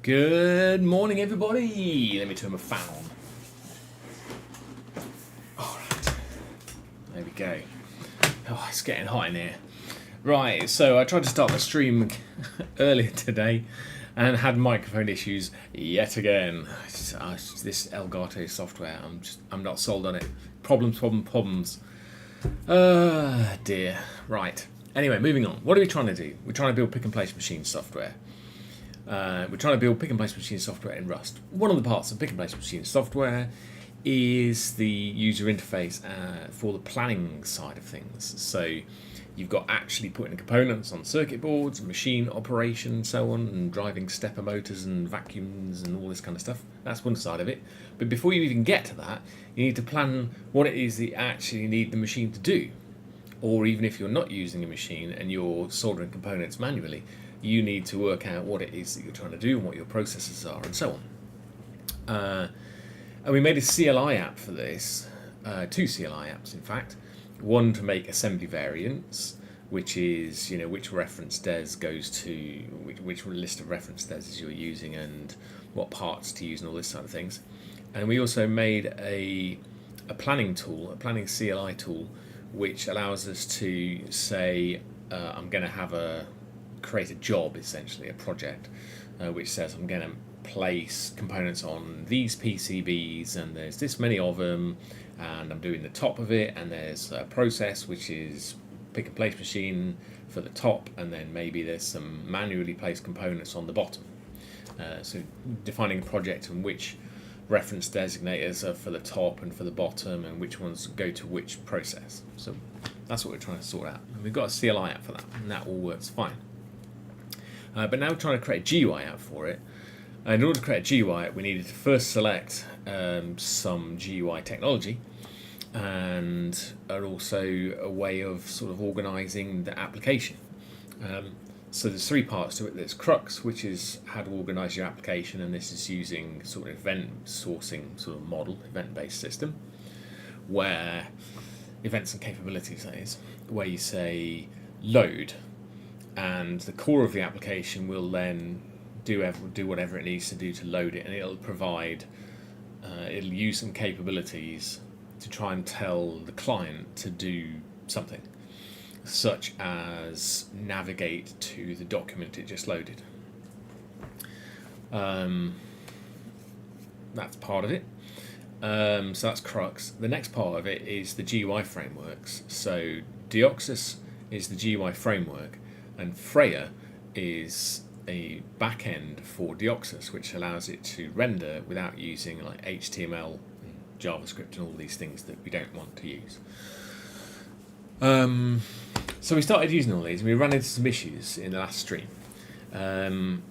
Good morning, everybody. Let me turn my fan on. All right, there we go. Oh, it's getting hot in here. Right, so I tried to start the stream earlier today and had microphone issues yet again. This Elgato software, I'm not sold on it. Problems. Dear. Right. Anyway, moving on. What are we trying to do? We're trying to build pick and place machine software. We're trying to build pick and place machine software in Rust. One of the parts of pick and place machine software is the user interface for the planning side of things. So you've got actually putting components on circuit boards, machine operation, and so on, and driving stepper motors and vacuums and all this kind of stuff. That's one side of it. But before you even get to that, you need to plan what it is that you actually need the machine to do. Or even if you're not using a machine and you're soldering components manually, you need to work out what it is that you're trying to do and what your processes are and so on. And we made a CLI app for this, two CLI apps in fact. One to make assembly variants, which is which reference des goes to, which list of reference des you're using and what parts to use and all this sort of things. And we also made a planning tool, a planning CLI tool, which allows us to say I'm going to create a job, essentially a project, which says I'm going to place components on these PCBs and there's this many of them and I'm doing the top of it, and there's a process which is pick and place machine for the top, and then maybe there's some manually placed components on the bottom. So defining a project and which reference designators are for the top and for the bottom and which ones go to which process. So that's what we're trying to sort out. And we've got a CLI app for that, and that all works fine. But now we're trying to create a GUI app for it. And in order to create a GUI app, we needed to first select some GUI technology and also a way of sort of organising the application. So there's three parts to it. There's Crux, which is how to organise your application, and this is using sort of event sourcing sort of model, event-based system, where events and capabilities, that is, where you say load, and the core of the application will then do whatever it needs to do to load it, and it'll provide, it'll use some capabilities to try and tell the client to do something, such as navigate to the document it just loaded. That's part of it. So that's Crux. The next part of it is the GUI frameworks. So Dioxus is the GUI framework, and Freya is a backend for Dioxus, which allows it to render without using like HTML and JavaScript and all these things that we don't want to use. So we started using all these, and we ran into some issues in the last stream. One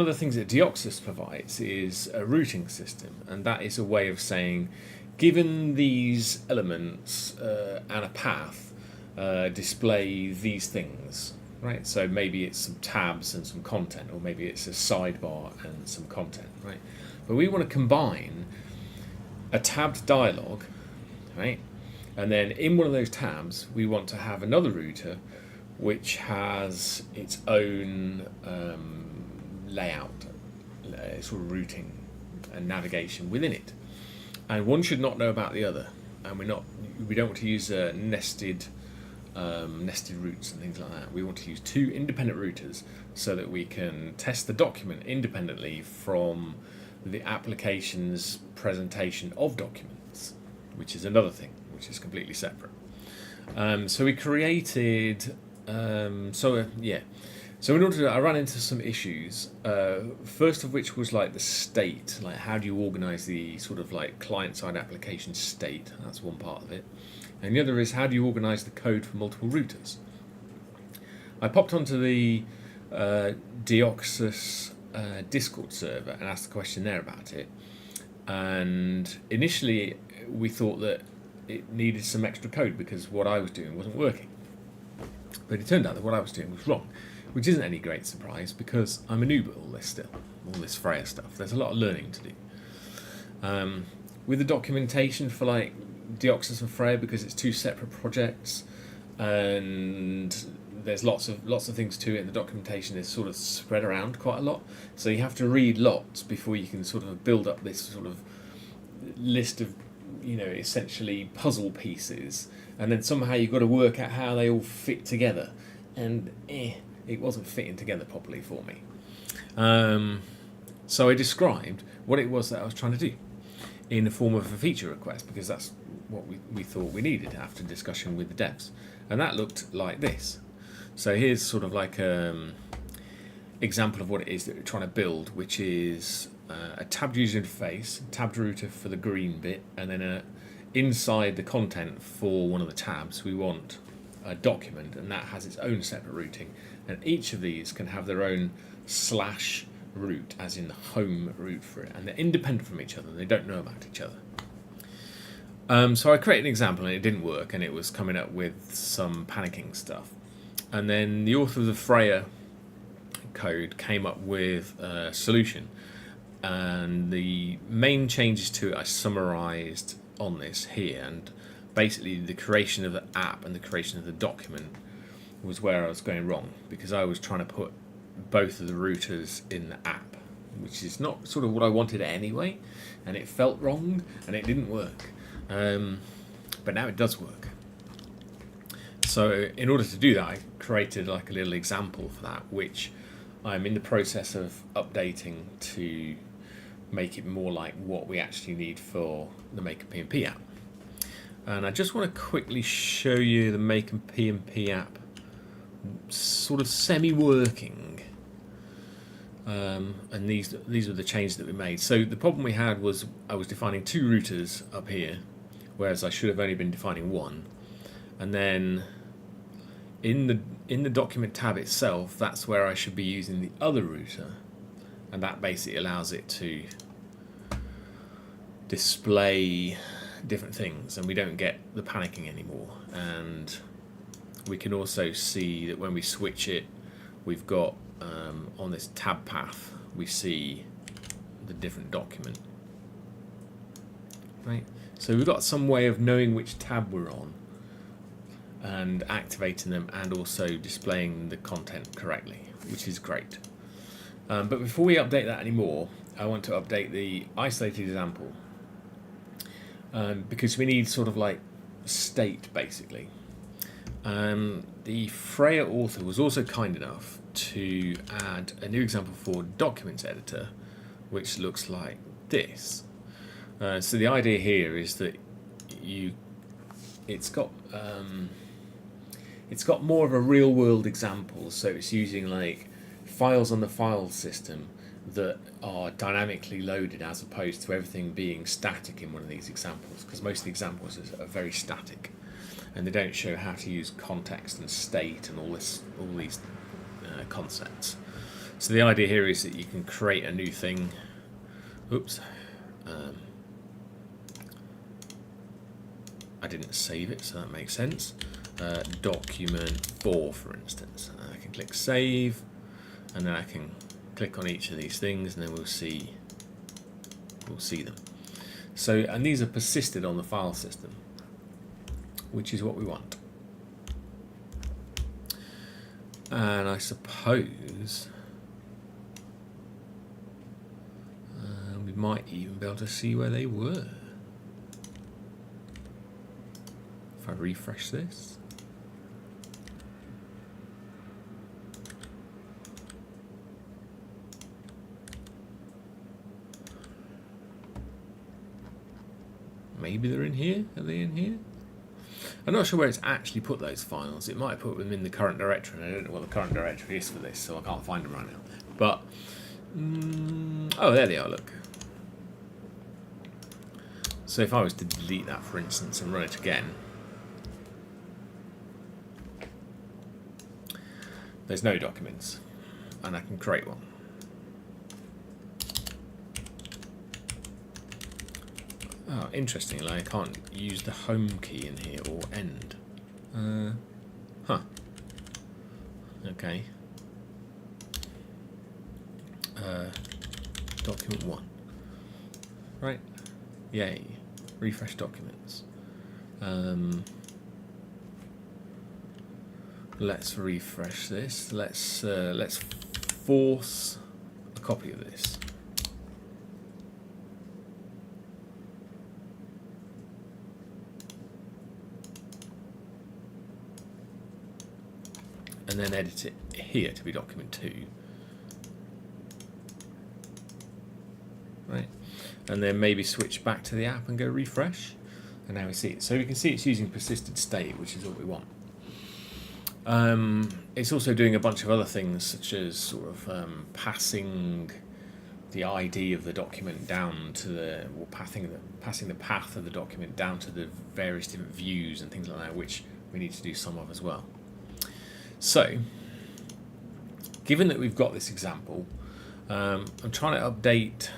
of the things that Dioxus provides is a routing system, and that is a way of saying, given these elements and a path, display these things. Right, so maybe it's some tabs and some content, or maybe it's a sidebar and some content, right? But we want to combine a tabbed dialog, right? And then in one of those tabs, we want to have another router which has its own layout, sort of routing and navigation within it. And one should not know about the other, and we don't want to use nested routes and things like that. We want to use two independent routers so that we can test the document independently from the application's presentation of documents, which is another thing, which is completely separate. So we created, So in order to, I ran into some issues. First of which was like the state, like how do you organize the sort of like client-side application state? That's one part of it. And the other is how do you organize the code for multiple routers? I popped onto the Dioxus Discord server and asked a question there about it. And initially we thought that it needed some extra code because what I was doing wasn't working. But it turned out that what I was doing was wrong, which isn't any great surprise because I'm a noob at all this still, all this Freya stuff. There's a lot of learning to do. With the documentation for like Dioxus and Freya, because it's two separate projects, and there's lots of things to it, and the documentation is sort of spread around quite a lot. So you have to read lots before you can sort of build up this sort of list of, essentially puzzle pieces, and then somehow you've got to work out how they all fit together, and it wasn't fitting together properly for me. So I described what it was that I was trying to do in the form of a feature request, because that's what we thought we needed after discussion with the devs. And that looked like this. So here's sort of like an example of what it is that we're trying to build, which is a tabbed user interface, tabbed router for the green bit, and then inside the content for one of the tabs we want a document, and that has its own separate routing. And each of these can have their own / root, as in the home root for it, and they're independent from each other. They don't know about each other. So I created an example, and it didn't work, and it was coming up with some panicking stuff. And then the author of the Freya code came up with a solution, and the main changes to it I summarized on this here. And basically the creation of the app and the creation of the document was where I was going wrong, because I was trying to put both of the routers in the app, which is not sort of what I wanted anyway, and it felt wrong and it didn't work. But now it does work. So in order to do that, I created like a little example for that, which I'm in the process of updating to make it more like what we actually need for the MakerPnP app. And I just want to quickly show you the MakerPnP app sort of semi-working. And these are the changes that we made. So the problem we had was I was defining 2 routers up here, whereas I should have only been defining 1. And then in the document tab itself, that's where I should be using the other router, and that basically allows it to display different things, and we don't get the panicking anymore. And we can also see that when we switch it, we've got on this tab path, we see the different document, right? So we've got some way of knowing which tab we're on and activating them, and also displaying the content correctly, which is great. But before we update that anymore, I want to update the isolated example, because we need sort of like state basically. The Freya author was also kind enough to add a new example for documents editor, which looks like this. So the idea here is that it's got more of a real world example. So it's using like files on the file system that are dynamically loaded, as opposed to everything being static in one of these examples, because most of the examples are very static, and they don't show how to use context and state and all these concepts. So the idea here is that you can create a new thing. Oops. I didn't save it, so that makes sense. Document 4, for instance. I can click save, and then I can click on each of these things, and then we'll see them. So, and these are persisted on the file system, which is what we want. And I suppose we might even be able to see where they were. If I refresh this. Maybe they're in here. Are they in here? I'm not sure where it's actually put those files. It might have put them in the current directory, and I don't know what the current directory is for this, so I can't find them right now. But, oh, there they are, look. So if I was to delete that, for instance, and run it again, there's no documents, and I can create one. Oh, interestingly, I can't use the home key in here, or end. Huh. Okay. Document 1. Right. Yay. Refresh documents. Let's refresh this. Let's force a copy of this. And then edit it here to be document 2. Right. And then maybe switch back to the app and go refresh. And now we see it. So we can see it's using persisted state, which is what we want. It's also doing a bunch of other things, such as sort of passing the ID of the document down to the, or passing the path of the document down to the various different views and things like that, which we need to do some of as well. So, given that we've got this example, I'm trying to update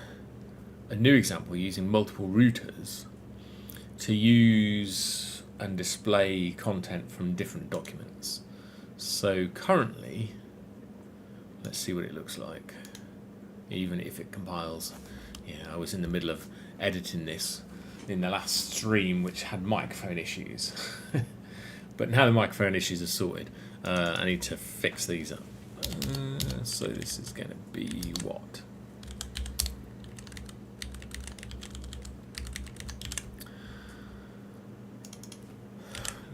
a new example using multiple routers to use and display content from different documents. So currently, let's see what it looks like, even if it compiles. Yeah, I was in the middle of editing this in the last stream, which had microphone issues. But now the microphone issues are sorted, I need to fix these up. So this is going to be what?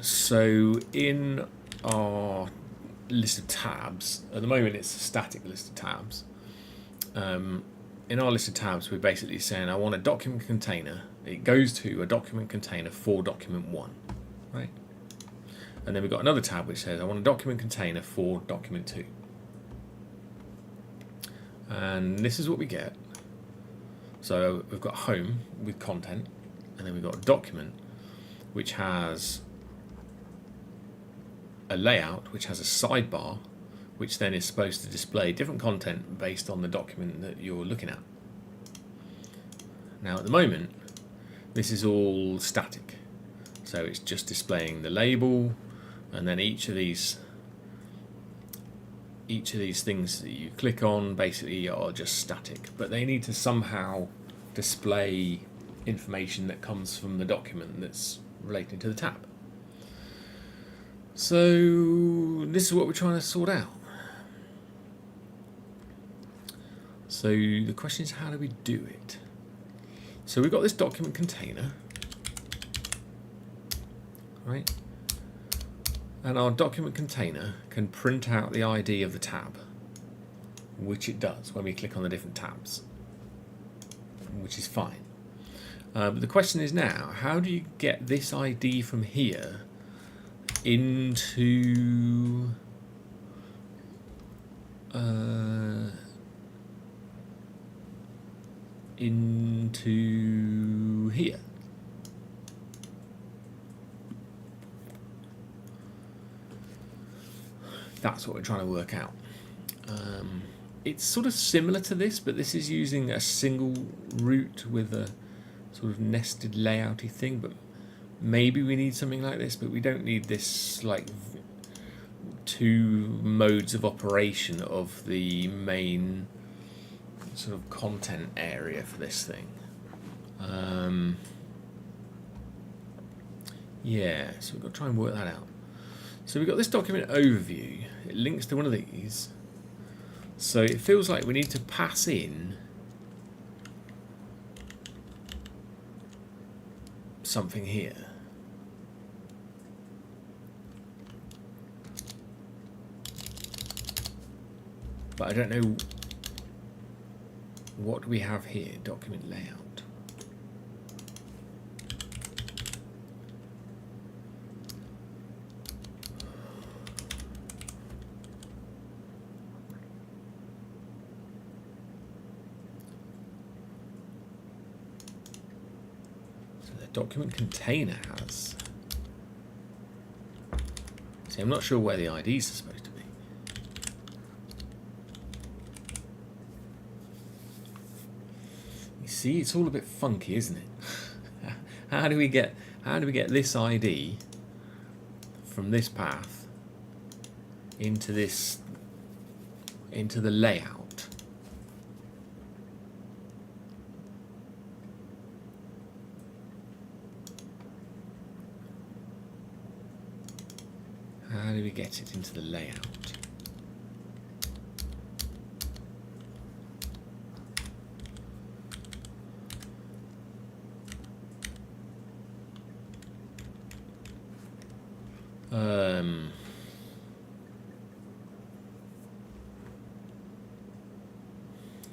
So in our list of tabs, at the moment it's a static list of tabs. In our list of tabs, we're basically saying I want a document container. It goes to a document container for document 1, right? And then we've got another tab which says I want a document container for document 2. And this is what we get. So we've got home with content, and then we've got a document which has a layout which has a sidebar which then is supposed to display different content based on the document that you're looking at. Now at the moment this is all static, so it's just displaying the label, and then each of these things that you click on basically are just static, but they need to somehow display information that comes from the document that's related to the tab. So this is what we're trying to sort out. So the question is, how do we do it? So we've got this document container, right? And our document container can print out the ID of the tab, which it does when we click on the different tabs, which is fine. But the question is now, how do you get this ID from here into here? That's what we're trying to work out. It's sort of similar to this, but this is using a single route with a sort of nested layouty thing, but maybe we need something like this, but we don't need this like 2 modes of operation of the main sort of content area for this thing. Yeah, so we've got to try and work that out. So we've got this document overview. It links to one of these. So it feels like we need to pass in something here. But I don't know what we have here. Document layout. Document container has. See, I'm not sure where the IDs are supposed to be. You see, it's all a bit funky, isn't it? How do we get this ID from this path into the layout? how do we get it into the layout?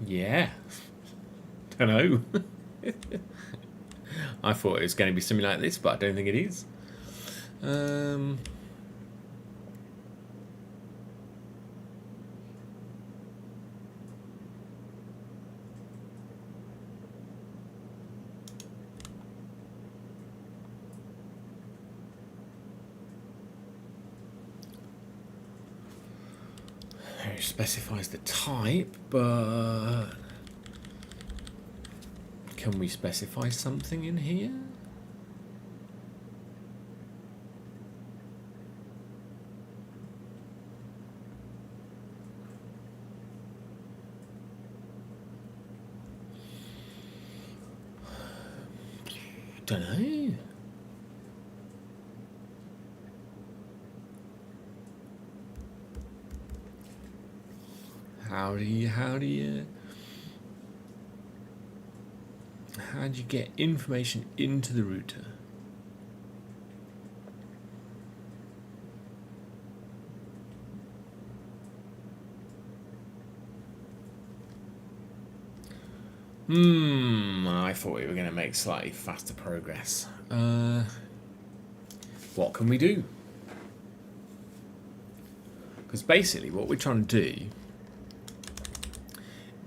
Yeah. Don't know. I thought it was going to be something like this, but I don't think it is. It specifies the type, but can we specify something in here? Don't know. How do you get information into the router? I thought we were going to make slightly faster progress. What can we do? Because basically what we're trying to do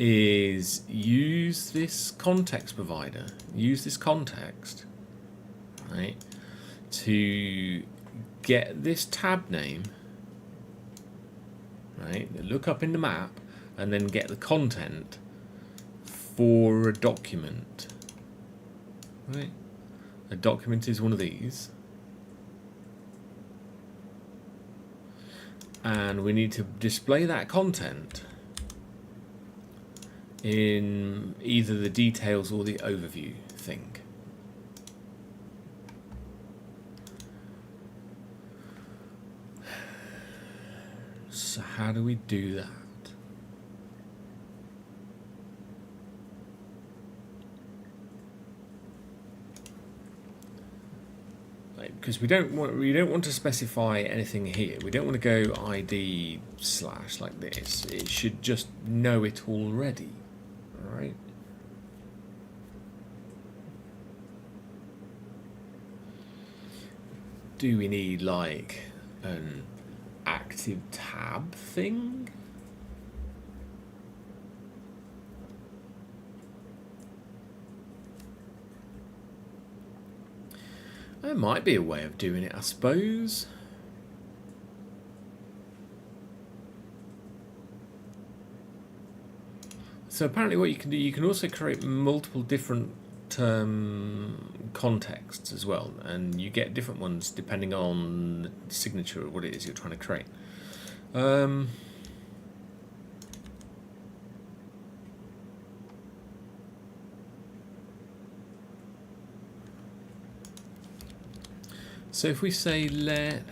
is use this context provider, use this context, right, to get this tab name, right, look up in the map, and then get the content for a document, right? A document is one of these, and we need to display that content in either the details or the overview thing. So how do we do that? Because we don't want to specify anything here. We don't want to go ID/ like this. It should just know it already, right? Do we need like an active tab thing? There might be a way of doing it, I suppose. So apparently what you can do, you can also create multiple different contexts as well, and you get different ones depending on the signature of what it is you're trying to create. So if we say let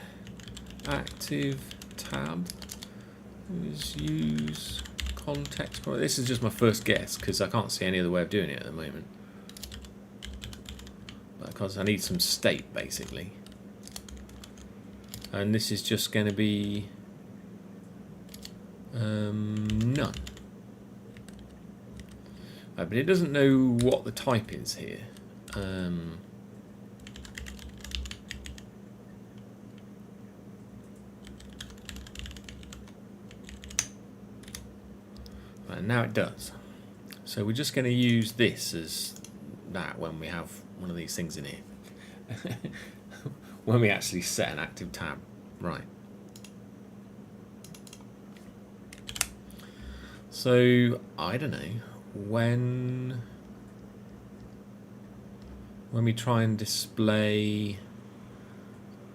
active tab is use context, this is just my first guess because I can't see any other way of doing it at the moment. Because I need some state basically, and this is just going to be none. But it doesn't know what the type is here. And now it does. So we're just going to use this as that when we have one of these things in here. When we actually set an active tab. Right. So, I don't know, when we try and display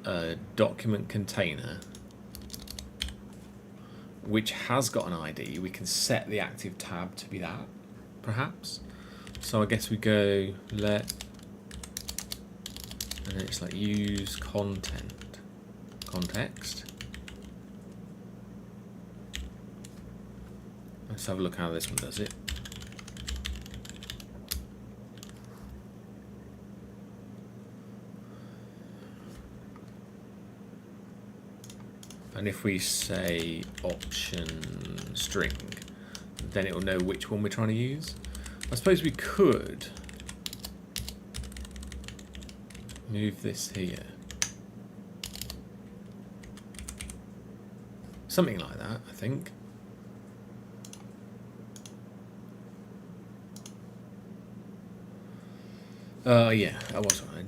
a document container which has got an ID, we can set the active tab to be that, perhaps. So I guess we go let, and then it's like use context, Let's have a look how this one does it. And if we say option string, then it will know which one we're trying to use. I suppose we could move this here. Something like that, I think. Yeah,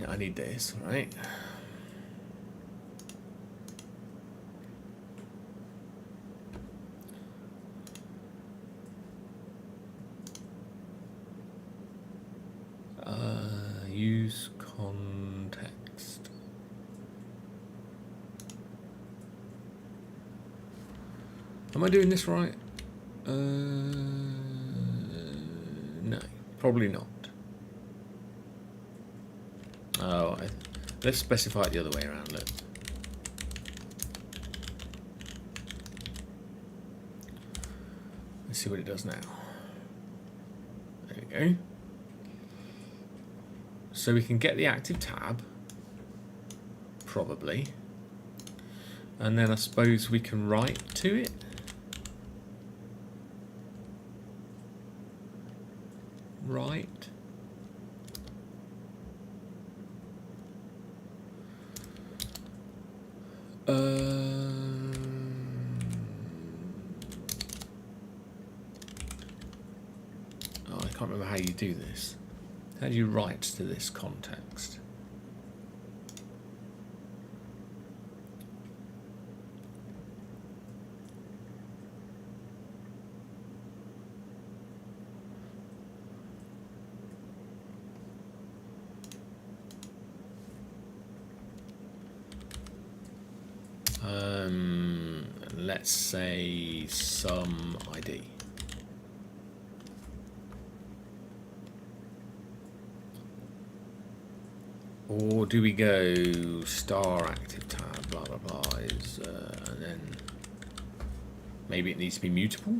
I need this, right? Use context. Am I doing this right? No, probably not. Oh, let's specify it the other way around. Look. Let's see what it does now. There we go. So we can get the active tab, probably, and then I suppose we can write to it. Right. Oh, I can't remember how you do this. How do you write to this context? Let's say some ID. Or do we go star active tab, blah blah blah, and then maybe it needs to be mutable?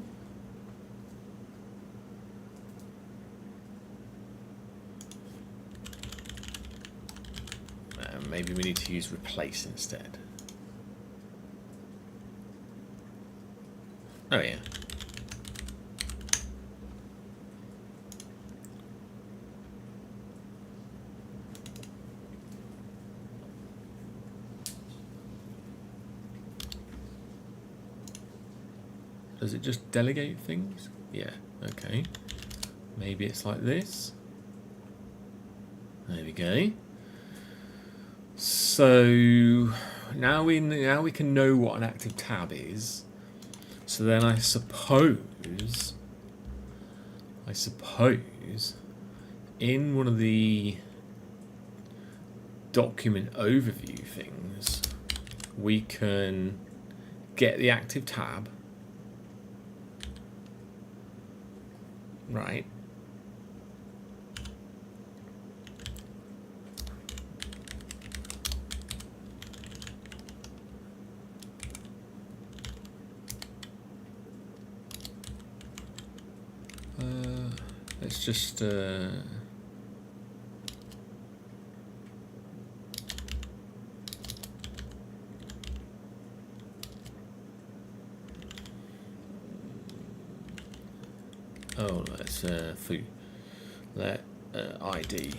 Maybe we need to use replace instead. Oh yeah. Does it just delegate things? Yeah, okay. Maybe it's like this. There we go. So now we can know what an active tab is. So then I suppose in one of the document overview things, we can get the active tab, right? Let's just let's let ID.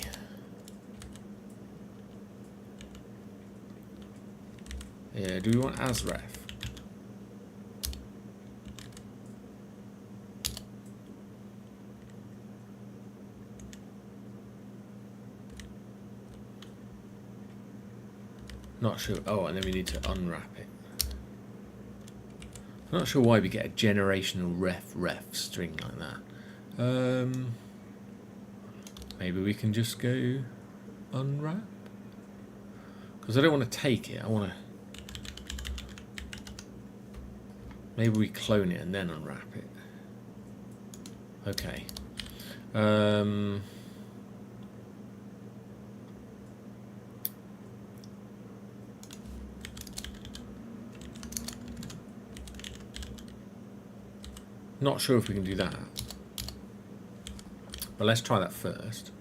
Yeah, do we want as ref? Not sure. Oh, and then we need to unwrap it. I'm not sure why we get a generational ref string like that. Maybe we can just go unwrap, because I don't want to take it. I want to. Maybe we clone it and then unwrap it. Okay. Not sure if we can do that. But let's try that first.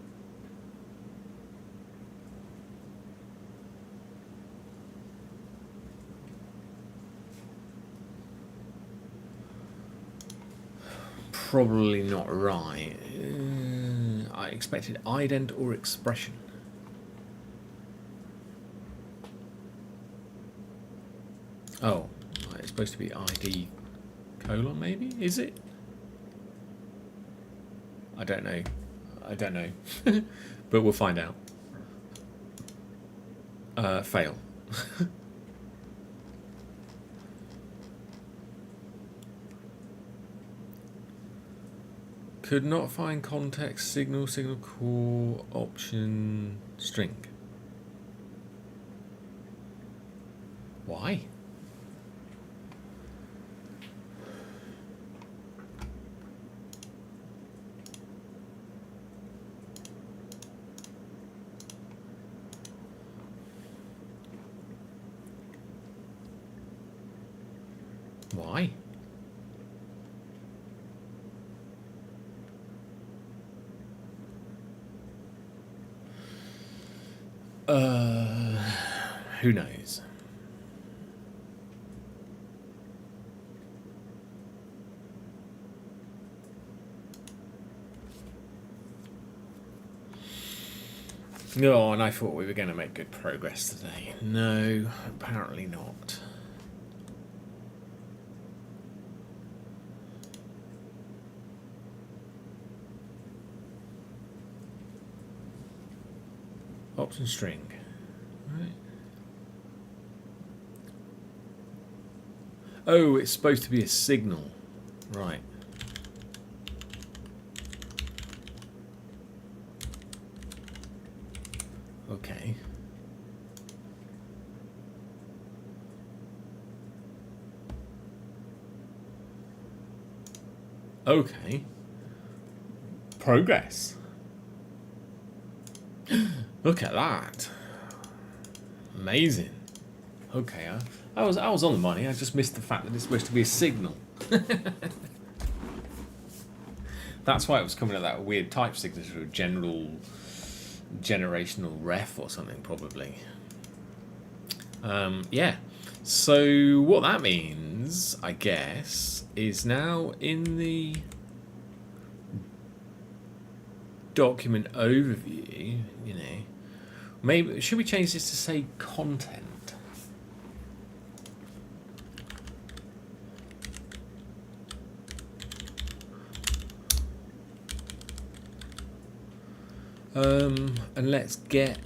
Probably not right. I expected ident or expression. Oh, it's supposed to be ID colon maybe? Is it? I don't know. I don't know. But we'll find out. Fail. Could not find context, signal core, option, string. Why? Why? Who knows? No, and I thought we were going to make good progress today. No, apparently not. Option string. Right. Oh, it's supposed to be a signal. Right. Okay. Okay. Progress. Look at that. Amazing. Okay, I was on the money. I just missed the fact that it's supposed to be a signal. That's why it was coming at that weird type signature of generational ref or something, probably. Yeah. So what that means, I guess, is now in the document overview, you know, maybe should we change this to say content? And let's get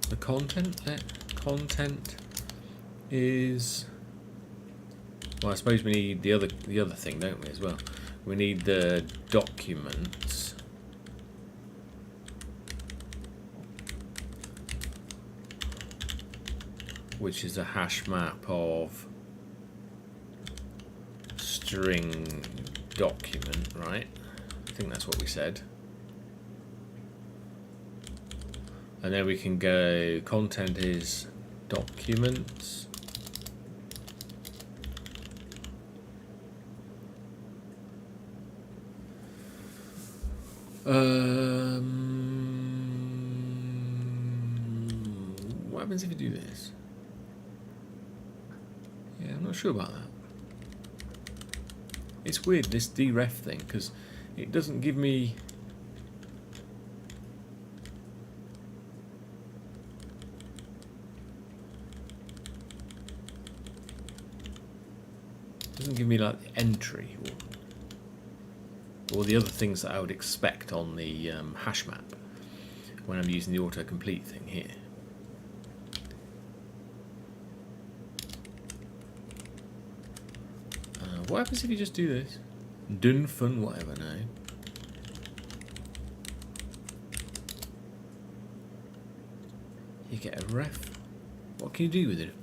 the content. Content is, well, I suppose we need the other thing, don't we, as well? We need the documents. Which is a hash map of string document, right? I think that's what we said. And then we can go content is documents. What happens if you do this? Yeah, I'm not sure about that. It's weird, this deref thing, because it doesn't give me... doesn't give me like the entry or the other things that I would expect on the hash map when I'm using the autocomplete thing here. What happens if you just do this? Done fun, whatever, no. You get a ref. What can you do with it?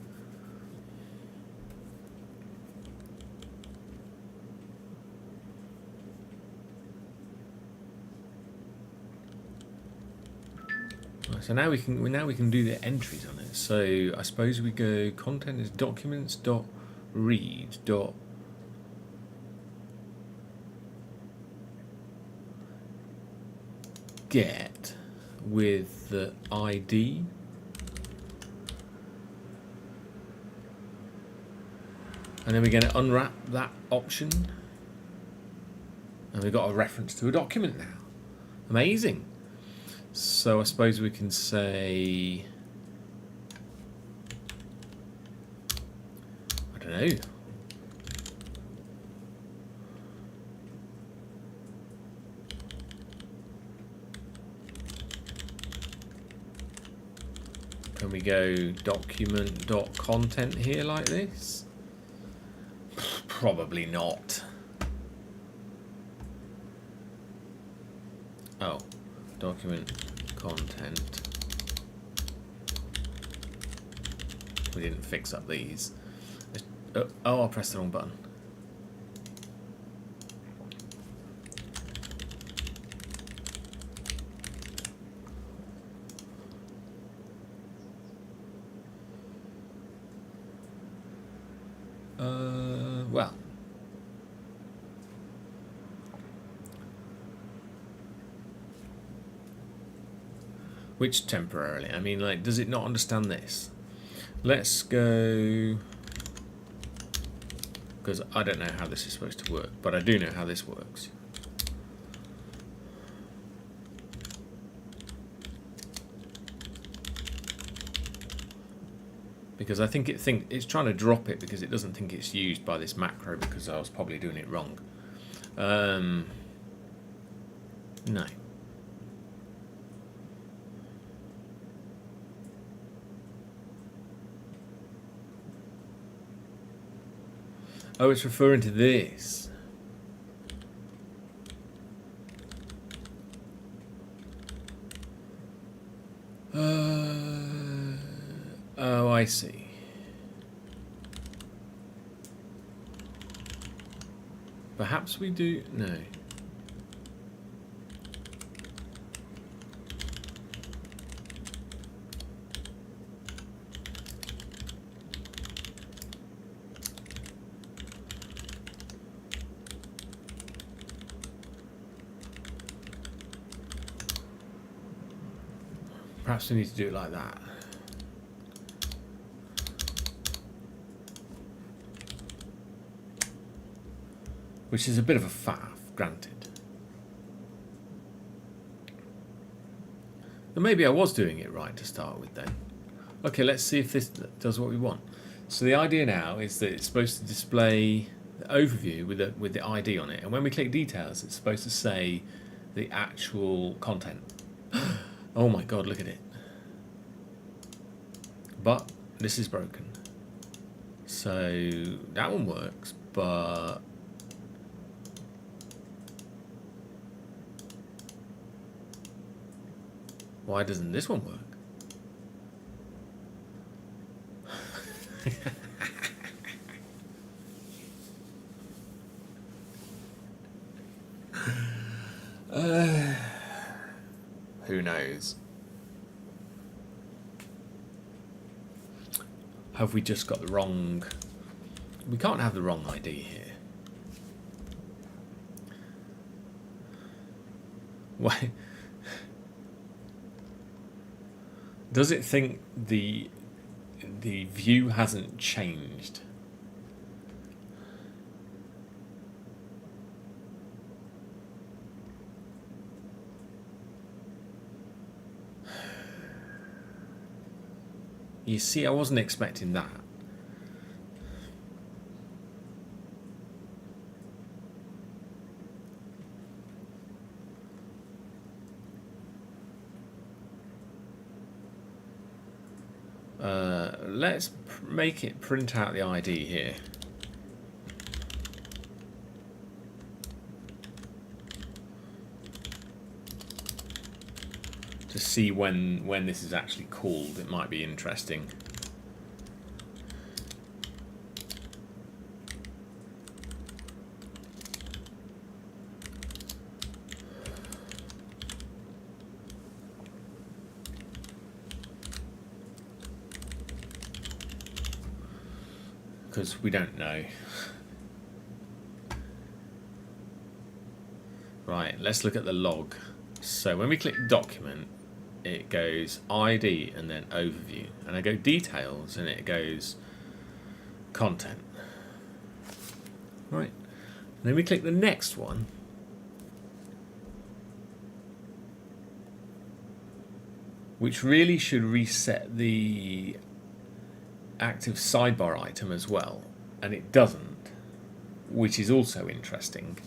So now we can do the entries on it. So I suppose we go content is documents dot read dot get with the ID. And then we're going to unwrap that option. And we've got a reference to a document now. Amazing. So I suppose we can say, I don't know. Can we go document.content here like this? Probably not. Oh, document content. We didn't fix up these. Oh, I pressed the wrong button. Well. Which temporarily? I mean, like, does it not understand this? Let's go... Because I don't know how this is supposed to work, but I do know how this works. Because I think it's trying to drop it because it doesn't think it's used by this macro because I was probably doing it wrong. No. Oh, it's referring to this. Oh, I see. Perhaps we do... No. Perhaps we need to do it like that. Which is a bit of a faff, granted. And maybe I was doing it right to start with then. Okay, let's see if this does what we want. So the idea now is that it's supposed to display the overview with the ID on it. And when we click details, it's supposed to say the actual content. Oh my god, look at it. But this is broken. So that one works, but why doesn't this one work? Who knows? Have we just got the wrong... We can't have the wrong ID here. Why? Does it think the view hasn't changed? You see, I wasn't expecting that. Let's make it print out the ID here. To see when this is actually called. It might be interesting. because we don't know. Right, let's look at the log. So when we click document, it goes ID and then overview, and I go details and it goes content. Right, and then we click the next one, which really should reset the active sidebar item as well, and it doesn't, which is also interesting.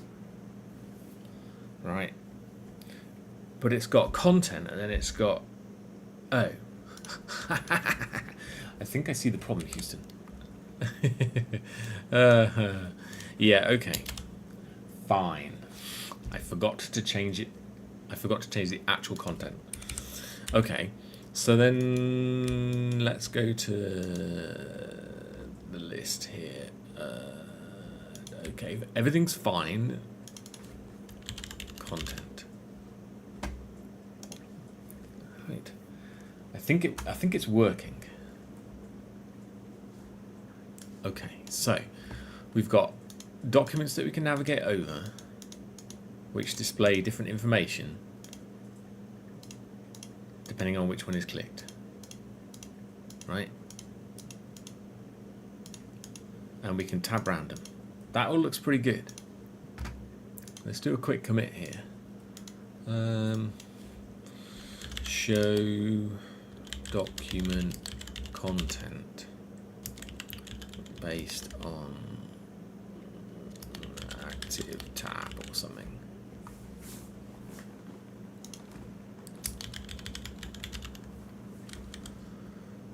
Right, but it's got content and then it's got, oh, I think I see the problem, Houston. Yeah, okay, fine. I forgot to change it. I forgot to change the actual content. Okay, so then let's go to the list here. Okay, everything's fine. Content. Right. I think it's working. Okay, so we've got documents that we can navigate over, which display different information depending on which one is clicked. Right? And we can tab random. That all looks pretty good. Let's do a quick commit here. Show document content based on active tab or something.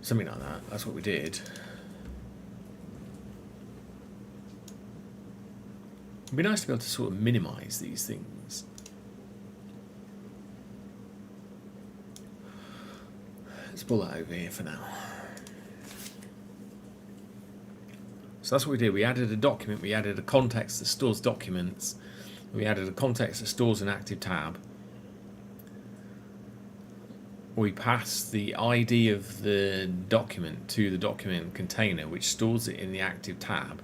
Something like that. That's what we did. It'd be nice to be able to sort of minimize these things. Let's pull that over here for now. So that's what we did. We added a document, we added a context that stores documents, we added a context that stores an active tab. We passed the ID of the document to the document container, which stores it in the active tab,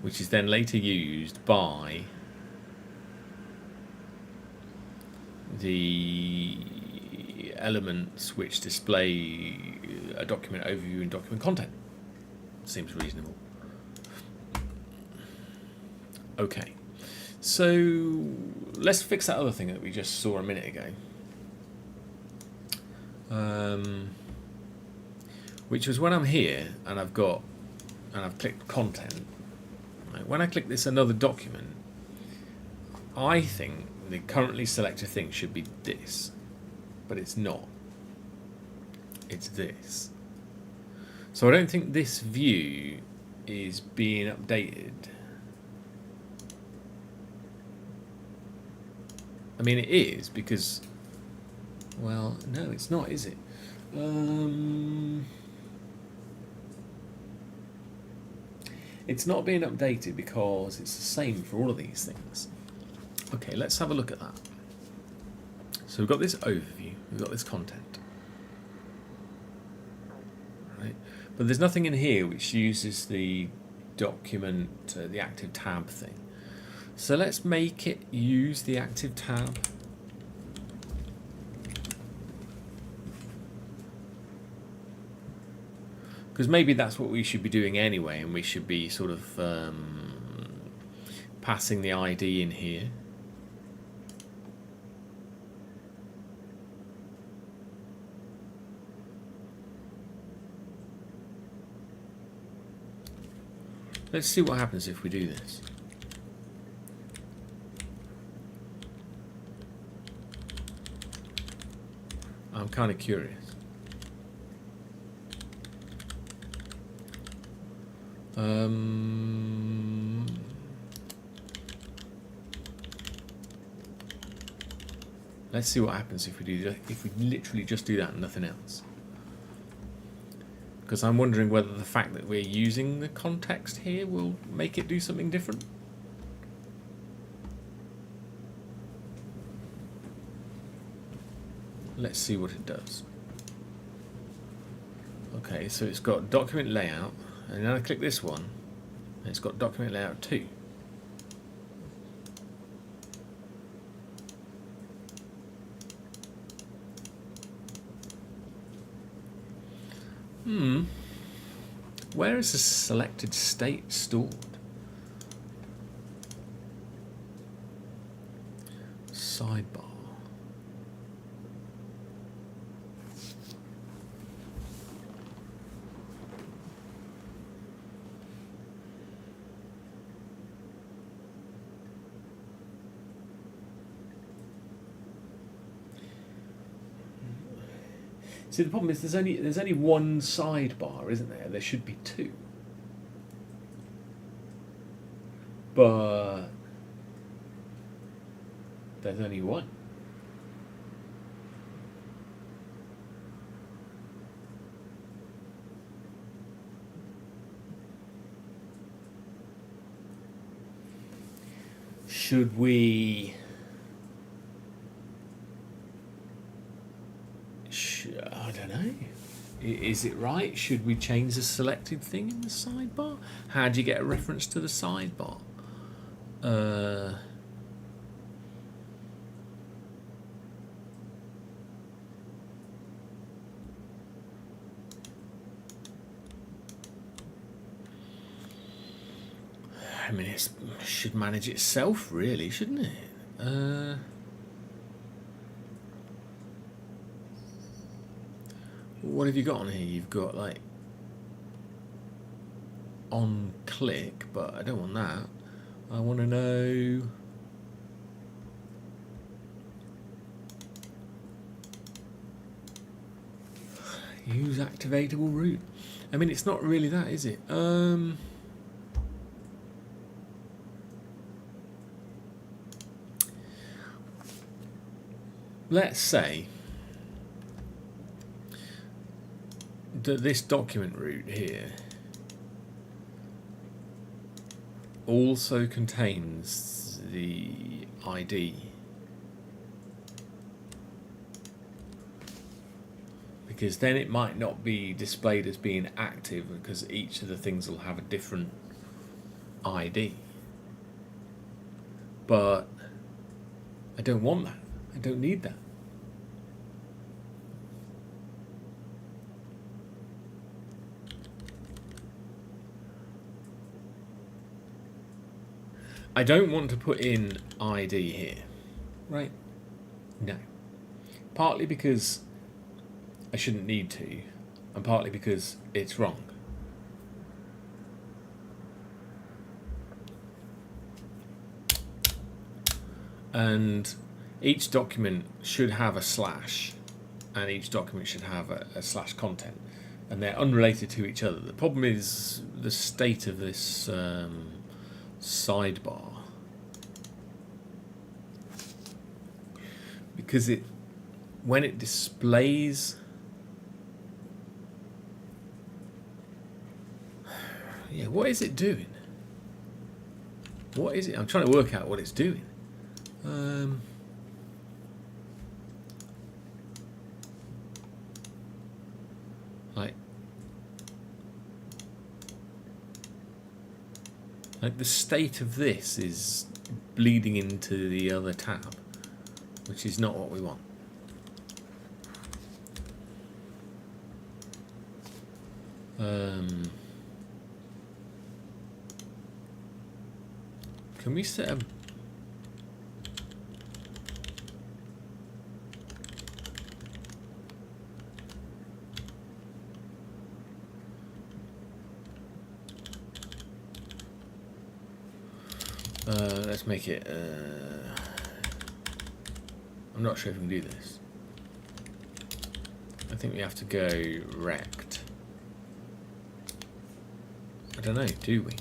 which is then later used by the elements which display a document overview and document content. Seems reasonable. Okay, so let's fix that other thing that we just saw a minute ago, which was when I'm here and I've clicked content. Right, when I click this another document, I think the currently selected thing should be this, but it's not. It's this. So I don't think this view is being updated. I mean, it is because, well, no, it's not, is it? It's not being updated because it's the same for all of these things. Okay, let's have a look at that. So we've got this overview, we've got this content. Right? But there's nothing in here which uses the document, the active tab thing. So let's make it use the active tab. Because maybe that's what we should be doing anyway, and we should be sort of passing the ID in here. Let's see what happens if we do this. I'm kind of curious. Let's see what happens if we literally just do that and nothing else. Because I'm wondering whether the fact that we're using the context here will make it do something different. Let's see what it does. Okay, so it's got document layout, and then I click this one, It's got document layout 2. Where is the selected state stored? Sidebar. See, the problem is there's only one sidebar, isn't there? There should be 2. But there's only 1. Should we... I don't know. Is it right? Should we change the selected thing in the sidebar? How do you get a reference to the sidebar? I mean, it should manage itself, really, shouldn't it? What have you got on here? You've got like on click, but I don't want that. I want to know use activatable route. I mean, it's not really that, is it? Let's say that this document route here also contains the ID, because then it might not be displayed as being active because each of the things will have a different ID. But I don't want that. I don't need that. I don't want to put in ID here, right? No. Partly because I shouldn't need to, and partly because it's wrong. And each document should have a slash, and each document should have a slash content, and they're unrelated to each other. The problem is the state of this sidebar, because when it displays, yeah, what is it doing? What is it? I'm trying to work out what it's doing. Like the state of this is bleeding into the other tab, which is not what we want. Can we set a let's make it I'm not sure if we can do this. I think we have to go rect. I don't know, do we?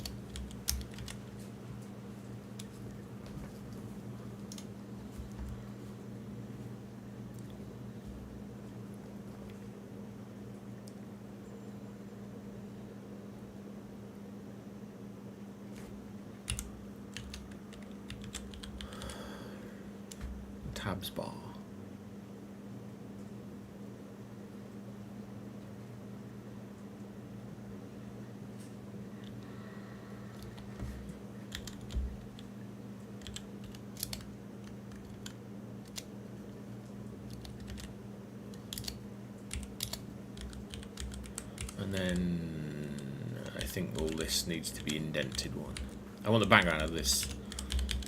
Tabs bar. then I think all this needs to be indented one. I want the background of this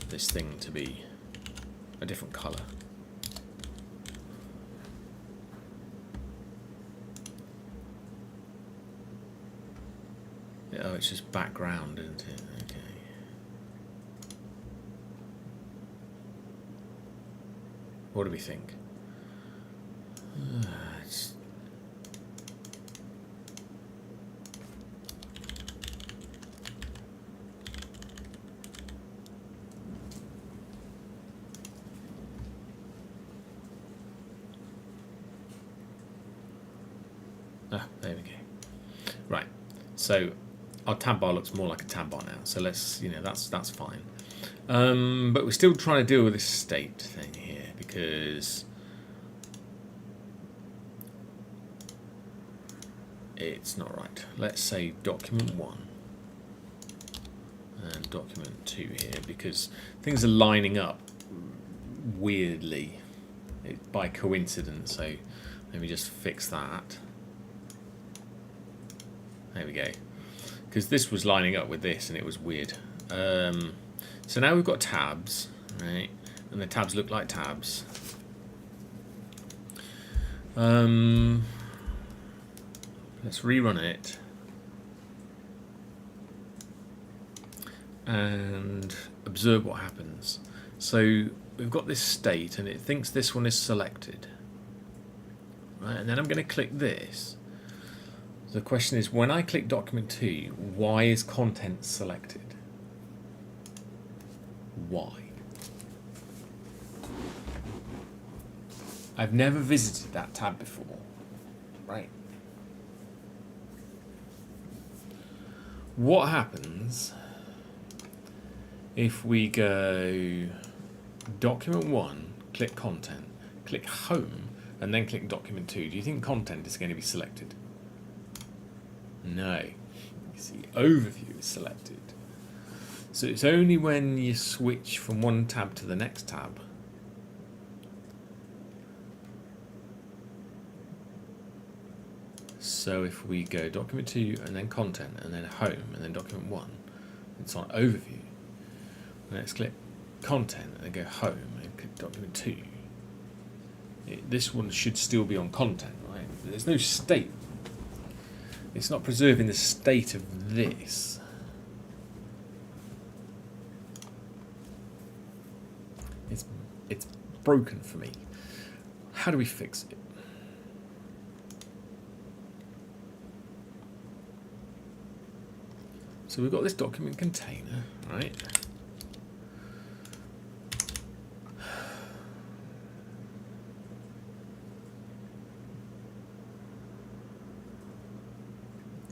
thing to be a different colour. Oh, it's just background, isn't it? Okay. What do we think? There we go. Right. So our tab bar looks more like a tab bar now. So let's, that's fine. But we're still trying to deal with this state thing here because it's not right. Let's say document 1 and document 2 here because things are lining up weirdly by coincidence. So let me just fix that. There we go. Because this was lining up with this and it was weird. So now we've got tabs, right? And the tabs look like tabs. Let's rerun it. And observe what happens. So we've got this state and it thinks this one is selected. Right? And then I'm going to click this. The question is, when I click document 2, why is content selected? Why? I've never visited that tab before, right? What happens if we go document 1, click content, click home, and then click document 2? Do you think content is going to be selected? No. You see, overview is selected. So it's only when you switch from one tab to the next tab so if we go document 2 and then content and then home and then document 1, it's on overview. Let's click content and then go home and click document 2. This one should still be on content, right? There's no state. It's not preserving the state of this. It's broken for me. How do we fix it? So we've got this document container, right?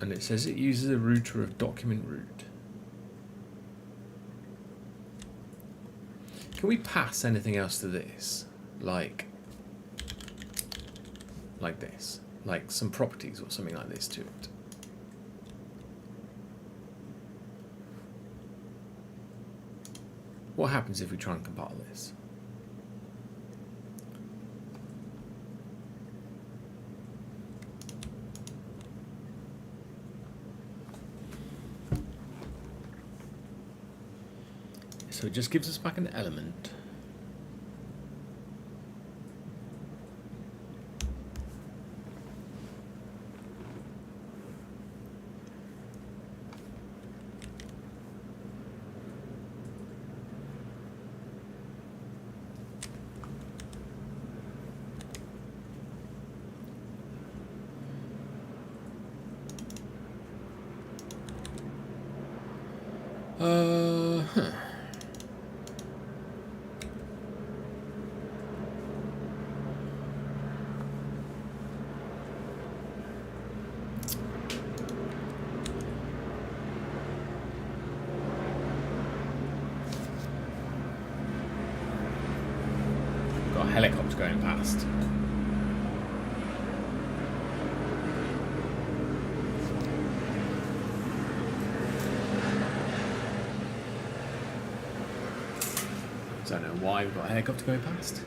And it says it uses a router of document root. Can we pass anything else to this? Like this? Like some properties or something like this to it? What happens if we try and compile this? So it just gives us back an element. Huh. Got a helicopter going past. Don't know why we've got a helicopter going past,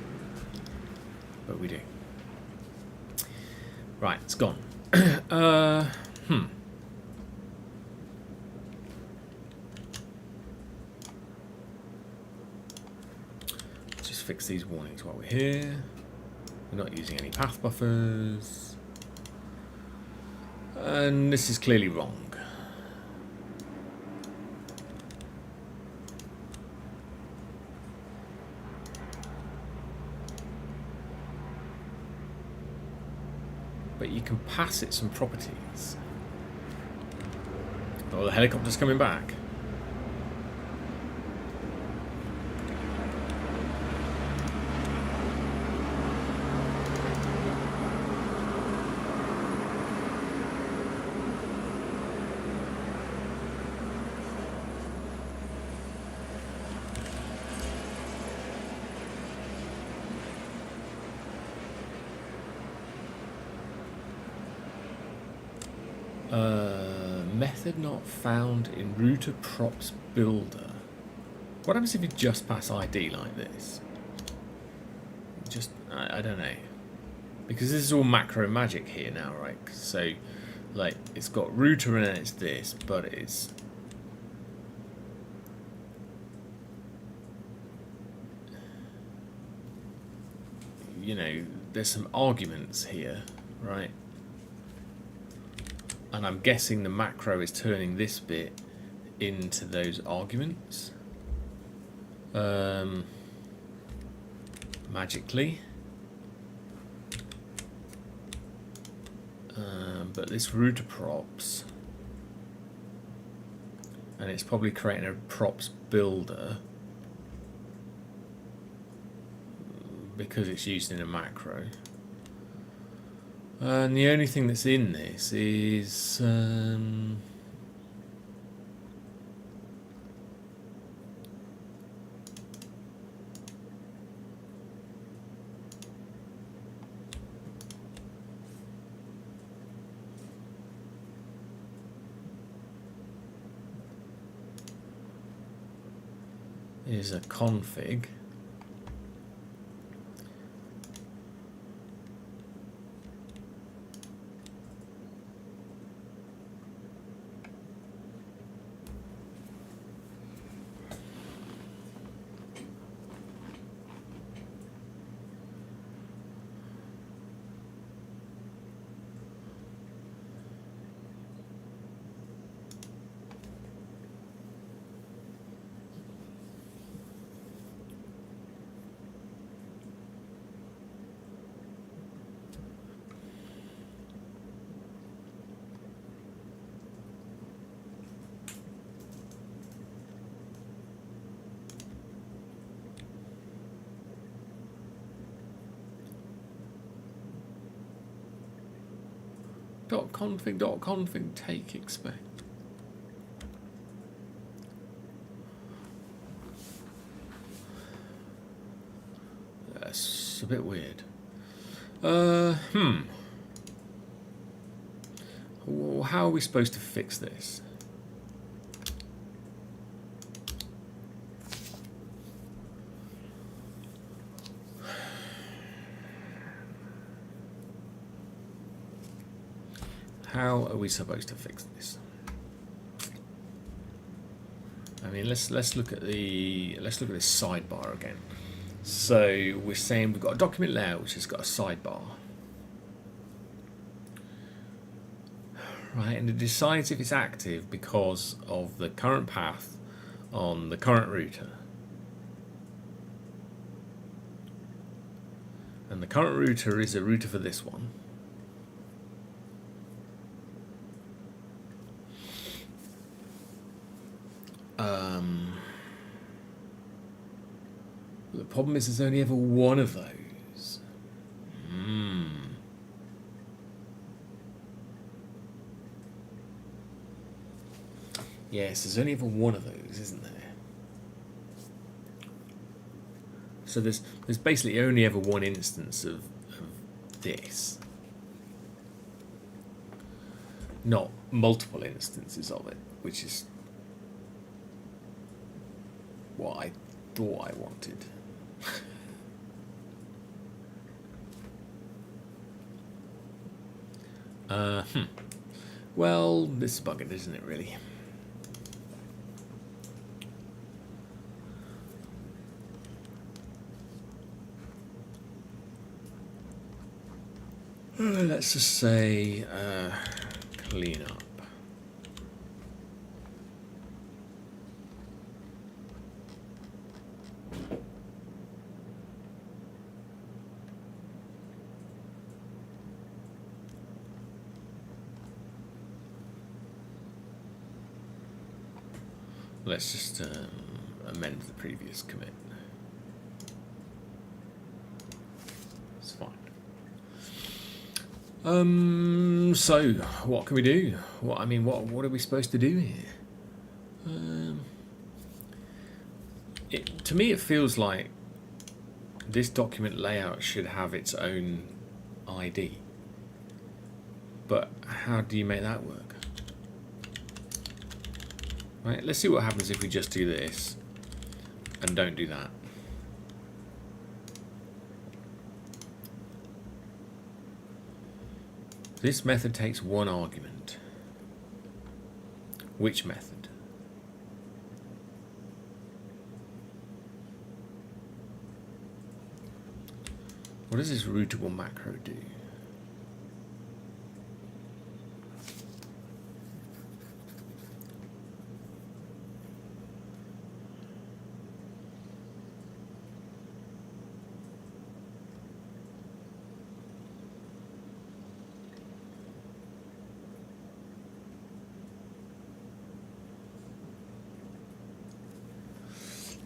but we do. Right, it's gone. Let's just fix these warnings while we're here. We're not using any path buffers. And this is clearly wrong. But you can pass it some properties. Oh, the helicopter's coming back. Method not found in router props builder. What happens if you just pass ID like this? Just, I don't know. Because this is all macro magic here now, right? So, like, it's got router and then it's this, but it's... You know, there's some arguments here, right? And I'm guessing the macro is turning this bit into those arguments. Magically. But this router props. And it's probably creating a props builder. Because it's used in a macro. And the only thing that's in this is a config. .config take expect. That's a bit weird. How are we supposed to fix this? How are we supposed to fix this? I mean, let's look at this sidebar again. So we're saying we've got a document layout which has got a sidebar, right? And it decides if it's active because of the current path on the current router. And the current router is a router for this one. The problem is there's only ever one of those. Yes, there's only ever one of those, isn't there? So there's basically only ever one instance of this. Not multiple instances of it, which is what I thought I wanted. Well, this is buggered, isn't it, really? Let's just say clean up. Let's just amend the previous commit. It's fine. So what can we do? What are we supposed to do here? To me, it feels like this document layout should have its own ID. But how do you make that work? Right, let's see what happens if we just do this and don't do that. This method takes one argument. Which method? What does this routable macro do?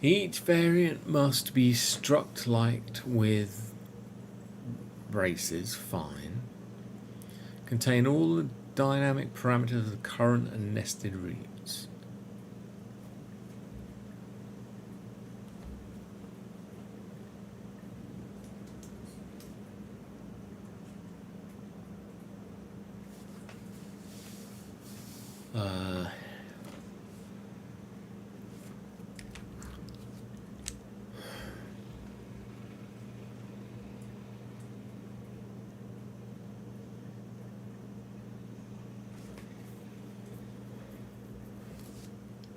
Each variant must be struct-liked with braces, fine. Contain all the dynamic parameters of the current and nested reads.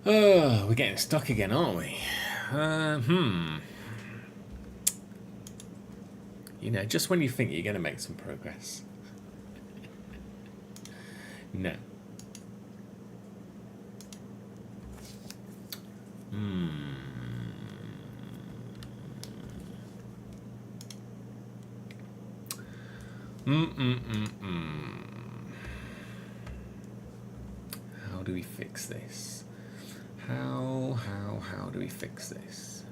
We're getting stuck again, aren't we? You know, just when you think you're going to make some progress. No. How do we fix this? How do we fix this?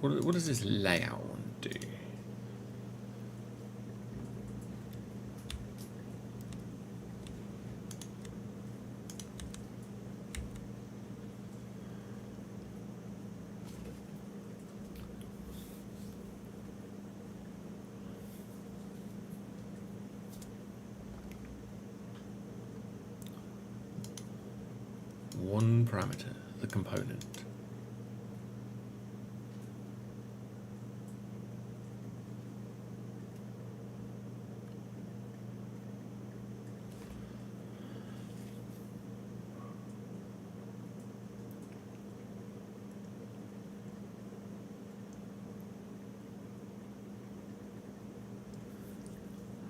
What does this layout one do? One parameter, the component.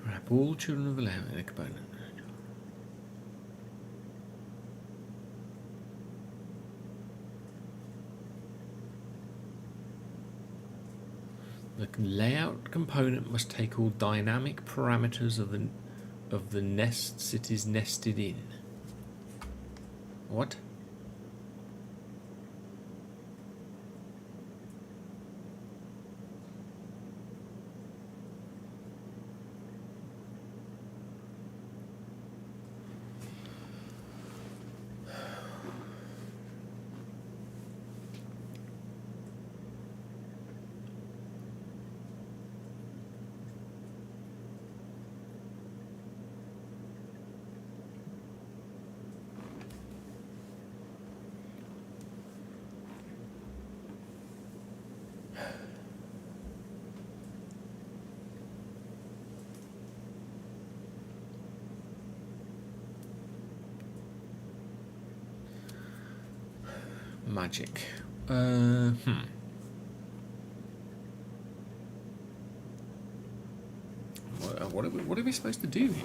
Wrap all children of the layout in a component. The layout component must take all dynamic parameters of the nests it is nested in. What? magic. What are we supposed to do here?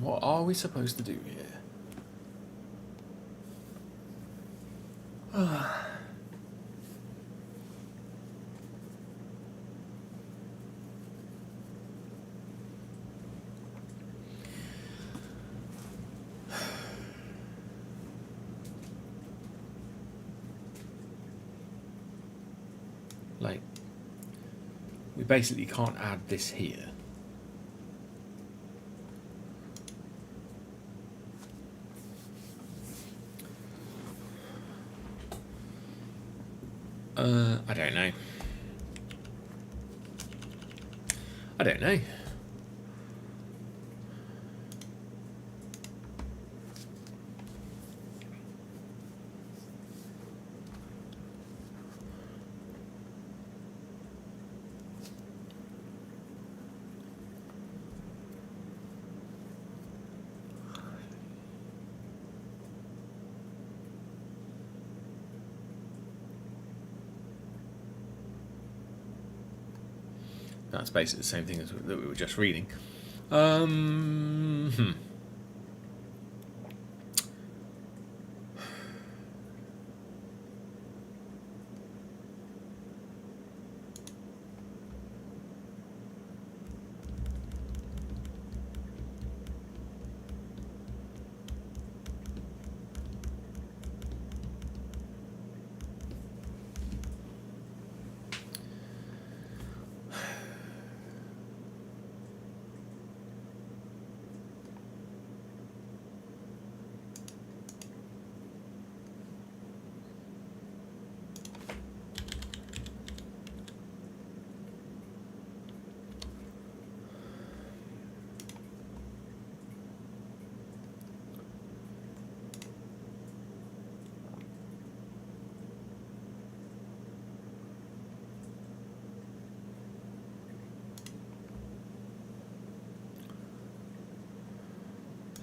What are we supposed to do here? Like, we basically can't add this here. I don't know. I don't know. That's basically the same thing as that we were just reading.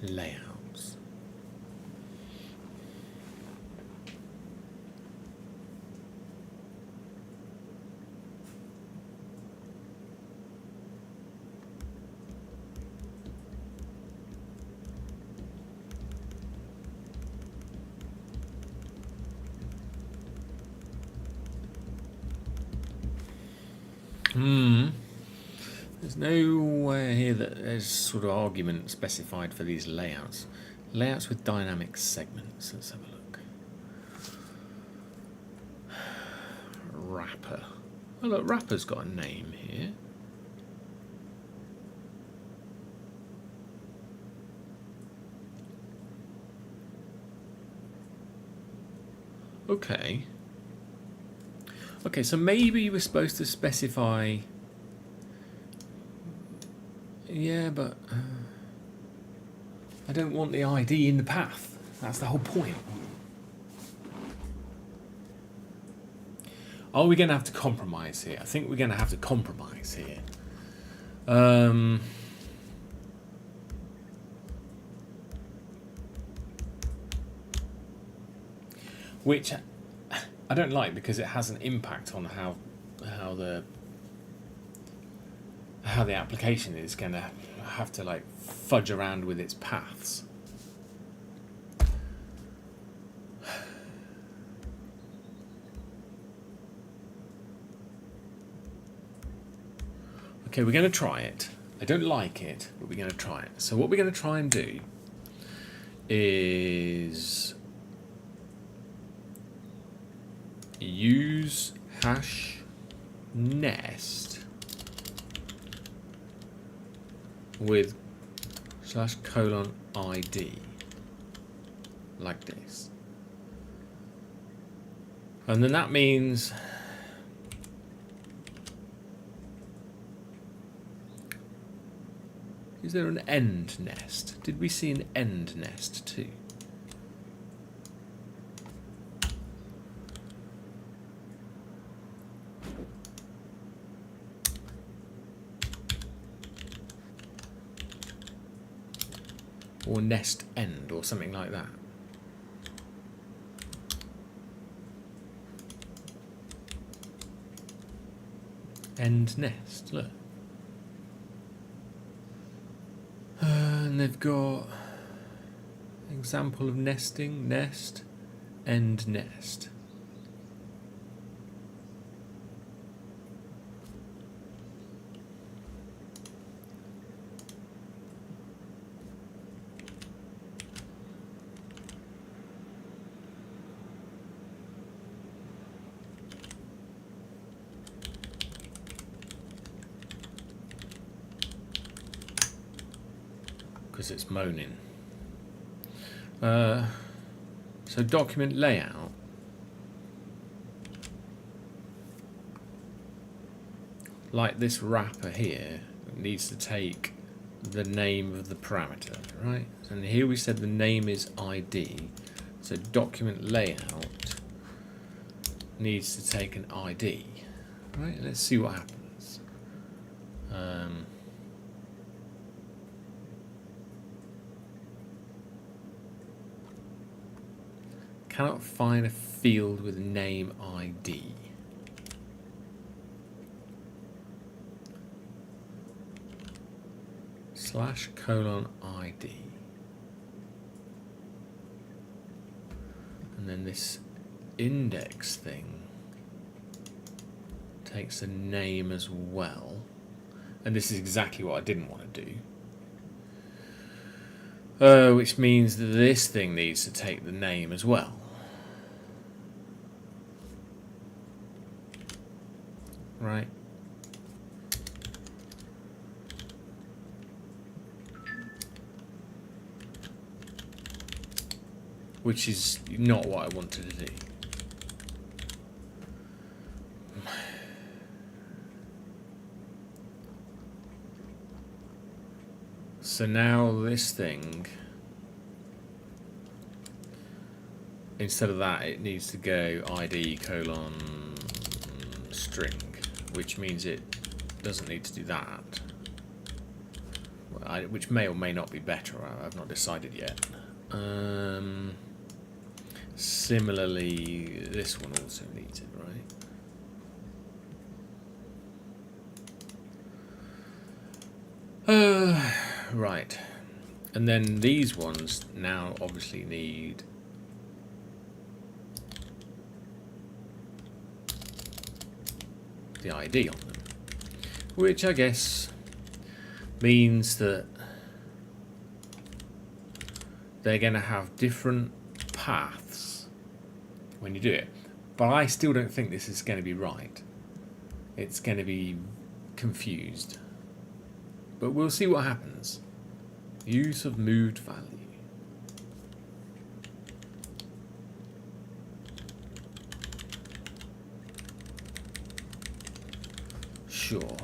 Layouts. There's nowhere here that there's sort of argument specified for these layouts. Layouts with dynamic segments. Let's have a look. Wrapper. Oh look, wrapper's got a name here. Okay. Okay, so maybe we're supposed to specify... Yeah, but I don't want the ID in the path. That's the whole point. Are we going to have to compromise here? I think we're going to have to compromise here. Which I don't like because it has an impact on how the application is going to have to like fudge around with its paths. Okay, we're going to try it. I don't like it, but we're going to try it. So what we're going to try and do is use hash nest with /:id like this, and then that means is there an end nest? Did we see an end nest too? or nest end or something like that. End nest, look. And they've got example of nesting, nest, end nest. Because it's moaning. So document layout. Like this wrapper here needs to take the name of the parameter, right? And here we said the name is ID. So document layout needs to take an ID. Right, let's see what happens. Cannot find a field with name ID. /:ID. And then this index thing takes a name as well. And this is exactly what I didn't want to do. Which means that this thing needs to take the name as well. Right. Which is not what I wanted to do. So now this thing, instead of that, it needs to go ID : string, which means it doesn't need to do that. Which may or may not be better. I've not decided yet. Similarly, this one also needs it, right? Right. And then these ones now obviously need the ID on them, which I guess means that they're going to have different paths when you do it. But I still don't think this is going to be right. It's going to be confused. But we'll see what happens. Use of moved value. Sure.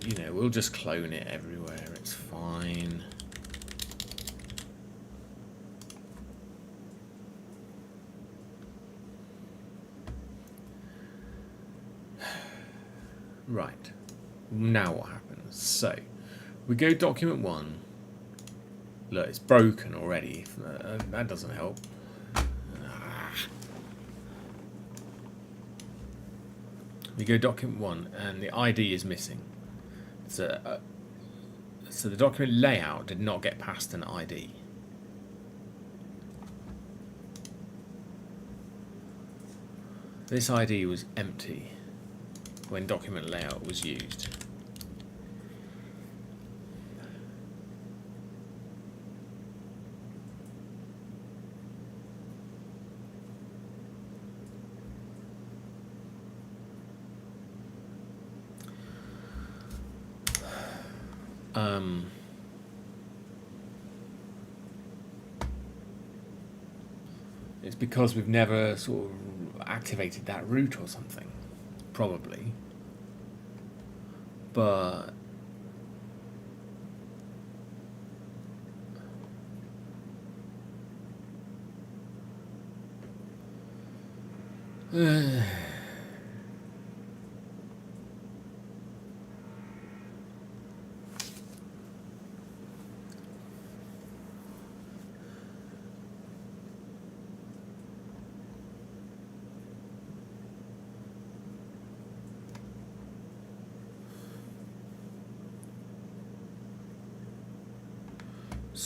You know, we'll just clone it everywhere. It's fine. Right. Now what happens? So, we go document 1. Look, it's broken already. That doesn't help. We go document 1 and the ID is missing. So the document layout did not get past an ID. This ID was empty when document layout was used. It's because we've never sort of activated that route or something, probably. But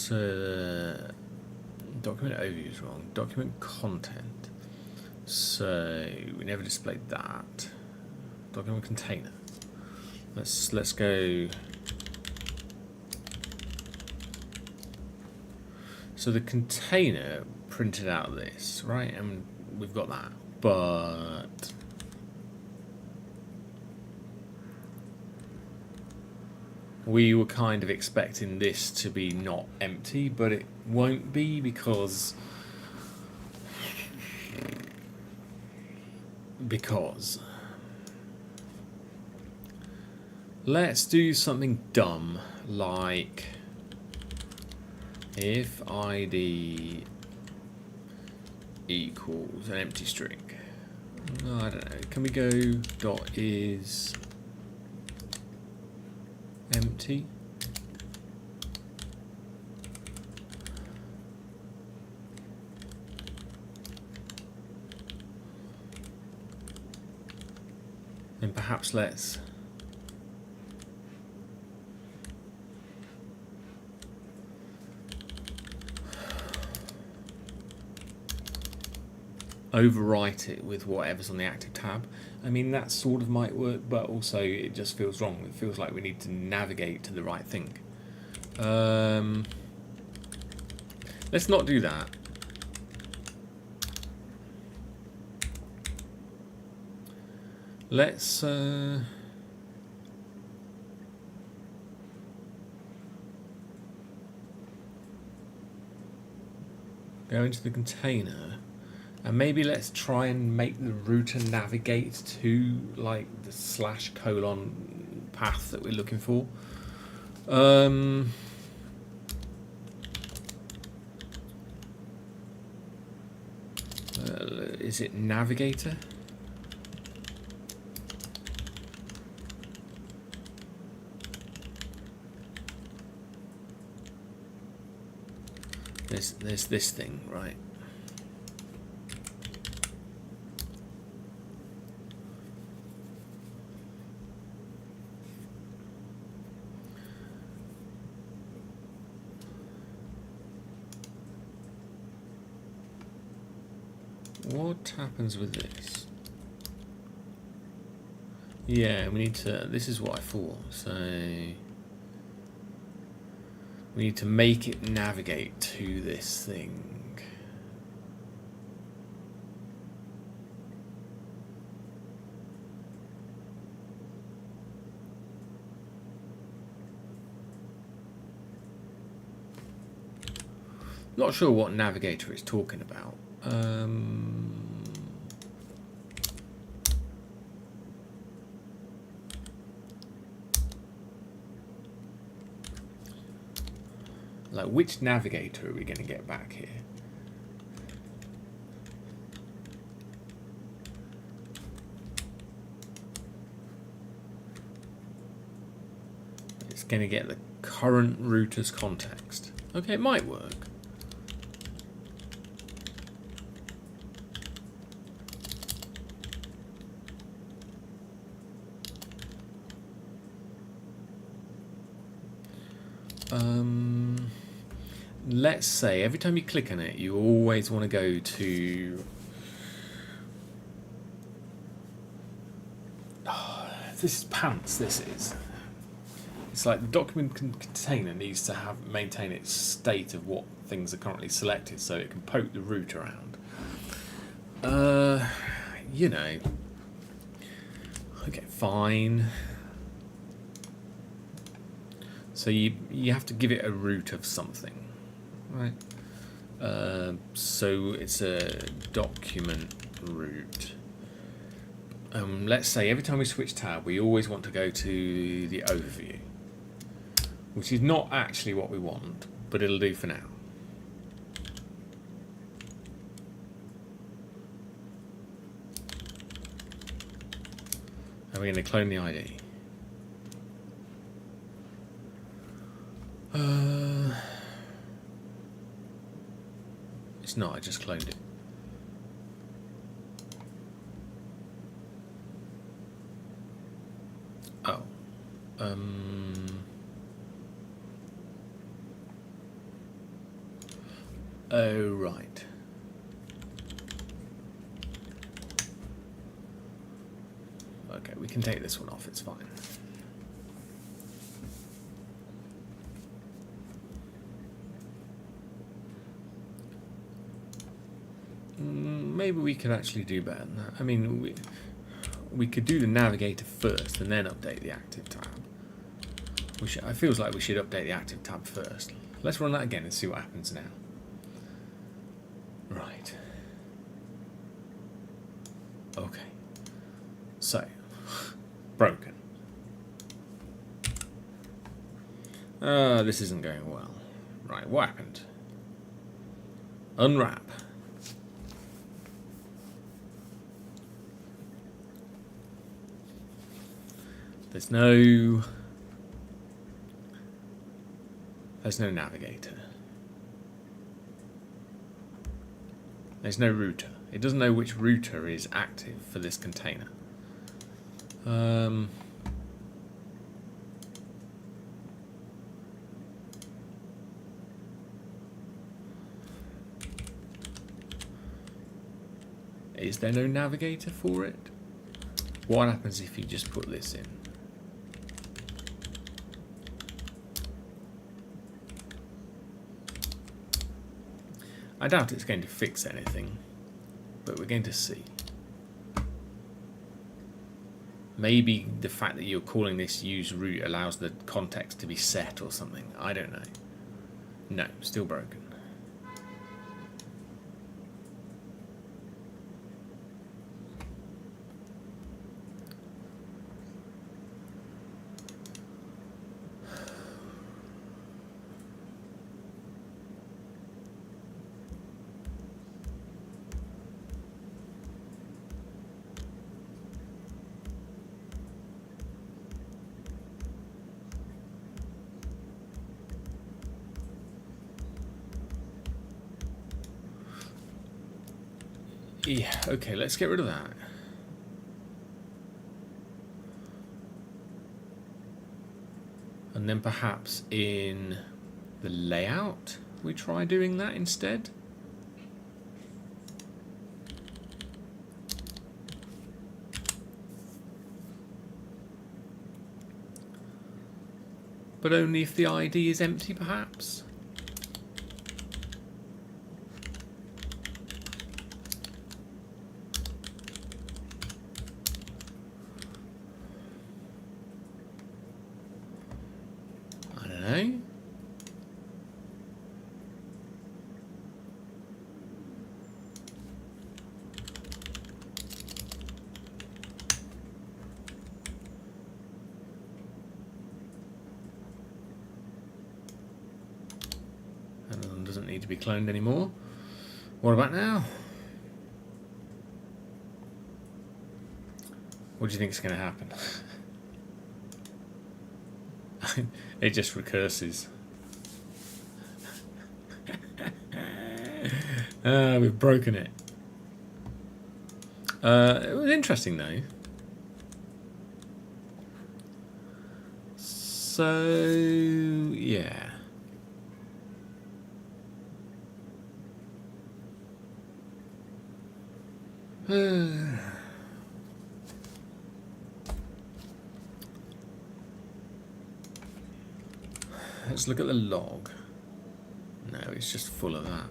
So document overview is wrong. Document content. So we never displayed that. Document container. Let's go. So the container printed out this, right? And we've got that. But we were kind of expecting this to be not empty, but it won't be because let's do something dumb like if ID equals an empty string. I don't know. Can we go dot is empty? And perhaps let's overwrite it with whatever's on the active tab. I mean, that sort of might work, but also it just feels wrong. It feels like we need to navigate to the right thing. Let's not do that. Let's go into the container. And maybe let's try and make the router navigate to like the /: path that we're looking for. Is it navigator? There's this thing, right? What happens with this? Yeah, we need to, this is what I thought, so we need to make it navigate to this thing. Not sure what navigator it's talking about. Like, which navigator are we going to get back here? It's going to get the current router's context. Okay, it might work. Let's say every time you click on it, you always want to go to this is pants. This is. It's like the document container needs to maintain its state of what things are currently selected, so it can poke the root around. You know. Okay, fine. So you have to give it a root of something, right? So it's a document root. Let's say every time we switch tab, we always want to go to the overview, which is not actually what we want, but it'll do for now. And we're going to clone the ID. It's not, I just cloned it. Oh. Oh, right. Okay, we can take this one off, it's fine. Maybe we could actually do better than that. I mean, we could do the navigator first and then update the active tab. I feels like we should update the active tab first. Let's run that again and see what happens now. Right. Okay. So, broken. This isn't going well. Right, what happened? Unwrap. There's no navigator. There's no router. It doesn't know which router is active for this container. Is there no navigator for it? What happens if you just put this in? I doubt it's going to fix anything, but we're going to see. Maybe the fact that you're calling this use root allows the context to be set or something. I don't know. No, still broken. Yeah, okay, let's get rid of that. And then perhaps in the layout, we try doing that instead. But only if the ID is empty, perhaps. Doesn't need to be cloned anymore. What about now? What do you think is going to happen? It just recurses. We've broken it. It was interesting though. So yeah. Let's look at the log. No, it's just full of that.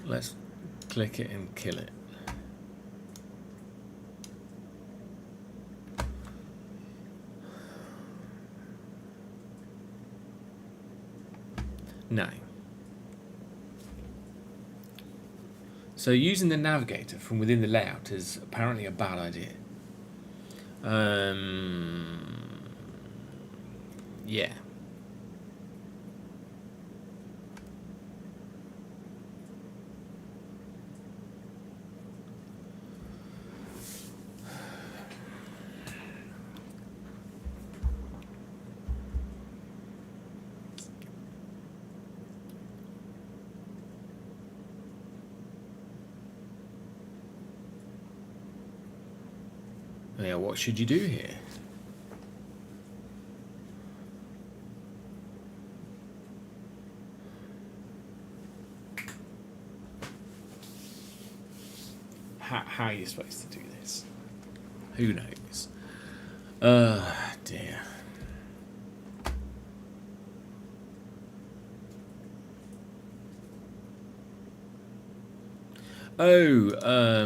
Let's click it and kill it. No. So using the navigator from within the layout is apparently a bad idea. Yeah. Yeah, what should you do here? how you're supposed to do this. Who knows? Dear. Oh,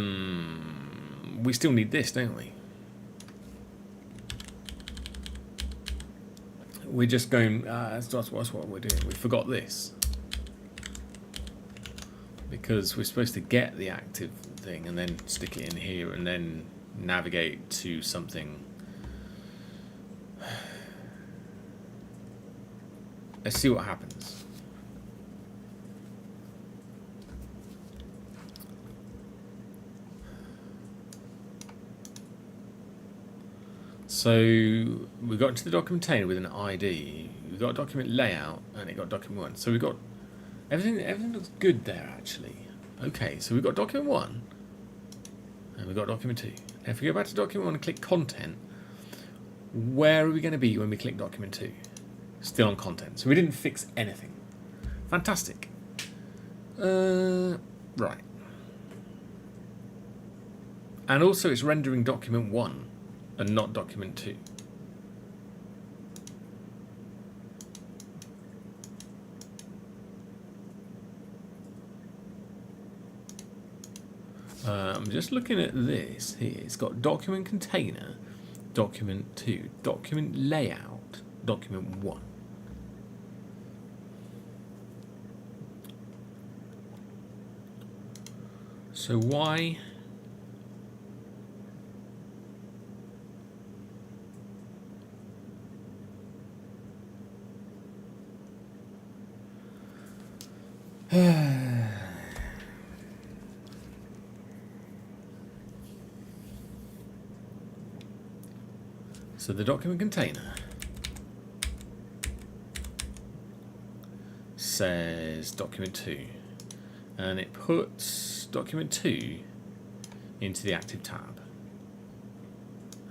we still need this, don't we? We're just going, that's what we're doing. We forgot this. Because we're supposed to get the active thing and then stick it in here and then navigate to something. Let's see what happens. So we got into the document container with an ID. We got document layout and it got document 1. So we got everything looks good there actually. Okay, so we've got document 1 and we've got document 2. If we go back to document 1 and click content, where are we going to be when we click document 2? Still on content. So we didn't fix anything. Fantastic. Right. And also it's rendering document 1 and not document 2. I'm just looking at this here. It's got document container, document 2, document layout, document 1. So why? So the document container says document 2 and it puts document 2 into the active tab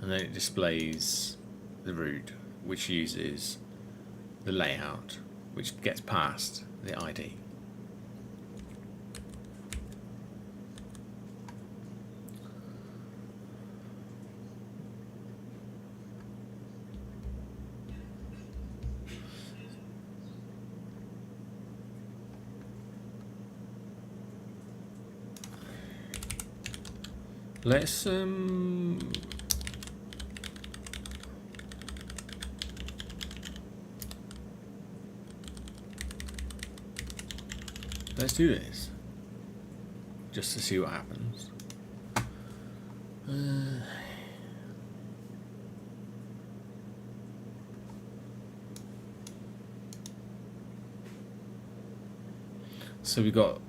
and then it displays the root which uses the layout which gets past the ID. Let's do this just to see what happens. So we got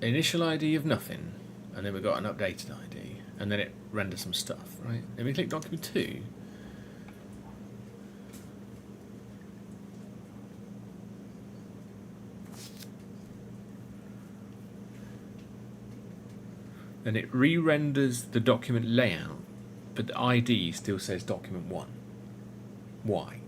initial ID of nothing, and then we got an updated ID, and then it renders some stuff, right? Then we click document 2. Then it re-renders the document layout, but the ID still says document 1. Why?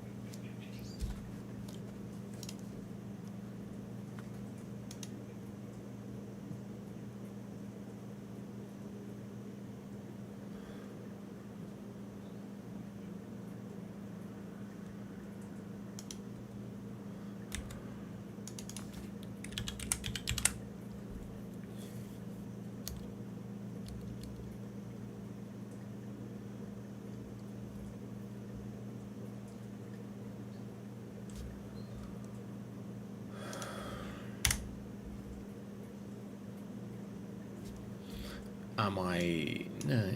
Am I... No,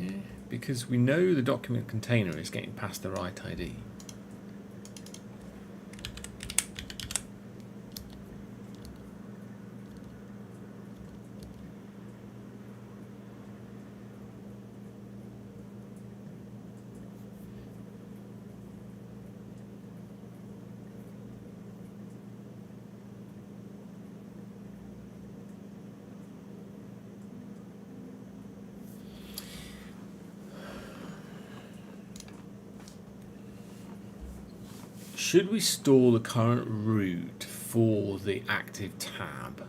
because we know the document container is getting past the right ID. Should we store the current root for the active tab?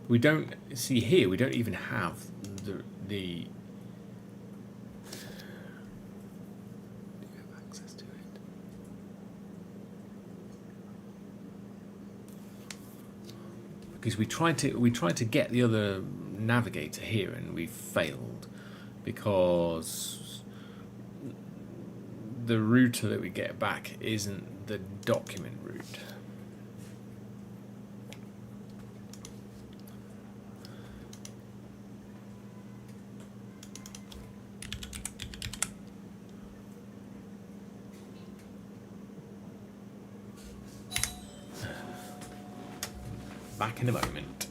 We don't see here. We don't even have the access to it. Because we tried to get the other navigator here and we failed because the router that we get back isn't the document route. Back in a moment.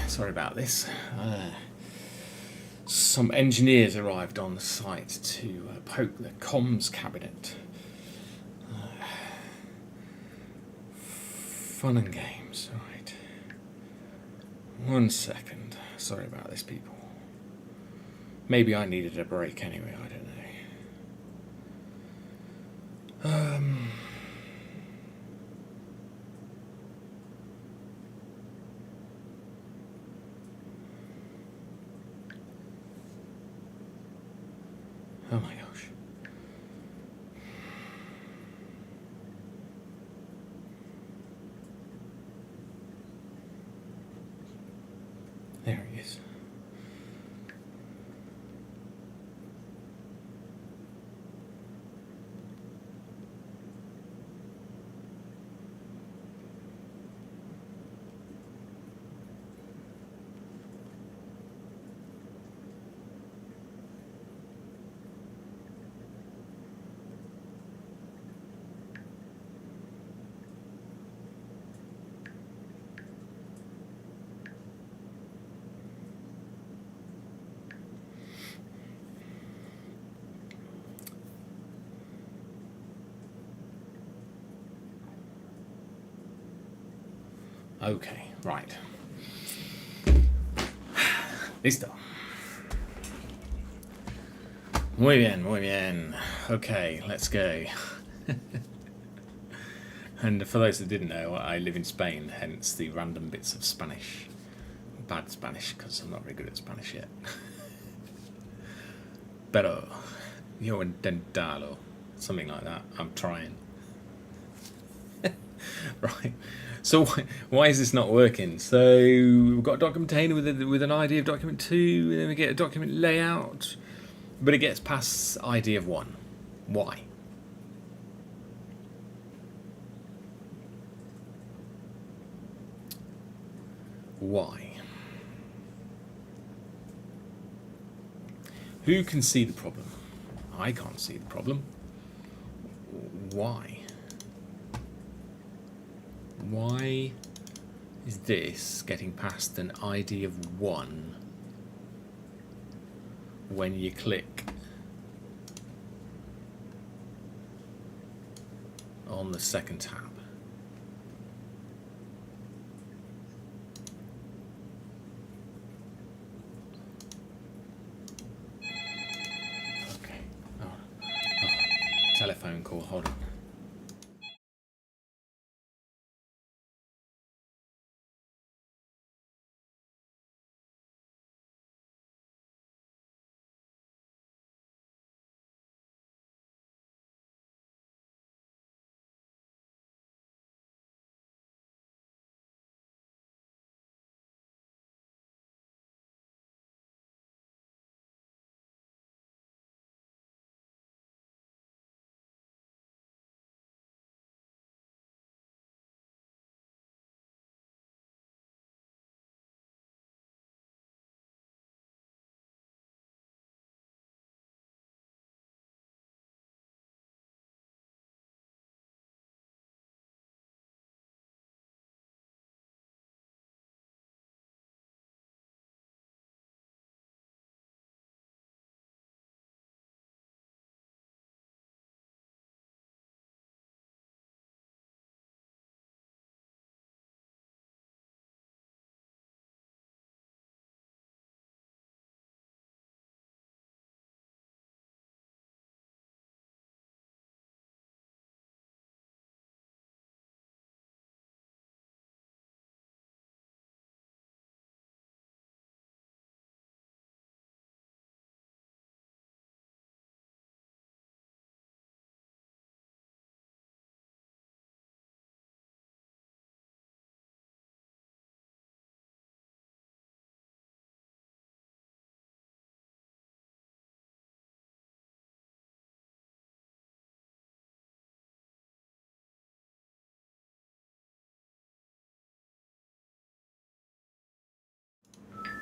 Sorry about this. Some engineers arrived on the site to poke the comms cabinet. Fun and games, right. 1 second. Sorry about this, people. Maybe I needed a break anyway, I don't know. Oh my gosh. There he is. Okay, right. Listo. Muy bien, muy bien. Okay, let's go. And for those that didn't know, I live in Spain, hence the random bits of Spanish. Bad Spanish, because I'm not very good at Spanish yet. Pero yo intentalo. Something like that. I'm trying. Right. So why is this not working? So we've got a document container with an ID of document 2, and then we get a document layout, but it gets past ID of 1. Why? Why? Who can see the problem? I can't see the problem. Why? Why is this getting past an ID of 1 when you click on the second tab? Okay. Oh. Telephone call, hold on.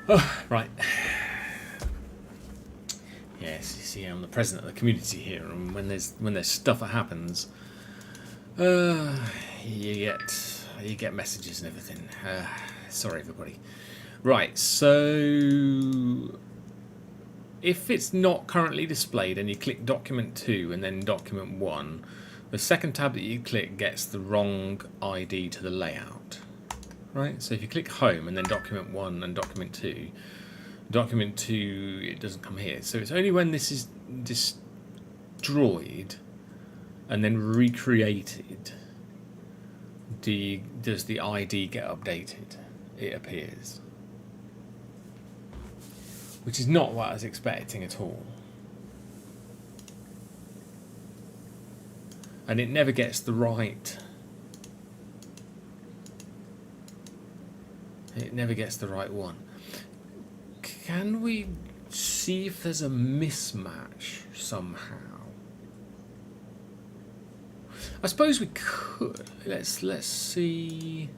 Oh, right. Yes, you see, I'm the president of the community here, and when there's stuff that happens, you get messages and everything. Sorry, everybody. Right, so if it's not currently displayed and you click document 2 and then document 1, the second tab that you click gets the wrong ID to the layout. Right, so if you click home and then document 1 and document 2, document 2, it doesn't come here. So it's only when this is destroyed and then recreated does the ID get updated. It appears, which is not what I was expecting at all. And it never gets the right. It never gets the right one. Can we see if there's a mismatch somehow? I suppose we could. Let's see.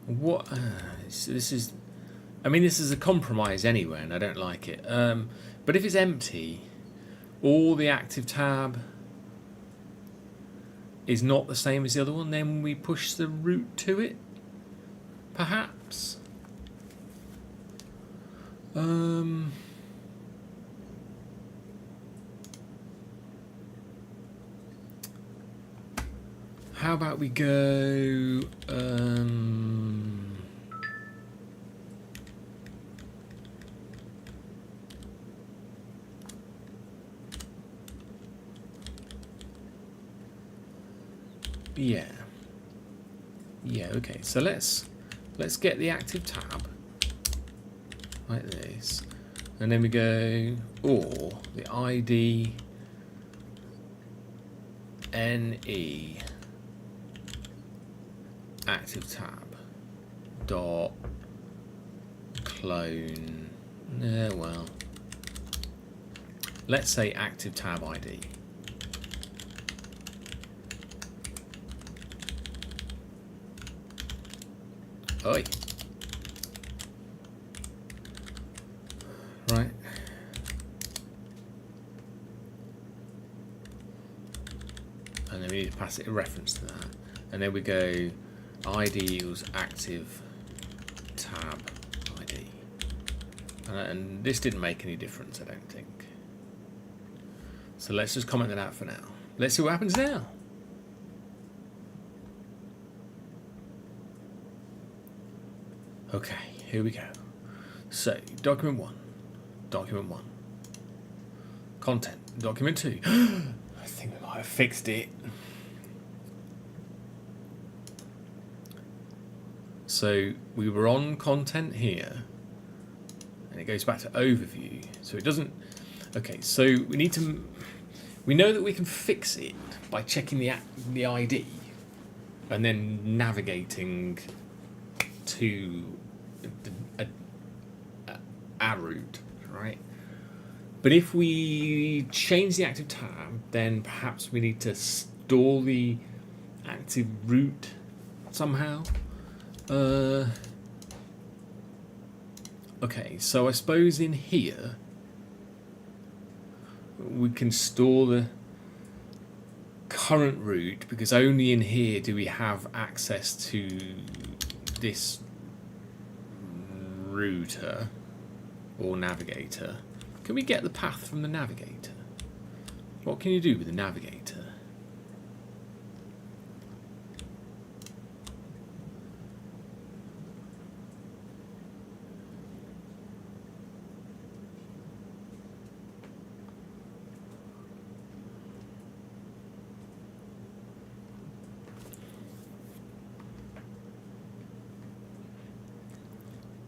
What this is. I mean, this is a compromise anyway, and I don't like it. But if it's empty, or the active tab is not the same as the other one, then we push the root to it. Perhaps. How how about we go... yeah. Yeah, okay. So let's get the active tab like this. And then we go, or the ID NE active tab dot clone. Well, let's say active tab ID. Oi. Right. And then we need to pass it a reference to that. And then we go ID equals active tab ID. And this didn't make any difference, I don't think. So let's just comment that out for now. Let's see what happens now. Okay, here we go. So, document 1, content, document 2. I think we might have fixed it. So, we were on content here, and it goes back to overview. So it doesn't, okay, so we need to, we know that we can fix it by checking the ID, and then navigating to our route, right? But if we change the active tab, then perhaps we need to store the active route somehow. Okay, so I suppose in here we can store the current route, because only in here do we have access to this router or navigator. Can we get the path from the navigator? What can you do with the navigator?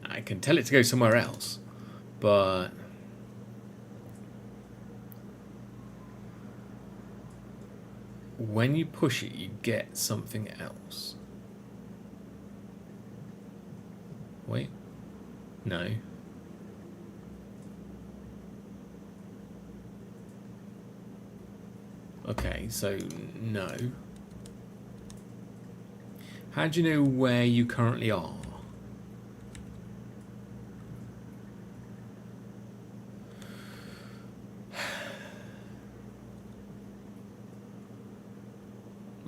I can tell it to go somewhere else, but when you push it, you get something else. Wait, no. Okay, so no. How do you know where you currently are?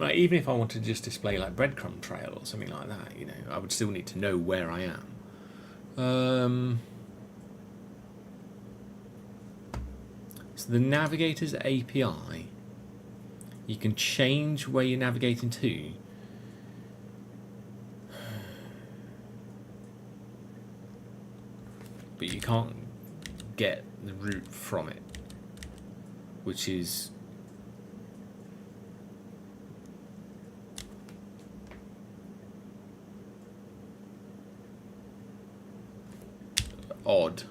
Like, even if I wanted to just display like breadcrumb trail or something like that, you know, I would still need to know where I am. So the navigator's API, you can change where you're navigating to. But you can't get the route from it, which is odd.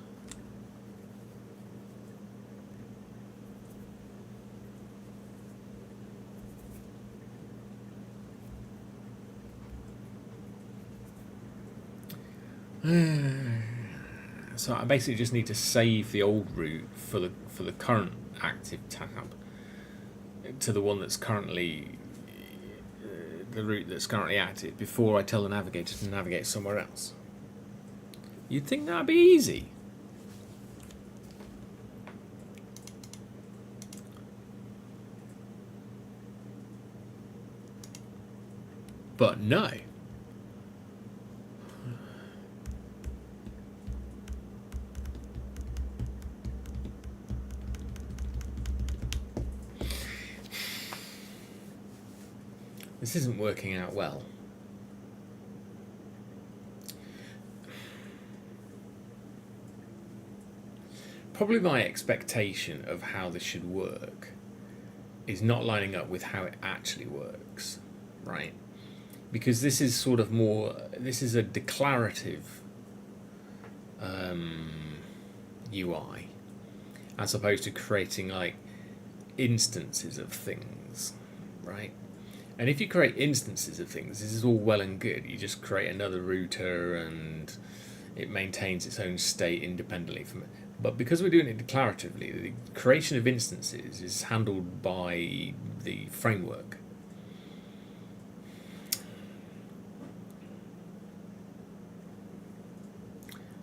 So I basically just need to save the old route for the current active tab to the one that's currently the route that's currently active before I tell the navigator to navigate somewhere else. You'd think that'd be easy. But no. This isn't working out well. Probably my expectation of how this should work is not lining up with how it actually works, right? Because this is sort of more, this is a declarative UI as opposed to creating like instances of things, right? And if you create instances of things, this is all well and good. You just create another router and it maintains its own state independently from it. But because we're doing it declaratively, the creation of instances is handled by the framework.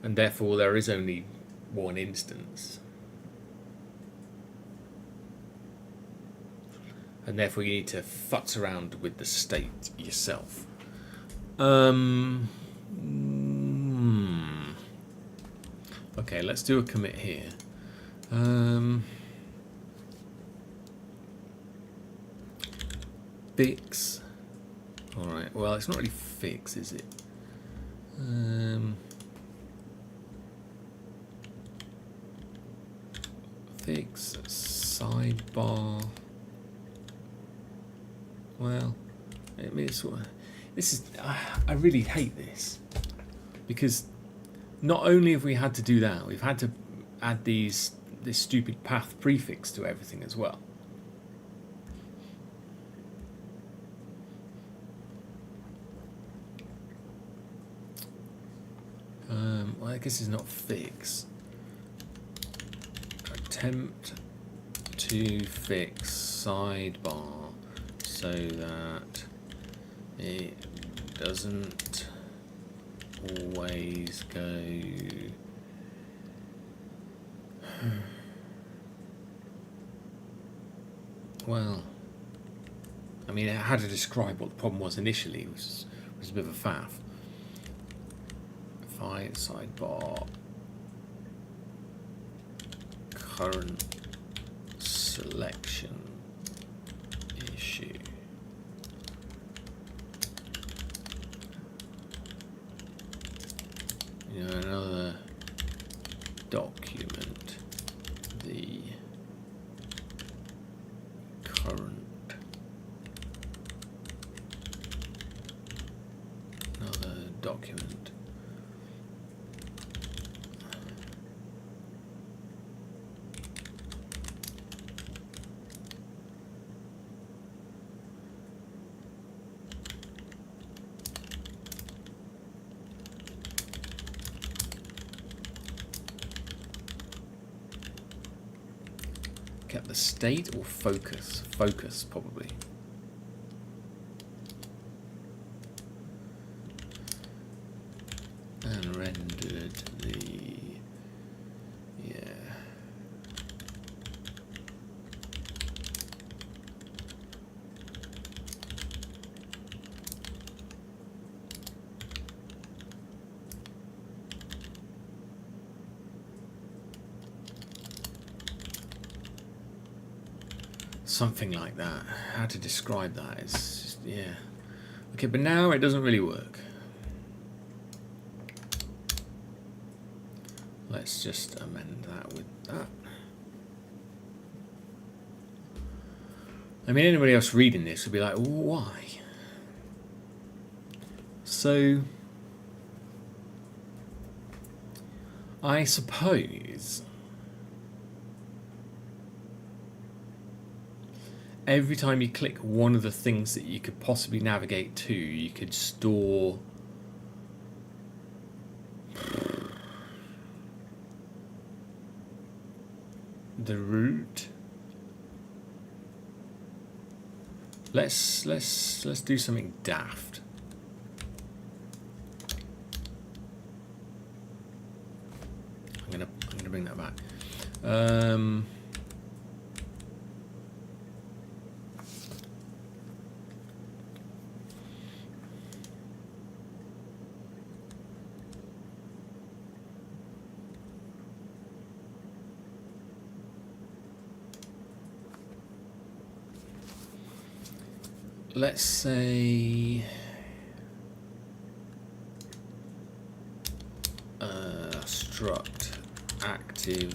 And therefore there is only one instance. And therefore you need to futz around with the state yourself. Okay, let's do a commit here. Fix. Alright, well it's not really fix, is it? Fix sidebar. Well, I mean, this is. I really hate this because not only have we had to do that, we've had to add this stupid path prefix to everything as well. Well, I guess it's not fix. Attempt to fix sidebar so that it doesn't always go. Well, I mean, I had to describe what the problem was initially, which was a bit of a faff. Find sidebar current selection issue. You know, another document the current, another document. Get the state or focus? Focus, probably. And rendered the, yeah. Something like that. How to describe that is just, yeah. Okay, but now it doesn't really work. Let's just amend that with that. I mean, anybody else reading this would be like, why? So, I suppose every time you click one of the things that you could possibly navigate to, you could store the route. Let's do something daft. I'm gonna bring that back. let's say struct active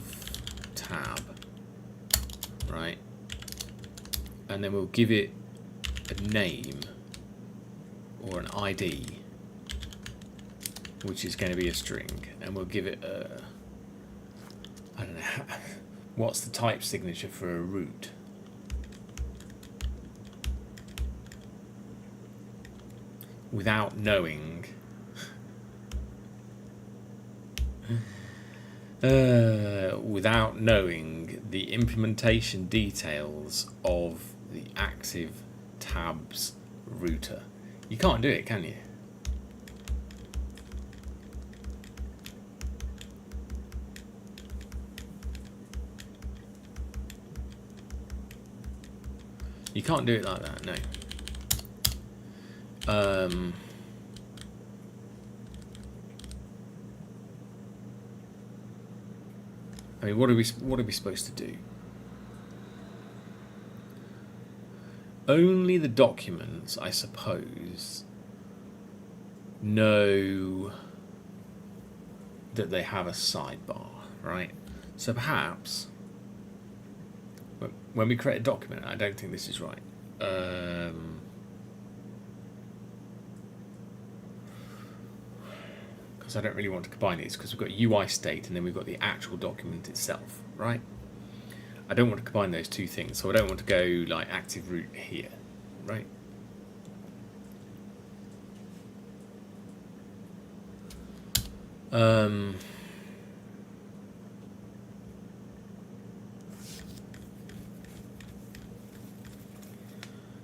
tab, right? And then we'll give it a name or an ID, which is going to be a string, and we'll give it a, I don't know, what's the type signature for a root? Without knowing, without knowing the implementation details of the active tabs router. You can't do it, can you? You can't do it like that, no. I mean, what are we supposed to do? Only the documents, I suppose, know that they have a sidebar, right? So perhaps when we create a document, I don't think this is right. Because I don't really want to combine these, because we've got UI state and then we've got the actual document itself, right? I don't want to combine those two things, so I don't want to go like active root here, right?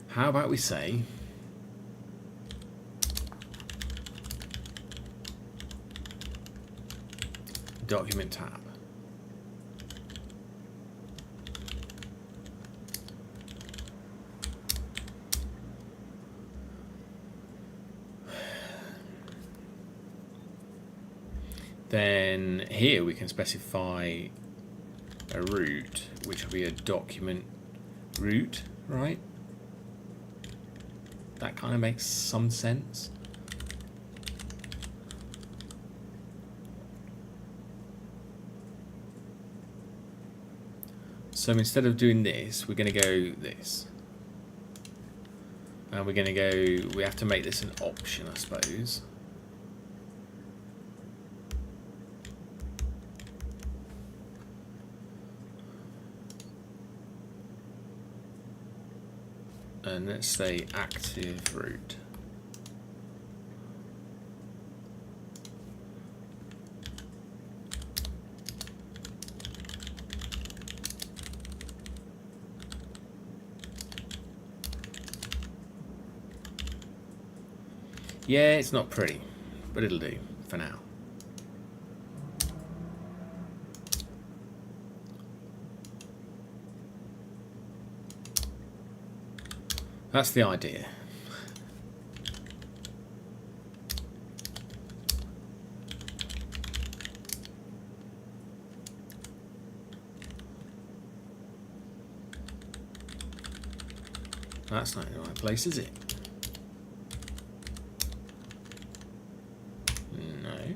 How about we say document tab. Then here we can specify a root, which will be a document root, right? That kind of makes some sense. So instead of doing this, we're going to go this. And we're going to go, we have to make this an option, I suppose. And let's say active root. Yeah, it's not pretty, but it'll do for now. That's the idea. That's not in the right place, is it? No.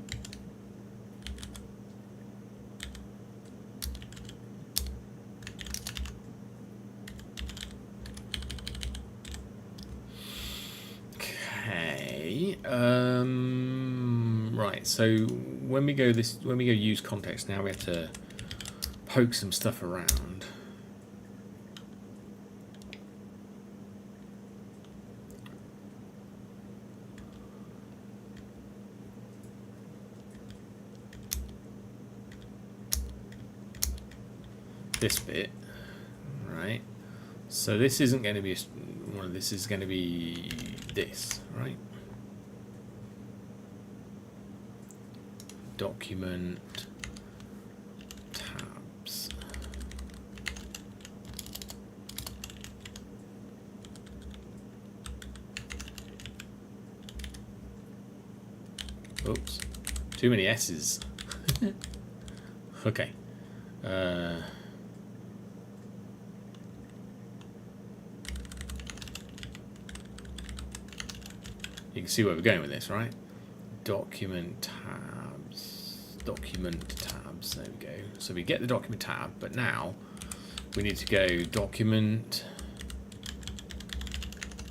Okay. Right. So when we go use context, now we have to poke some stuff around. This bit, right? So this isn't going to be one of this is going to be this, right? Document tabs. Oops, too many S's. Okay. You can see where we're going with this, right? Document tabs, there we go. So we get the document tab, but now we need to go document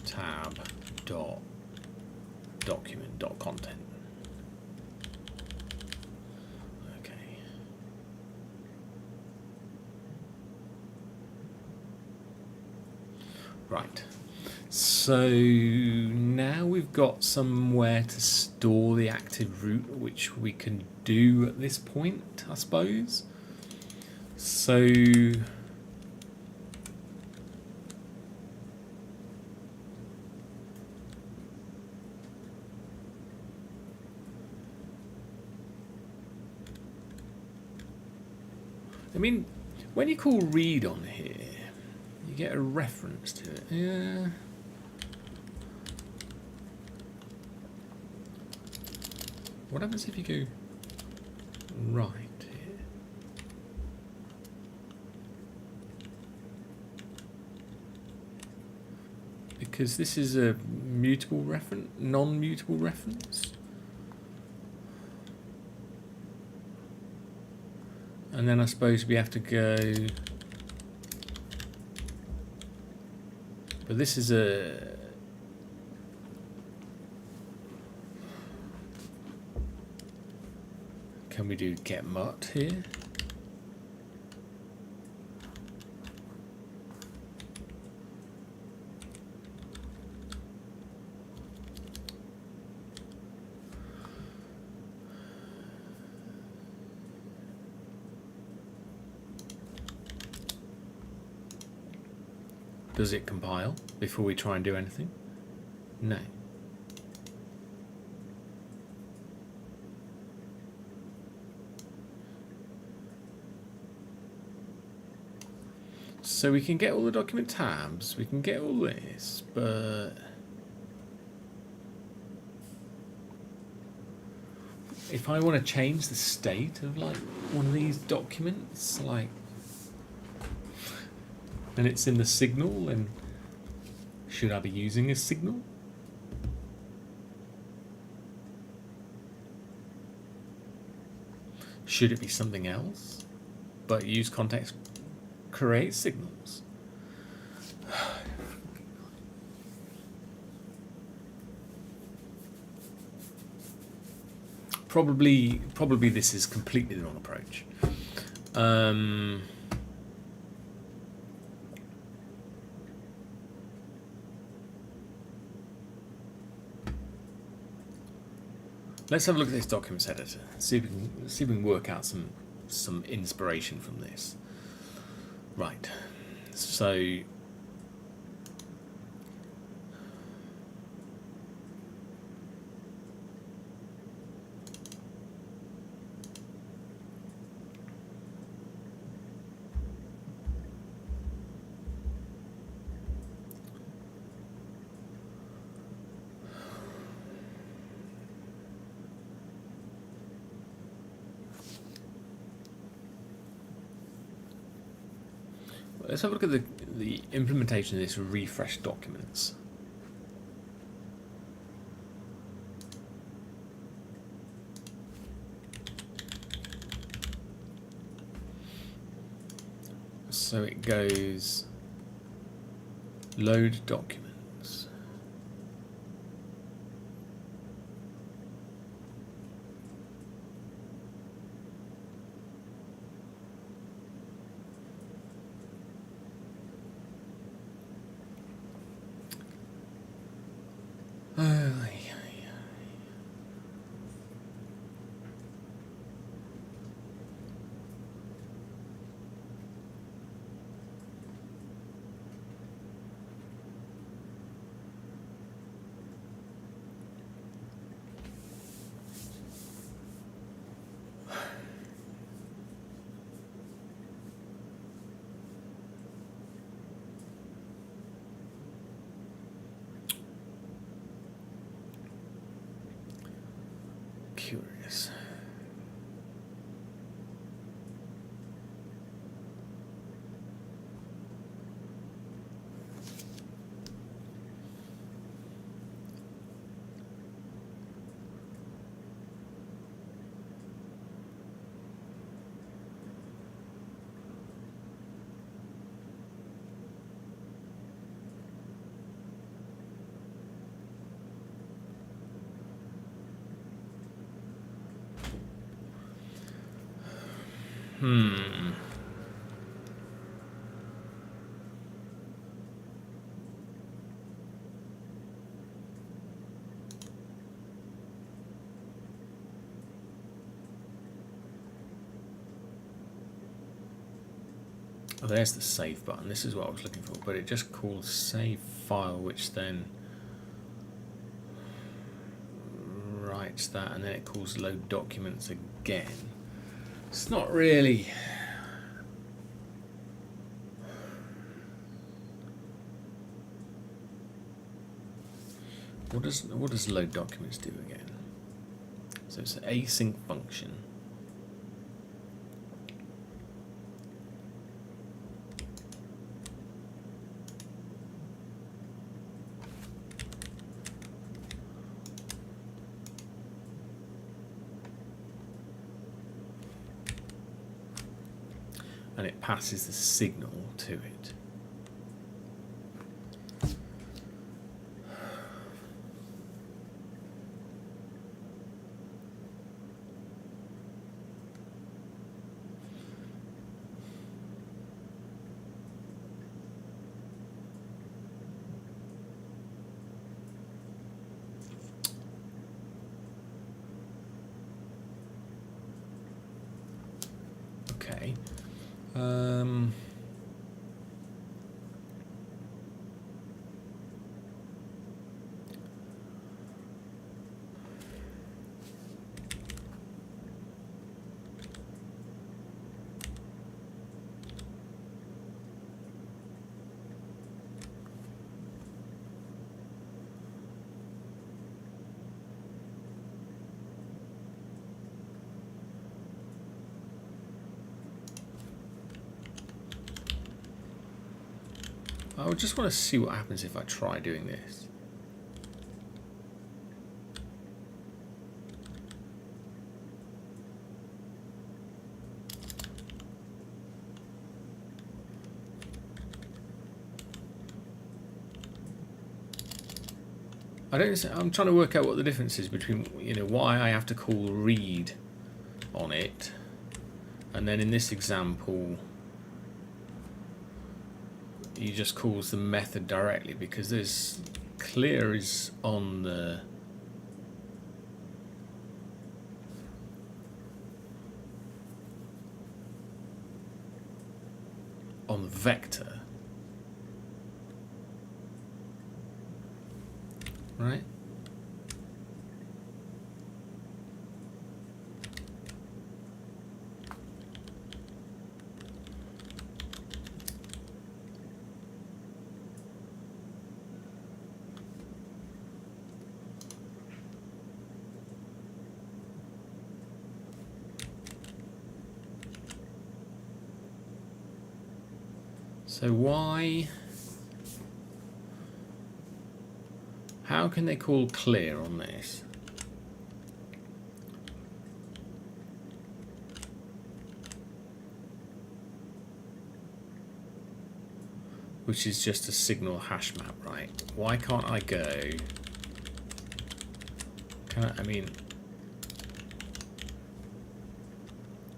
tab dot document dot content. Okay. Right. So now we've got somewhere to store the active root, which we can do at this point, I suppose. So I mean, when you call read on here, you get a reference to it. Yeah. What happens if you go right here? Because this is a mutable reference, non-mutable reference. And then I suppose we have to go, but this is a, can we do get mut here? Does it compile before we try and do anything? No. So we can get all the document tabs, we can get all this, but if I want to change the state of like one of these documents, like, and it's in the signal, and should I be using a signal? Should it be something else? But use context create signals. Probably this is completely the wrong approach. Let's have a look at this documents editor. See if we can work out some inspiration from this. Right. So let's have a look at the implementation of this refresh documents. So it goes load documents. Curious. Oh, there's the save button. This is what I was looking for, but it just calls save file, which then writes that, and then it calls load documents again. It's not really. What does load documents do again? So it's an async function. And it passes the signal to it. Okay. I just want to see what happens if I try doing this. I'm trying to work out what the difference is between, why I have to call read on it, and then in this example he just calls the method directly, because there's clear is on the vector, right? So how can they call clear on this? Which is just a signal hash map, right? Why can't I go?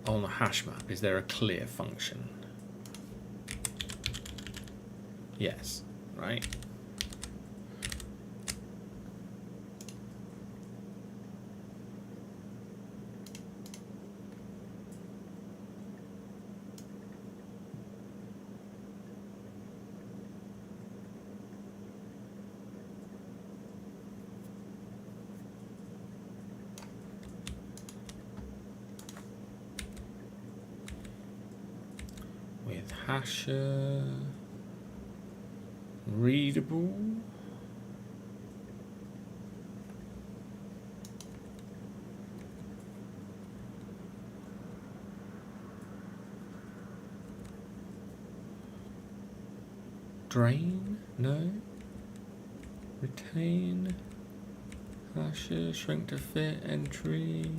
On the hash map, is there a clear function? Yes, right? With hasher readable. Drain? No. Retain. Hasher, shrink to fit, entry.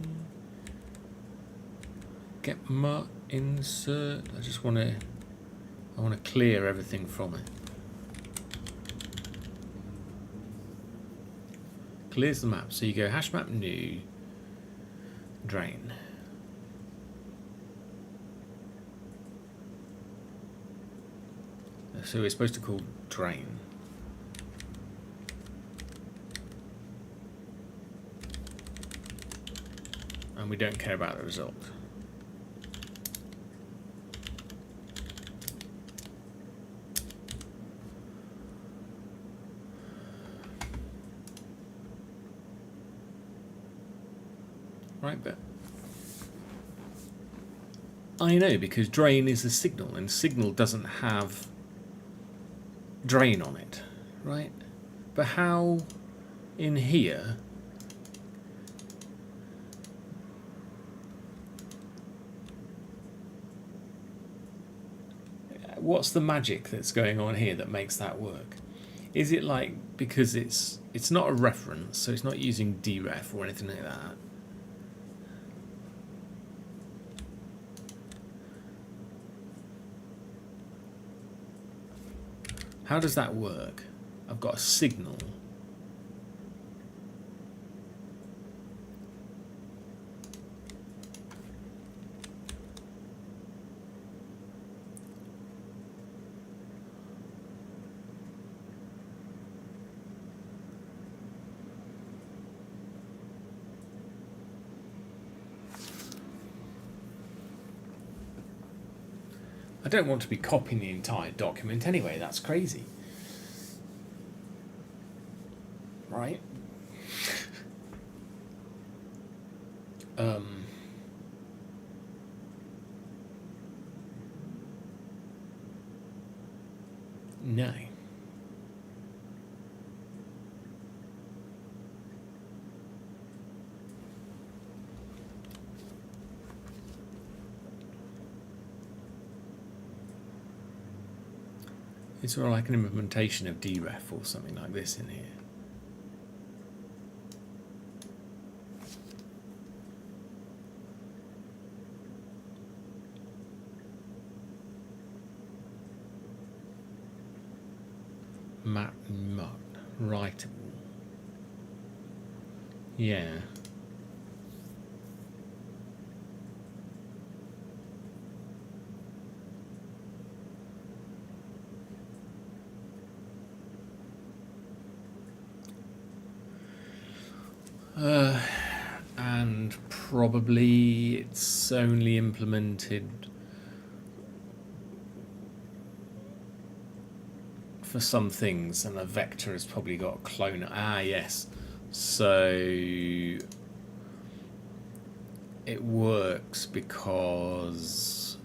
Get mut, insert. I want to clear everything from it. Clears the map. So you go hash map new, drain. So we're supposed to call drain. And we don't care about the result. Right, but I know, because drain is a signal, and signal doesn't have drain on it, right? But how in here what's the magic that's going on here that makes that work? Is it like because it's not a reference, so it's not using deref or anything like that? How does that work? I've got a signal. I don't want to be copying the entire document anyway, that's crazy. Right? No. Is there like an implementation of deref or something like this in here? Map mud, writable. Yeah. And probably it's only implemented for some things, and a vector has probably got a clone. Ah, yes. So it works because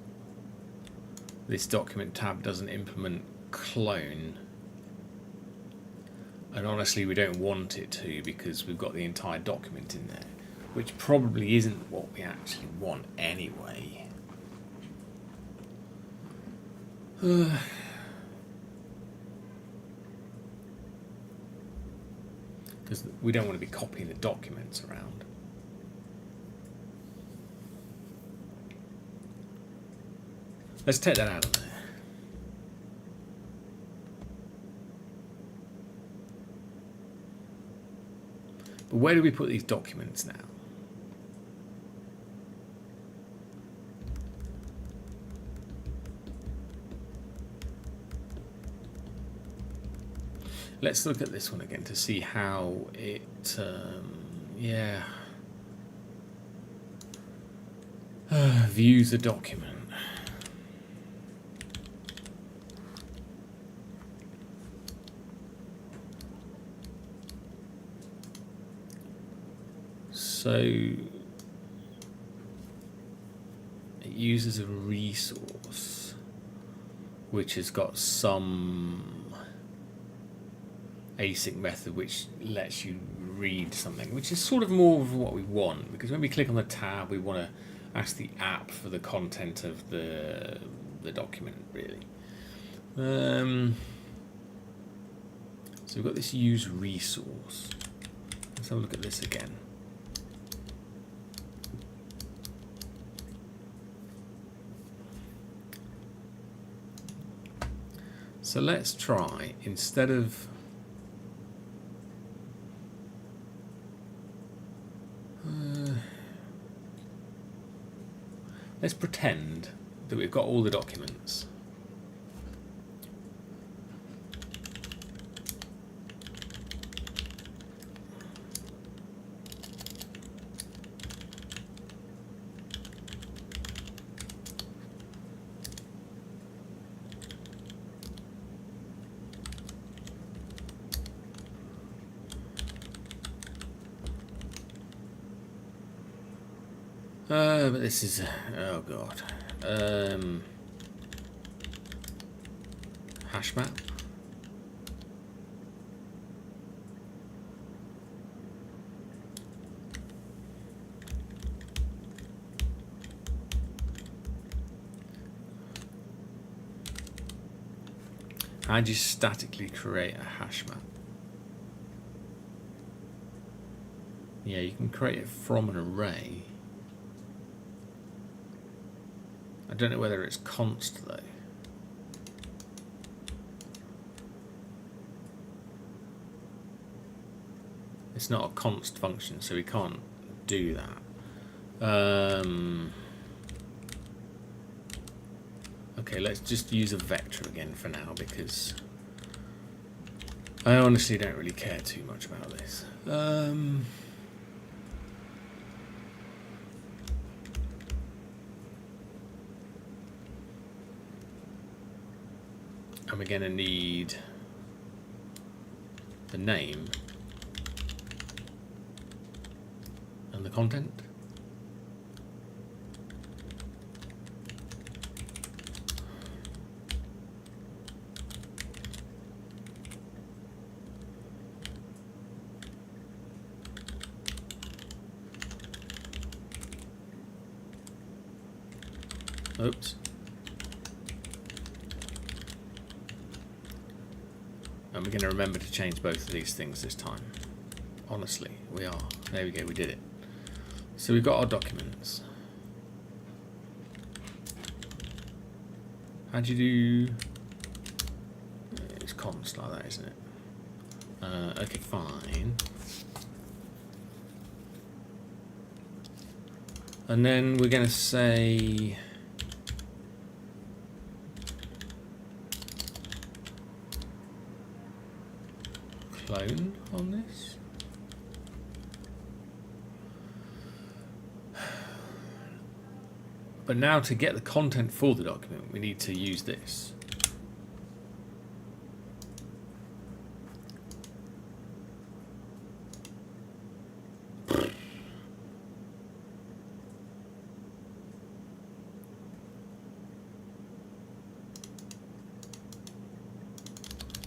this document tab doesn't implement clone. And honestly, we don't want it to, because we've got the entire document in there, which probably isn't what we actually want anyway. Because we don't want to be copying the documents around. Let's take that out of there. But where do we put these documents now? Let's look at this one again to see how it, yeah, views a document. So it uses a resource which has got some async method which lets you read something, which is sort of more of what we want, because when we click on the tab we want to ask the app for the content of the document, really. So we've got this use resource. Let's have a look at this again. So let's try, instead of let's pretend that we've got all the documents, But this is, oh god. Hash map. How do you statically create a hash map? Yeah, you can create it from an array. I don't know whether it's const though. It's not a const function, so we can't do that. Okay, let's just use a vector again for now, because I honestly don't really care too much about this. And we're going to need the name and the content. Oops. And we're going to remember to change both of these things this time. Honestly, we are. There we go, we did it. So we've got our documents. How do you do... It's const like that, isn't it? Okay, fine. And then we're going to say... clone on this. But now to get the content for the document, we need to use this.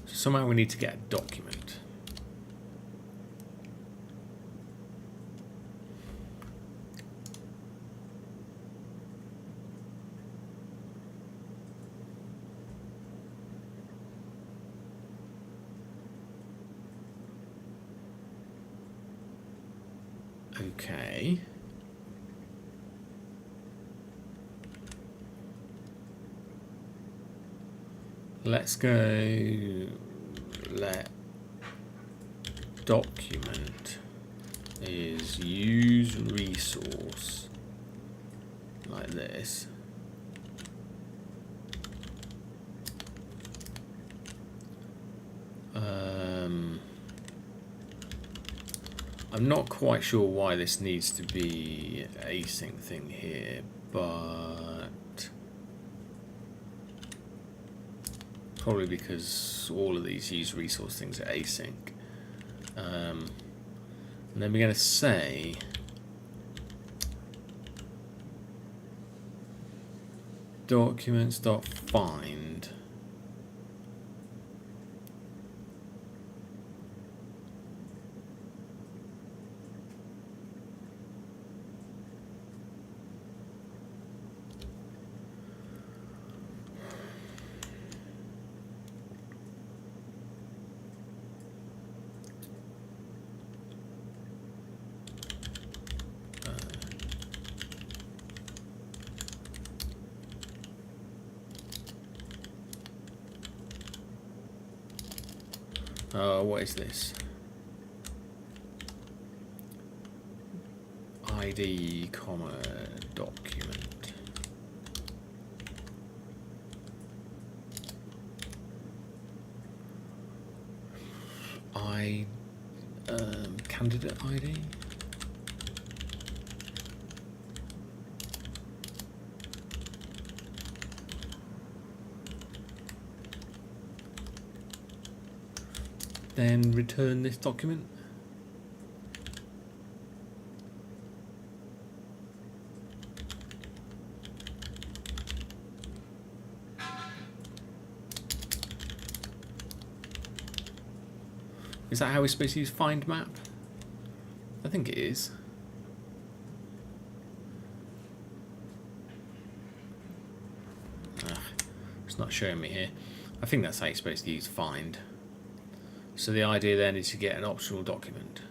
Somehow we need to get a document. Okay. Let's go let document is use resource like this. I'm not quite sure why this needs to be an async thing here, but probably because all of these use resource things are async. And then we're going to say documents.find what is this? ID, comma, document. Candidate ID. Then return this document. Is that how we're supposed to use find map? I think it is. It's not showing me here. I think that's how you're supposed to use find. So the idea then is to get an optional document.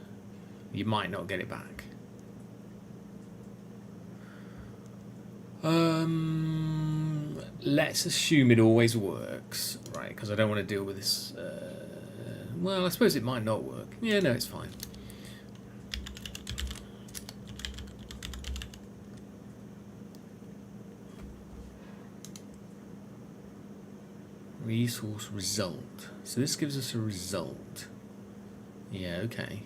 You might not get it back. Let's assume it always works, right? Because I don't want to deal with this. Well, I suppose it might not work. Yeah, no, it's fine. Resource result. So this gives us a result. Yeah, okay.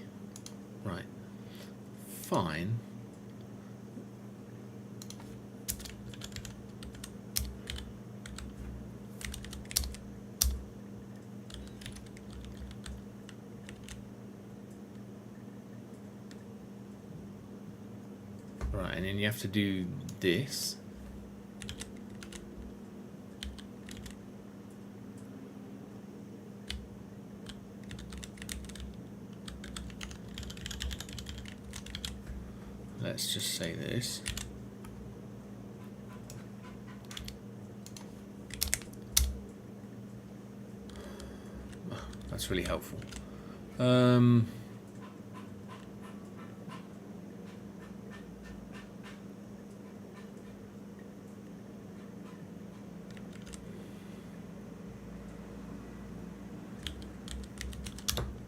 Right. Fine. Right, and then you have to do this. Let's just say this. Oh, that's really helpful.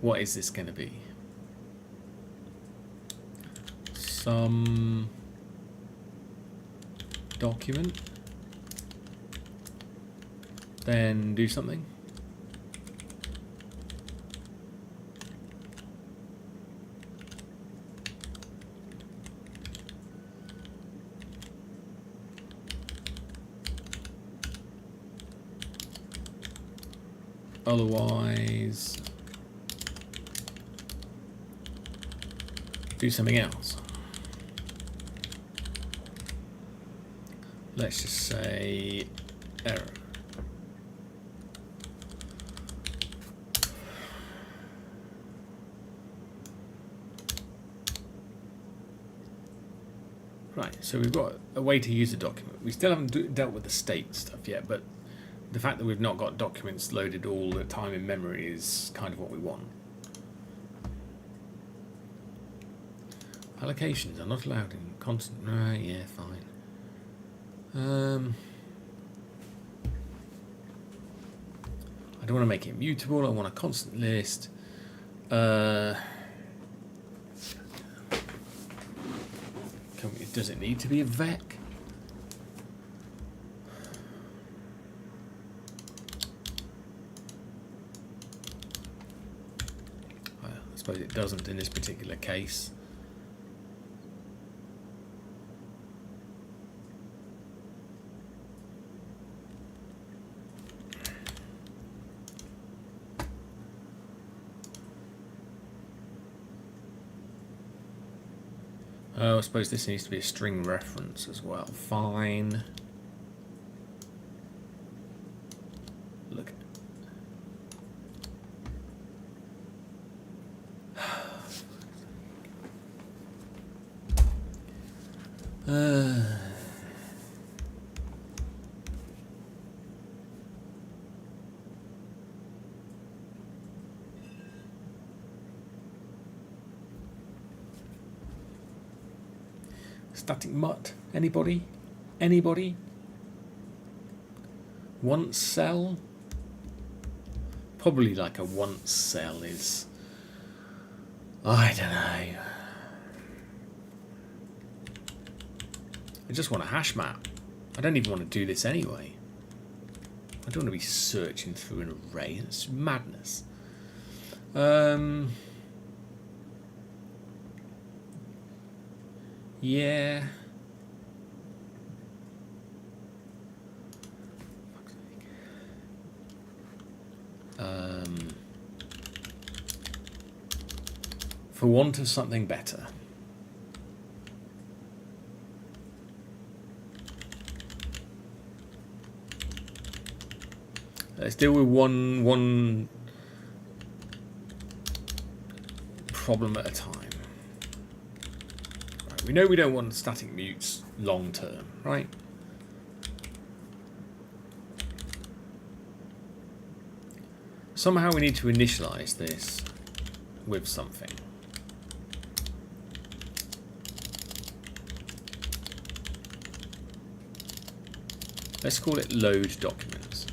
What is this going to be? Some document, then do something. Otherwise, do something else. Let's just say error. Right, so we've got a way to use a document. We still haven't dealt with the state stuff yet, but the fact that we've not got documents loaded all the time in memory is kind of what we want. Allocations are not allowed in constant. Right, yeah, fine. I don't want to make it mutable. I want a constant list. Does it need to be a vec? Well, I suppose it doesn't in this particular case. Oh, I suppose this needs to be a string reference as well. Fine. Look. Static mutt. Anybody? Anybody? Once cell? Probably like a once cell is... I don't know. I just want a hash map. I don't even want to do this anyway. I don't want to be searching through an array. It's madness. Yeah. For want of something better. Let's deal with one problem at a time. Right, we know we don't want static mutes long term, right? Somehow we need to initialize this with something. Let's call it load documents.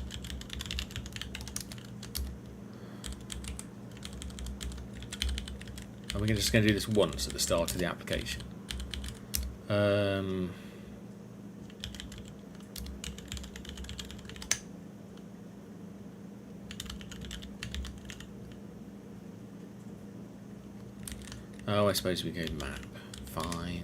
And we're just going to do this once at the start of the application. Oh, I suppose we go map. Fine.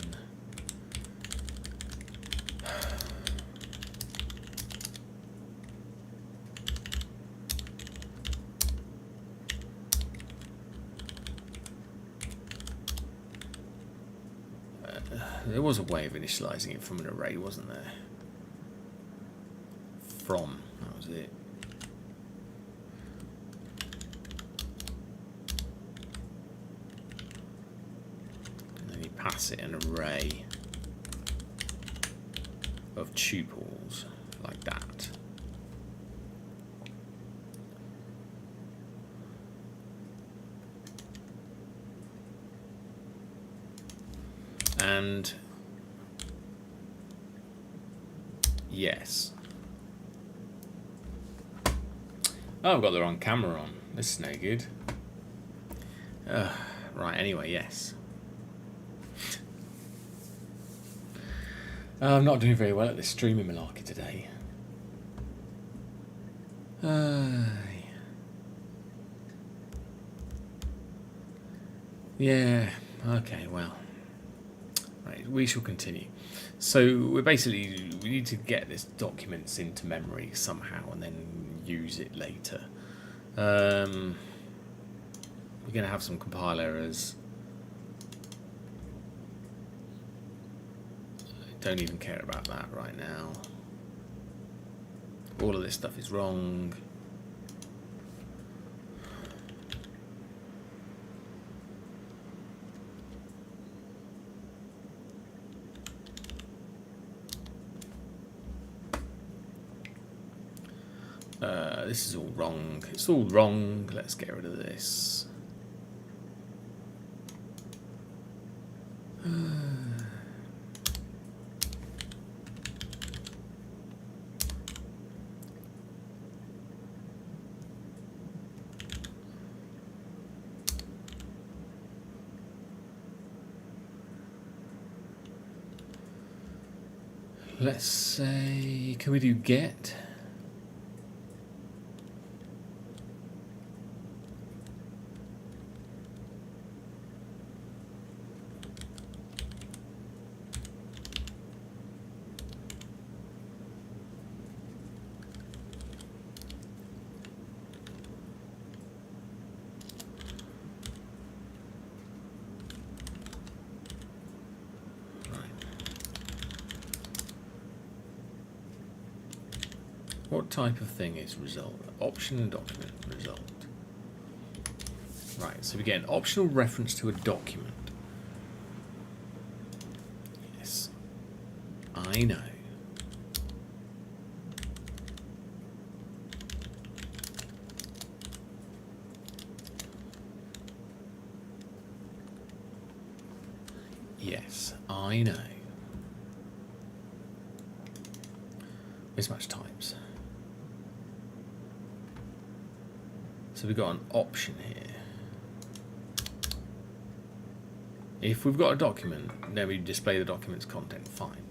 There was a way of initializing it from an array, wasn't there? From, that was it. And then you pass it an array of tuples like that. And yes. Oh, I've got the wrong camera on. This is no good. Right, anyway, yes. I'm not doing very well at this streaming malarkey today. Yeah, okay, well. Right, we shall continue. So we need to get this documents into memory somehow and then use it later. We're going to have some compile errors. I don't even care about that right now. All of this stuff is wrong. This is all wrong. It's all wrong. Let's get rid of this. Let's say, can we do get? What type of thing is result? Option document result. Right, so we get an optional reference to a document. Yes, I know. Yes, I know. Mismatch types. So we've got an option here. If we've got a document, then we display the document's content. Fine.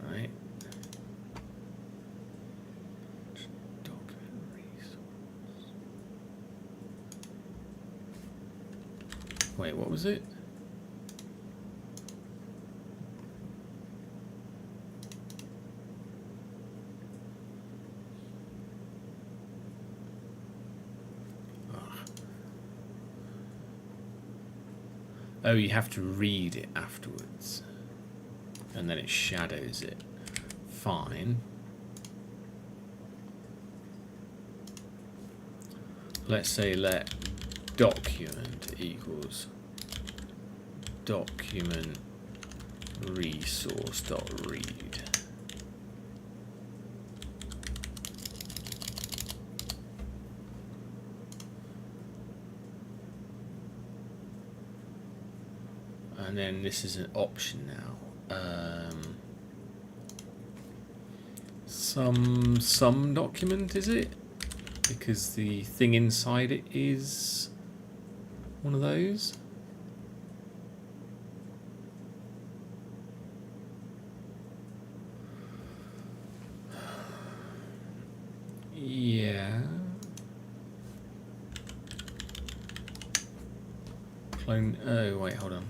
All right. Document resource. Wait, what was it? Oh, you have to read it afterwards. And then it shadows it. Fine. Let's say let document equals document resource.read. And then this is an option now. Some document, is it? Because the thing inside it is one of those. Yeah. Clone. Oh wait, hold on.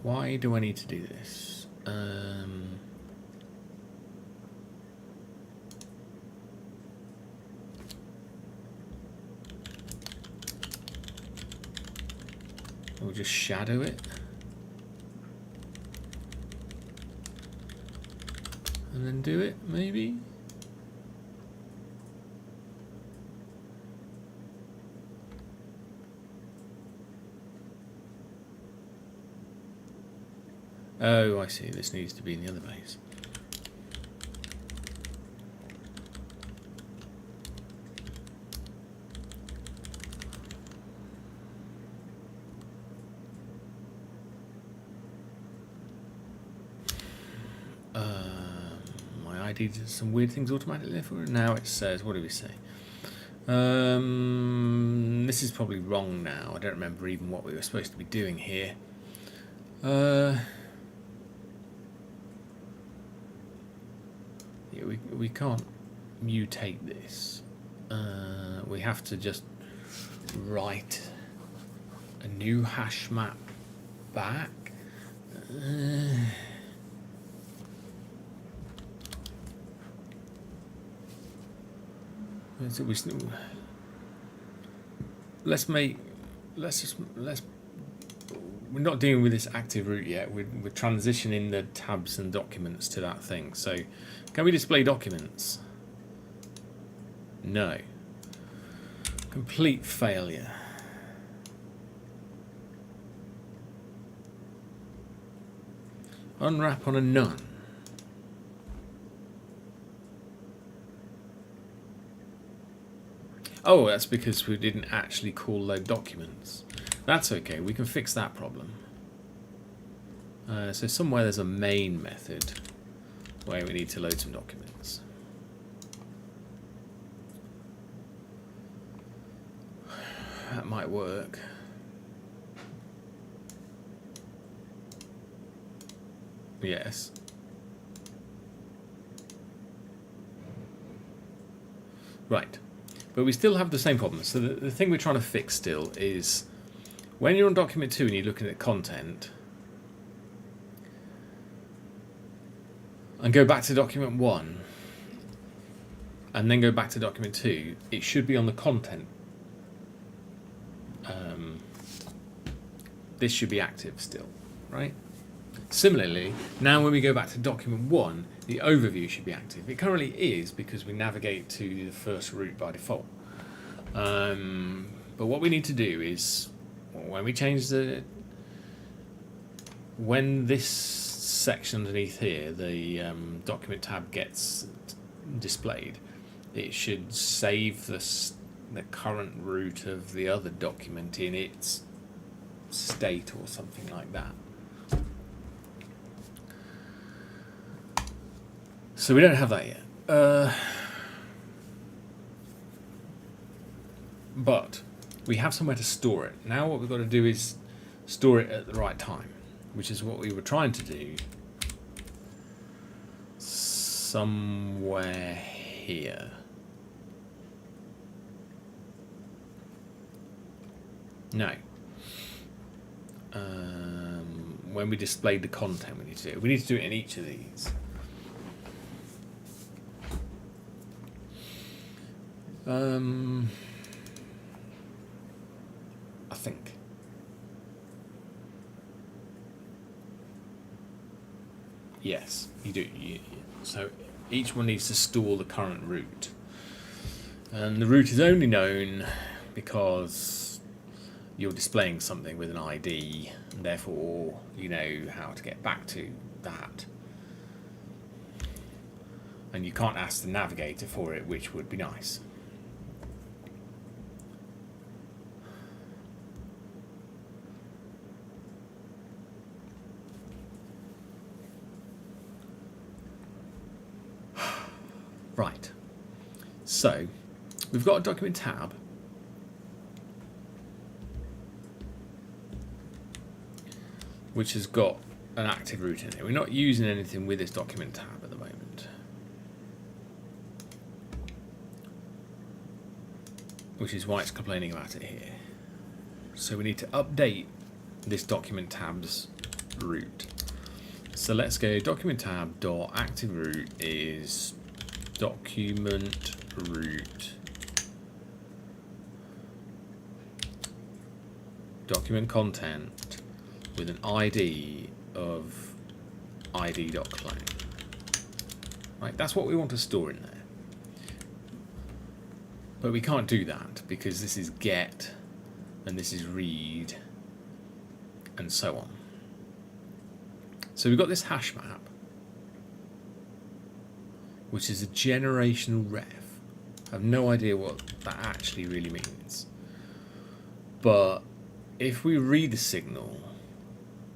Why do I need to do this? We'll just shadow it. And then do it, maybe? Oh, I see. This needs to be in the other base. My ID does some weird things automatically. Now it says, what do we say? This is probably wrong now. I don't remember even what we were supposed to be doing here. Yeah, we can't mutate this. We have to just write a new hash map back. So we're not dealing with this active root yet. We're transitioning the tabs and documents to that thing. So can we display documents? No. Complete failure. Unwrap on a none. Oh, that's because we didn't actually call load documents. That's okay, we can fix that problem. So somewhere there's a main method where we need to load some documents. That might work. Yes. Right. But we still have the same problem. So the thing we're trying to fix still is when you're on document 2 and you're looking at content and go back to document 1 and then go back to document 2, it should be on the content. This should be active still, right? Similarly, now when we go back to document 1, the overview should be active. It currently is because we navigate to the first route by default. But what we need to do is when we change when this section underneath here, the document tab gets displayed, it should save the current route of the other document in its state or something like that. So we don't have that yet. But we have somewhere to store it. Now what we've got to do is store it at the right time, which is what we were trying to do somewhere here. No. When we displayed the content, we need to do it in each of these. I think. Yes, you do. So each one needs to store the current route. And the route is only known because you're displaying something with an ID, and therefore you know how to get back to that. And you can't ask the navigator for it, which would be nice. Right. So we've got a document tab. Which has got an active route in it. We're not using anything with this document tab at the moment. Which is why it's complaining about it here. So we need to update this document tab's route. So let's go document tab dot active route is document route document content with an ID of id.clone. Right, that's what we want to store in there. But we can't do that because this is get and this is read and so on. So we've got this hash map, which is a generational ref. I have no idea what that actually really means. But if we read the signal,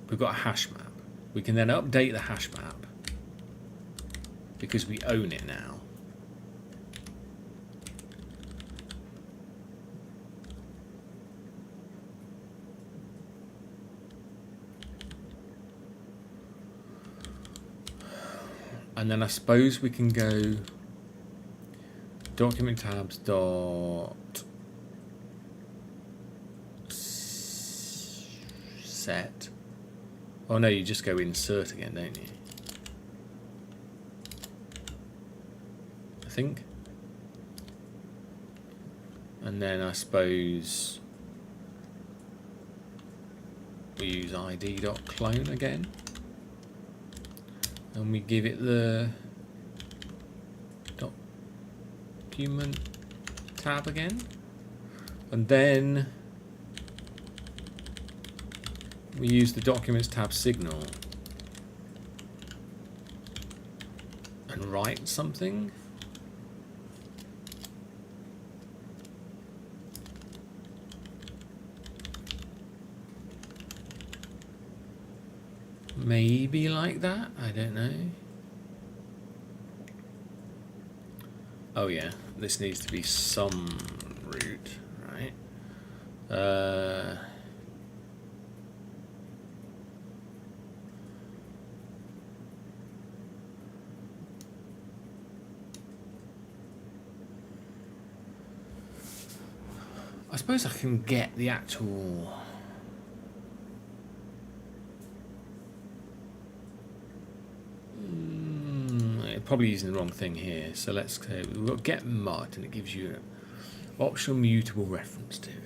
we've got a hash map. We can then update the hash map because we own it now. And then I suppose we can go document tabs dot set. Oh no, you just go insert again, don't you? I think. And then I suppose we use id.clone again. And we give it the document tab again. And then we use the documents tab signal and write something. Maybe like that, I don't know. Oh yeah, this needs to be some route, right? I suppose I can get the actual... Probably using the wrong thing here. So let's say we've got get mud and it gives you an optional mutable reference to it.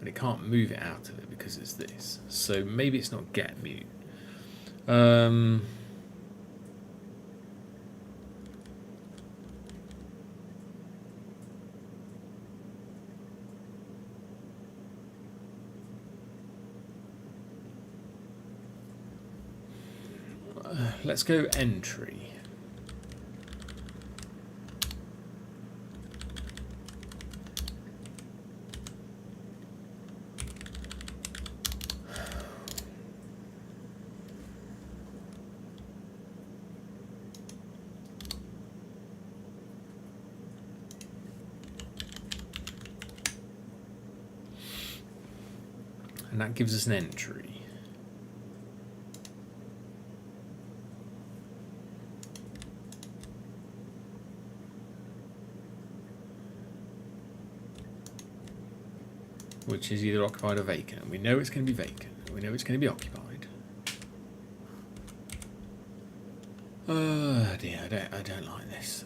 And it can't move it out of it because it's this. So maybe it's not get mute. Let's go entry. And that gives us an entry. Which is either occupied or vacant. We know it's going to be vacant. We know it's going to be occupied. Oh dear, I don't like this.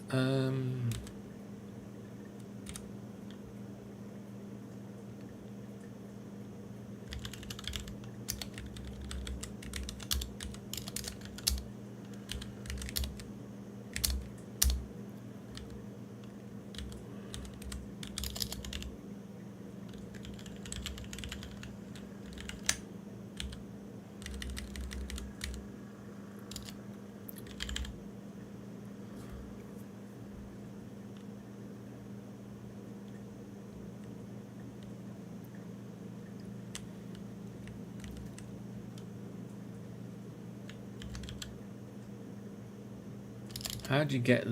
How do you get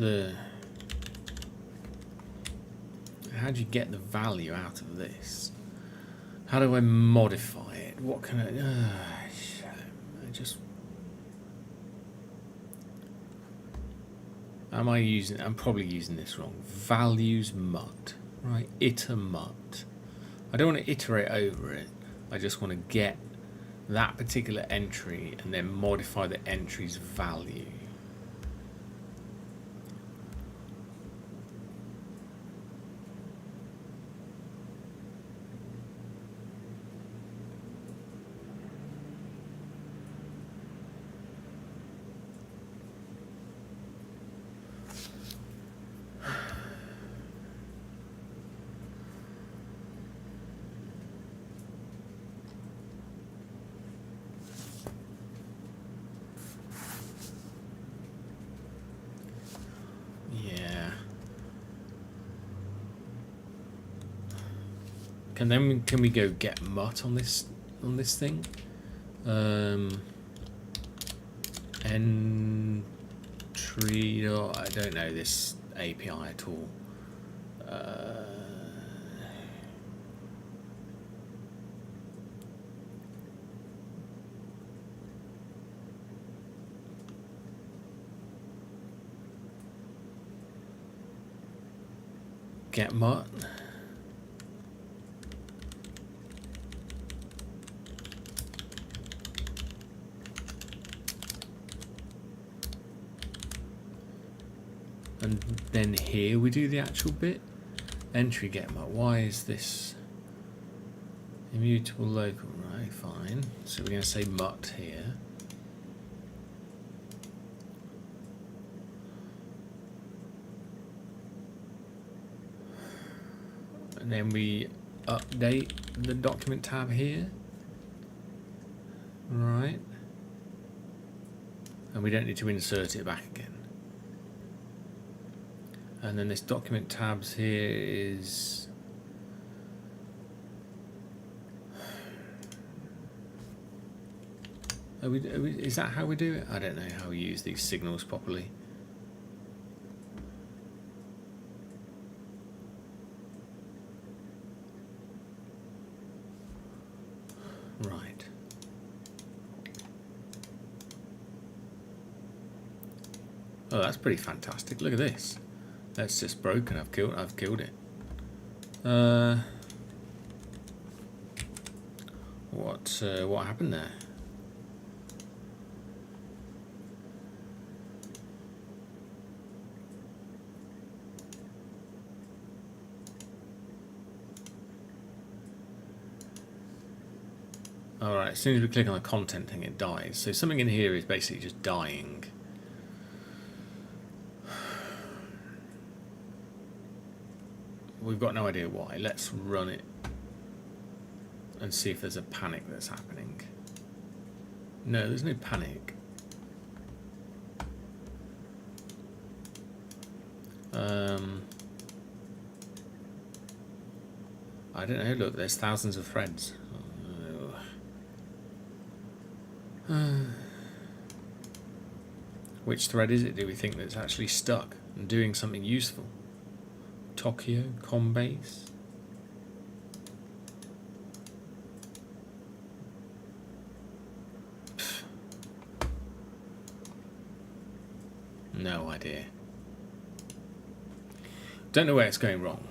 the value out of this? How do I modify it? What can I just I'm probably using this wrong. Values mut, right? Iter mut. I don't want to iterate over it. I just want to get that particular entry and then modify the entry's value. Can we go get mut on this thing? Entry. Oh, I don't know this API at all. Get mut. And then here we do the actual bit. Entry get mut. Why is this immutable local? Right, fine. So we're going to say mut here. And then we update the document tab here. Right. And we don't need to insert it back again. And then this document tabs here is is that how we do it? I don't know how we use these signals properly. Right. Oh, that's pretty fantastic. Look at this. That's just broken. I've killed it. What happened there? All right. As soon as we click on the content thing, it dies. So something in here is basically just dying. We've got no idea why. Let's run it and see if there's a panic that's happening. No, there's no panic. I don't know. Look, there's thousands of threads. Which thread is it, do we think, that's actually stuck and doing something useful? Tokyo, Combase. No idea. Don't know where it's going wrong.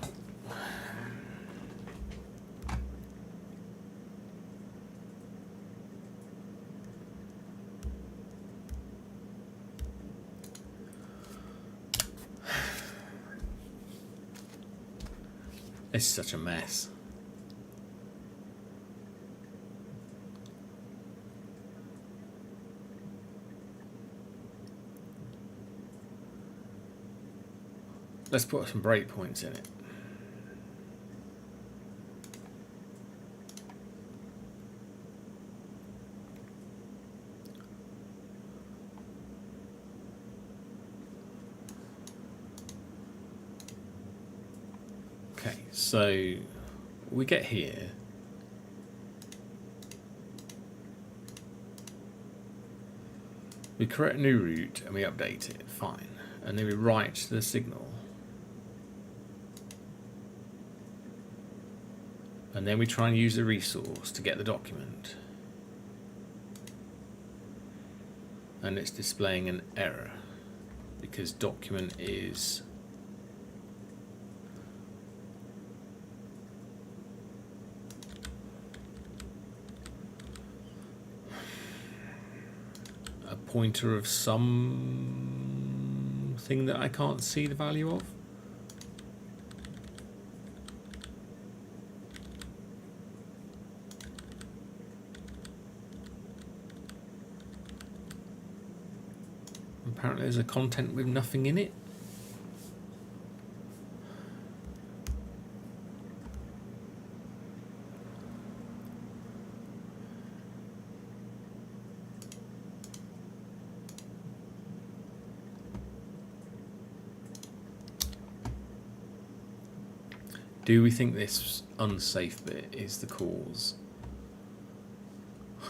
It's such a mess. Let's put some breakpoints in it. Okay, so we get here. We create a new route and we update it, fine. And then we write the signal. And then we try and use the resource to get the document. And it's displaying an error because document is a pointer of something that I can't see the value of. Apparently there's a content with nothing in it. Do we think this unsafe bit is the cause?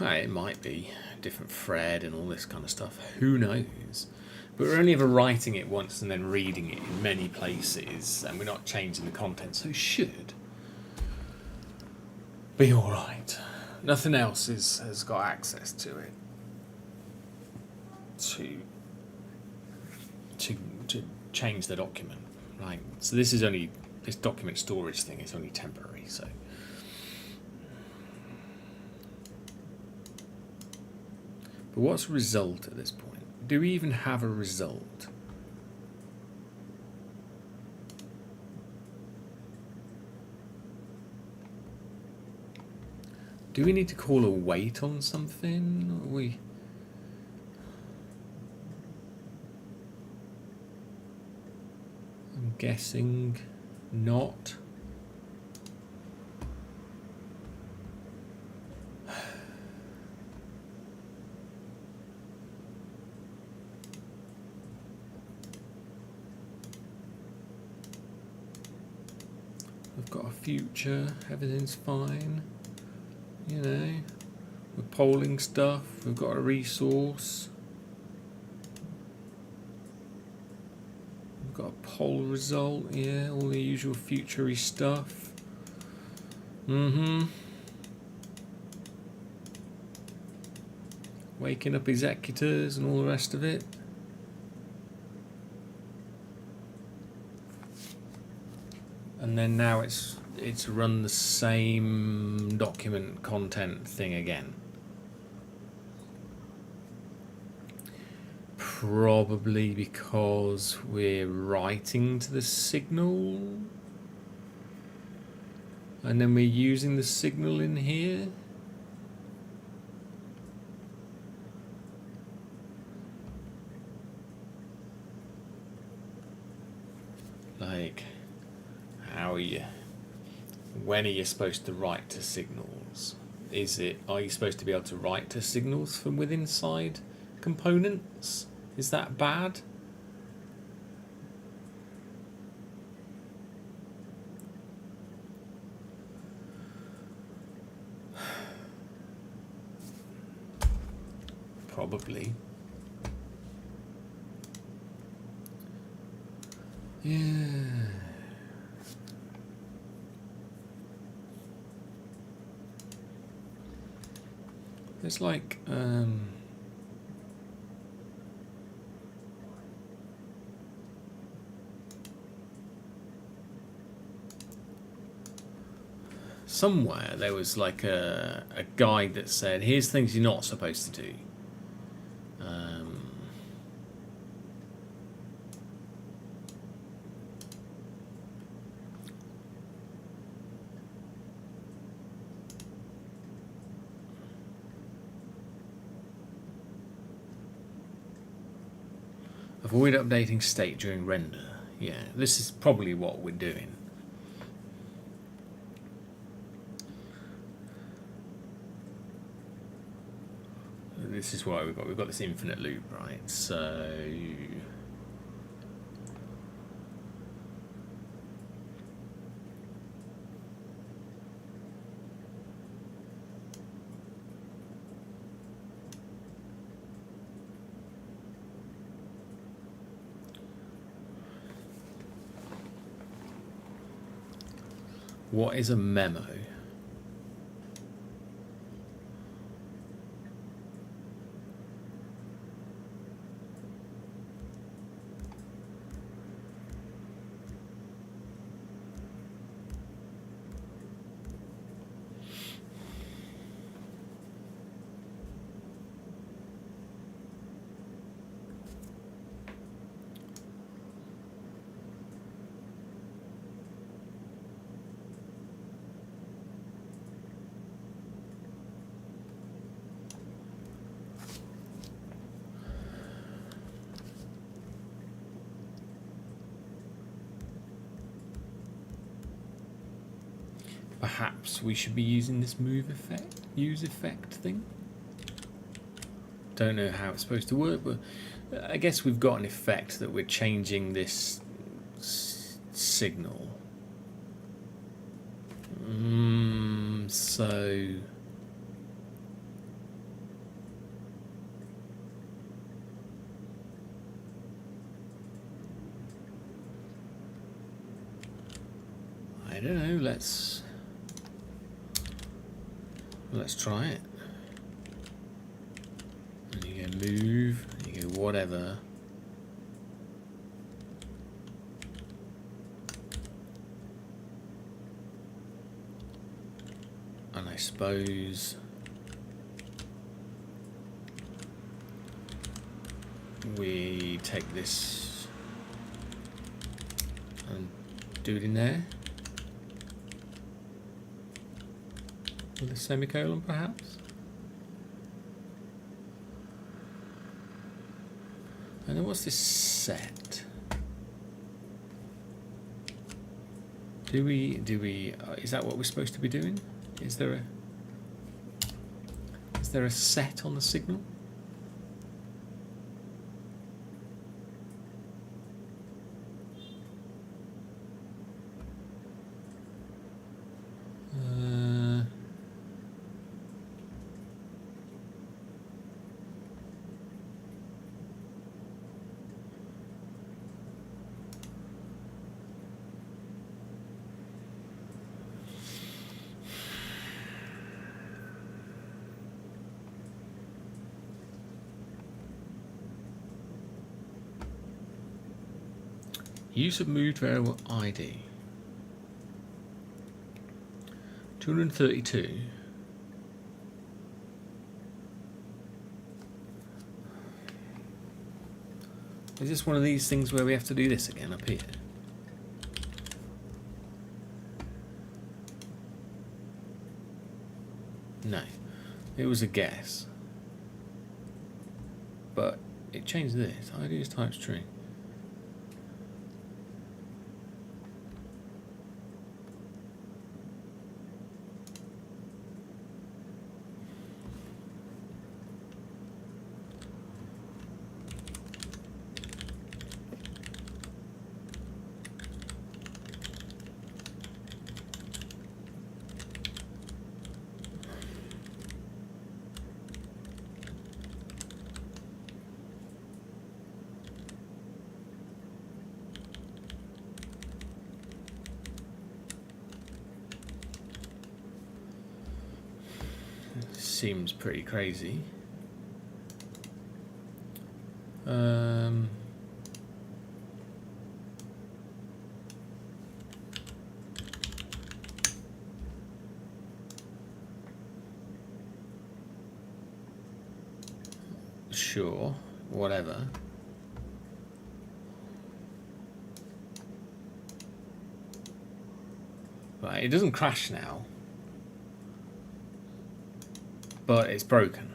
It might be. Different thread and all this kind of stuff. Who knows? But we're only ever writing it once and then reading it in many places, and we're not changing the content, so it should be alright. Nothing else has got access to it to change the document. Right. So this document storage thing is only temporary, so but what's the result at this point? Do we even have a result? Do we need to call a wait on something? I'm guessing not. We've got a future, everything's fine. You know, we're polling stuff, we've got a resource. We've got a poll result, yeah, all the usual future-y stuff. Waking up executors and all the rest of it. And then now it's run the same document content thing again. Probably because we're writing to the signal and then we're using the signal in here. Like, when are you supposed to write to signals? Are you supposed to be able to write to signals from within inside components? Is that bad? Probably. Yeah. It's like somewhere there was like a guide that said, here's things you're not supposed to do. Avoid updating state during render. Yeah, this is probably what we're doing. This is why we've got this infinite loop, right? So what is a memo? Perhaps we should be using this use effect thing. Don't know how it's supposed to work, but I guess we've got an effect that we're changing this signal. So I don't know, let's try it. And you go move, you go whatever. And I suppose we take this and do it in there. With a semicolon, perhaps. And then what's this set? Do we? Is that what we're supposed to be doing? Is there a set on the signal? Use of moved variable ID. 232. Is this one of these things where we have to do this again up here? No. It was a guess. But it changed this. ID is type string. Seems pretty crazy. Sure, whatever. Right, it doesn't crash now, but it's broken.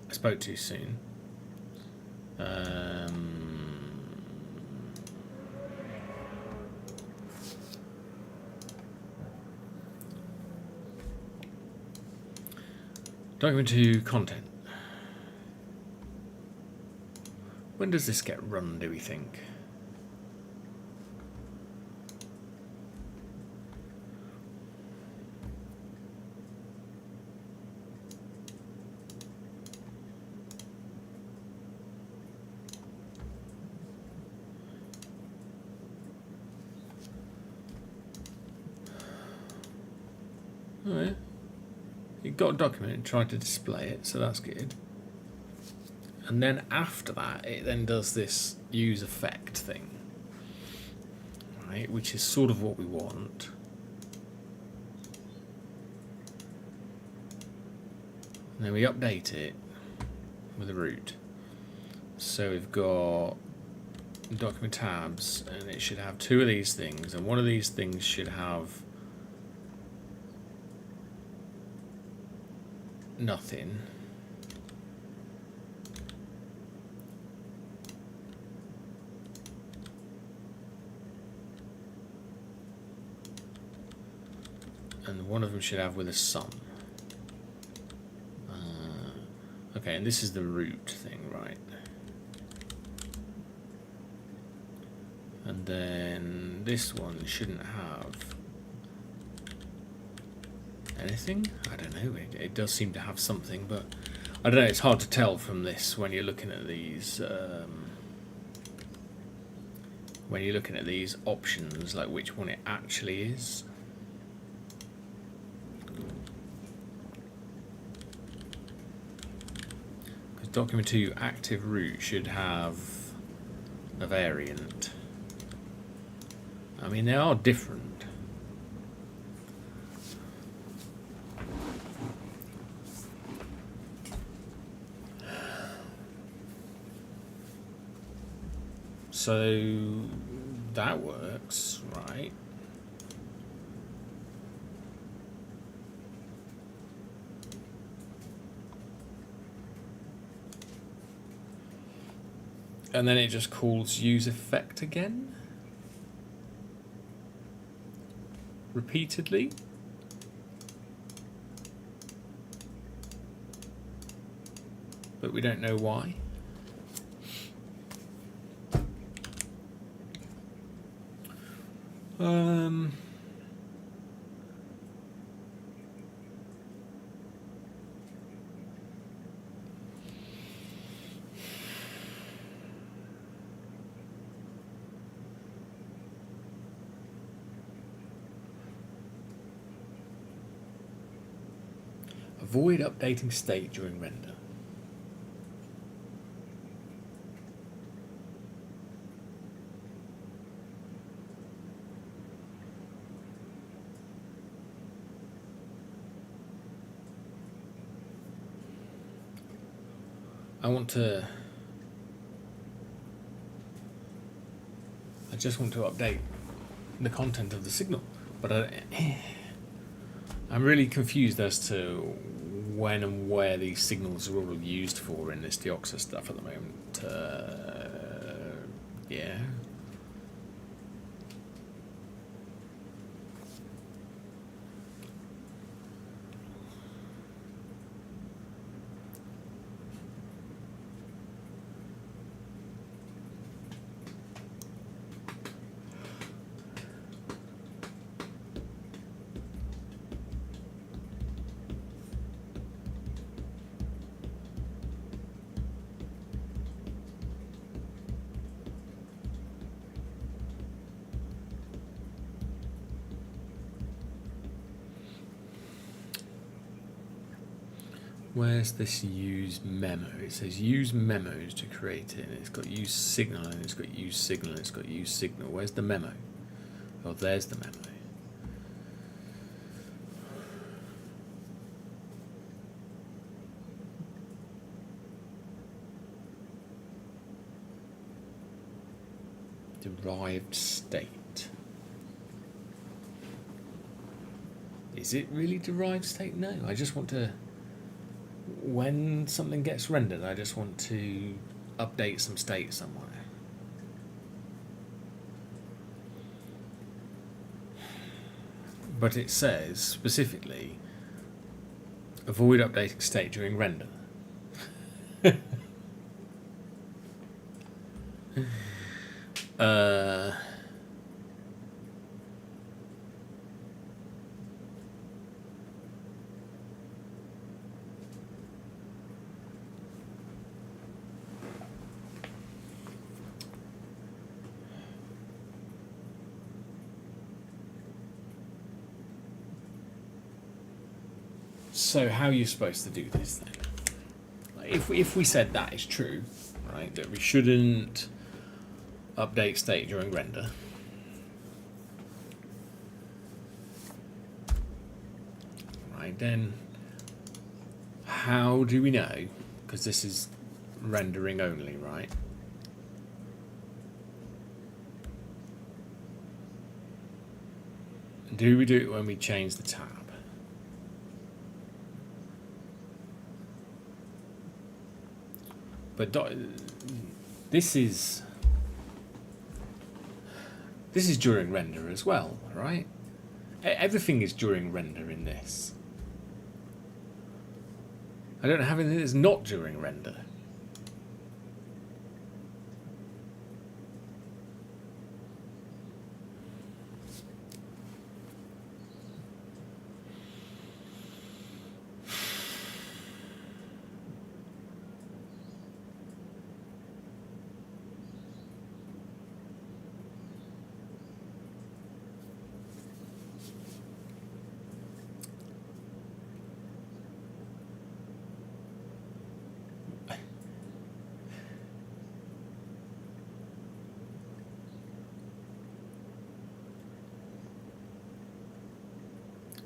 I spoke too soon. Document to content. When does this get run, do we think? Alright. It got a document and tried to display it, so that's good. And then after that, it then does this use effect thing, right? Which is sort of what we want. And then we update it with a root. So we've got document tabs, and it should have two of these things, and one of these things should have nothing. And one of them should have with a sum. Okay, and this is the root thing, right? And then this one shouldn't have anything? I don't know, it does seem to have something, but I don't know, it's hard to tell from this when you're looking at these options, like which one it actually is. Because document 2 active root should have a variant. I mean, they are different. So that works, right? And then it just calls use effect again? Repeatedly? But we don't know why. Avoid updating state during render. I just want to update the content of the signal, but I'm really confused as to when and where these signals are all used for in this Dioxus stuff at the moment. Yeah. Where's this use memo? It says use memos to create it, and it's got use signal, and it's got use signal, and it's got use signal. Where's the memo? Oh, there's the memo. Derived state. Is it really derived state? No, I just want to, when something gets rendered, I just want to update some state somewhere. But it says specifically, avoid updating state during render. So how are you supposed to do this then? If we said that is true, right, that we shouldn't update state during render, right, then how do we know, because this is rendering only, right? Do we do it when we change the tab? But this is during render as well, right? Everything is during render in this. I don't have anything that's not during render.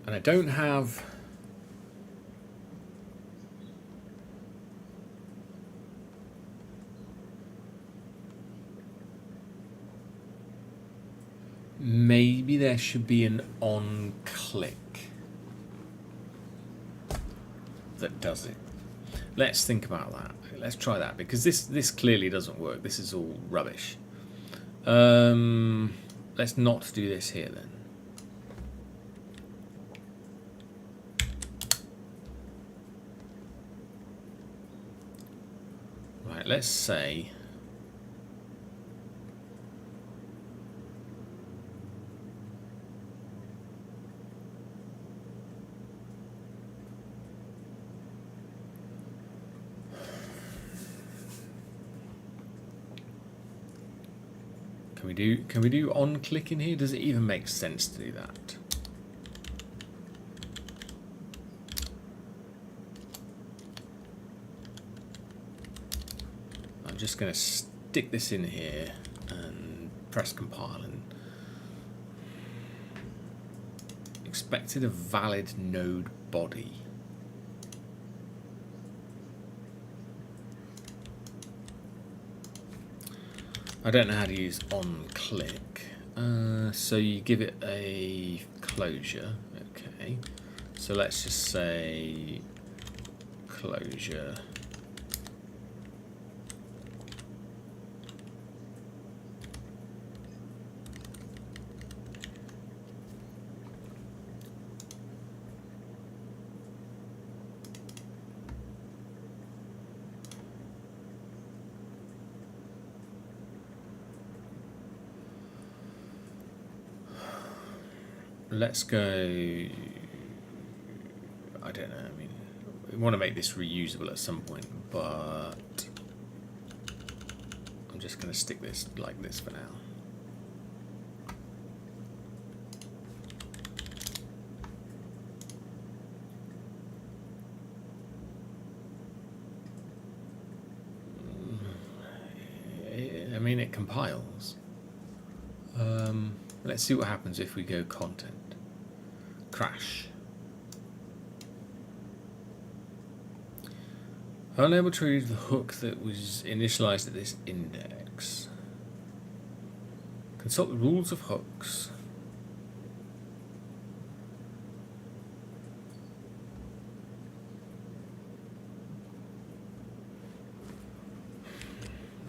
And I don't have maybe there should be an on click that does it. Let's think about that. Let's try that, because this clearly doesn't work. This is all rubbish. Let's not do this here then. Right, let's say can we do on click in here? Does it even make sense to do that? I'm just going to stick this in here and press compile, and expected a valid node body. I don't know how to use on click, so you give it a closure. Okay, so let's just say closure. Let's go, I don't know, I mean, we want to make this reusable at some point, but I'm just going to stick this like this for now. I mean, it compiles. Let's see what happens if we go content. Crash. Unable to read the hook that was initialized at this index. Consult the rules of hooks.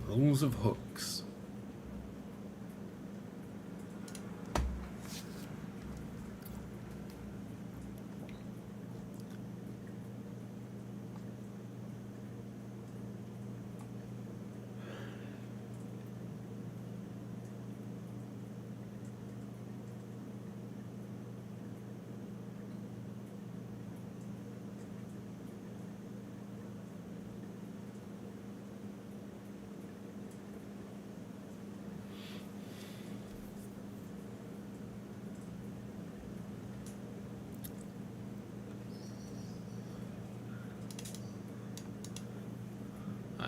Rules of hooks.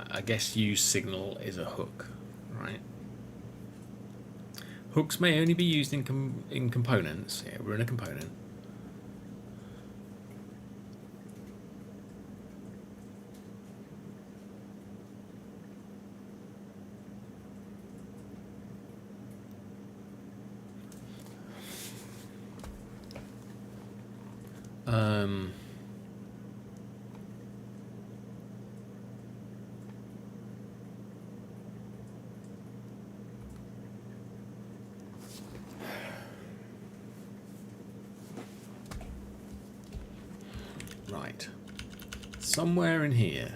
I guess use signal is a hook, right? Hooks may only be used in components. Yeah, we're in a component. Right. Somewhere in here,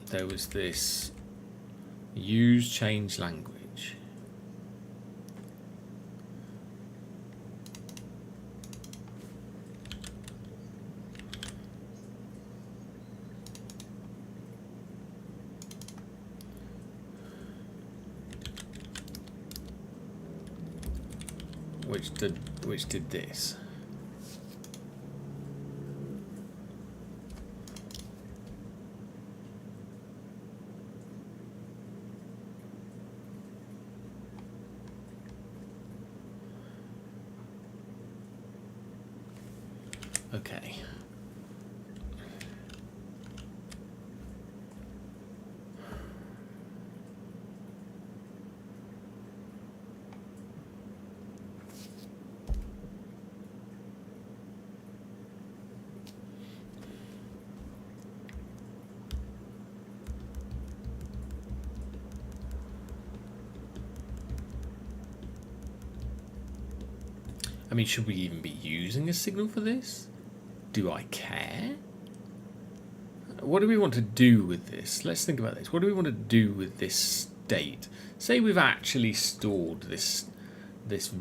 there was this use change language. Which did this. Okay. I mean, should we even be using a signal for this? Do I care? What do we want to do with this? Let's think about this. What do we want to do with this state? Say we've actually stored this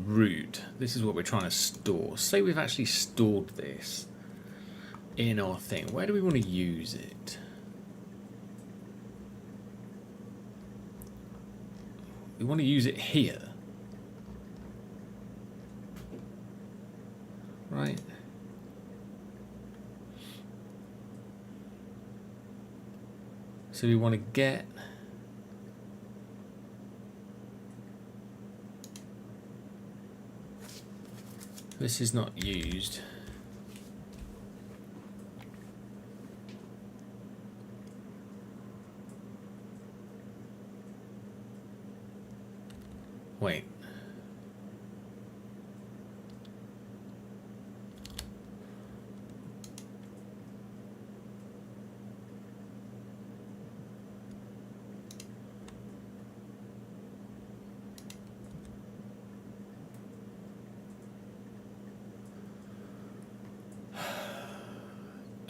root. This is what we're trying to store. Say we've actually stored this in our thing. Where do we want to use it? We want to use it here. Right? So we want to get this is not used. Wait.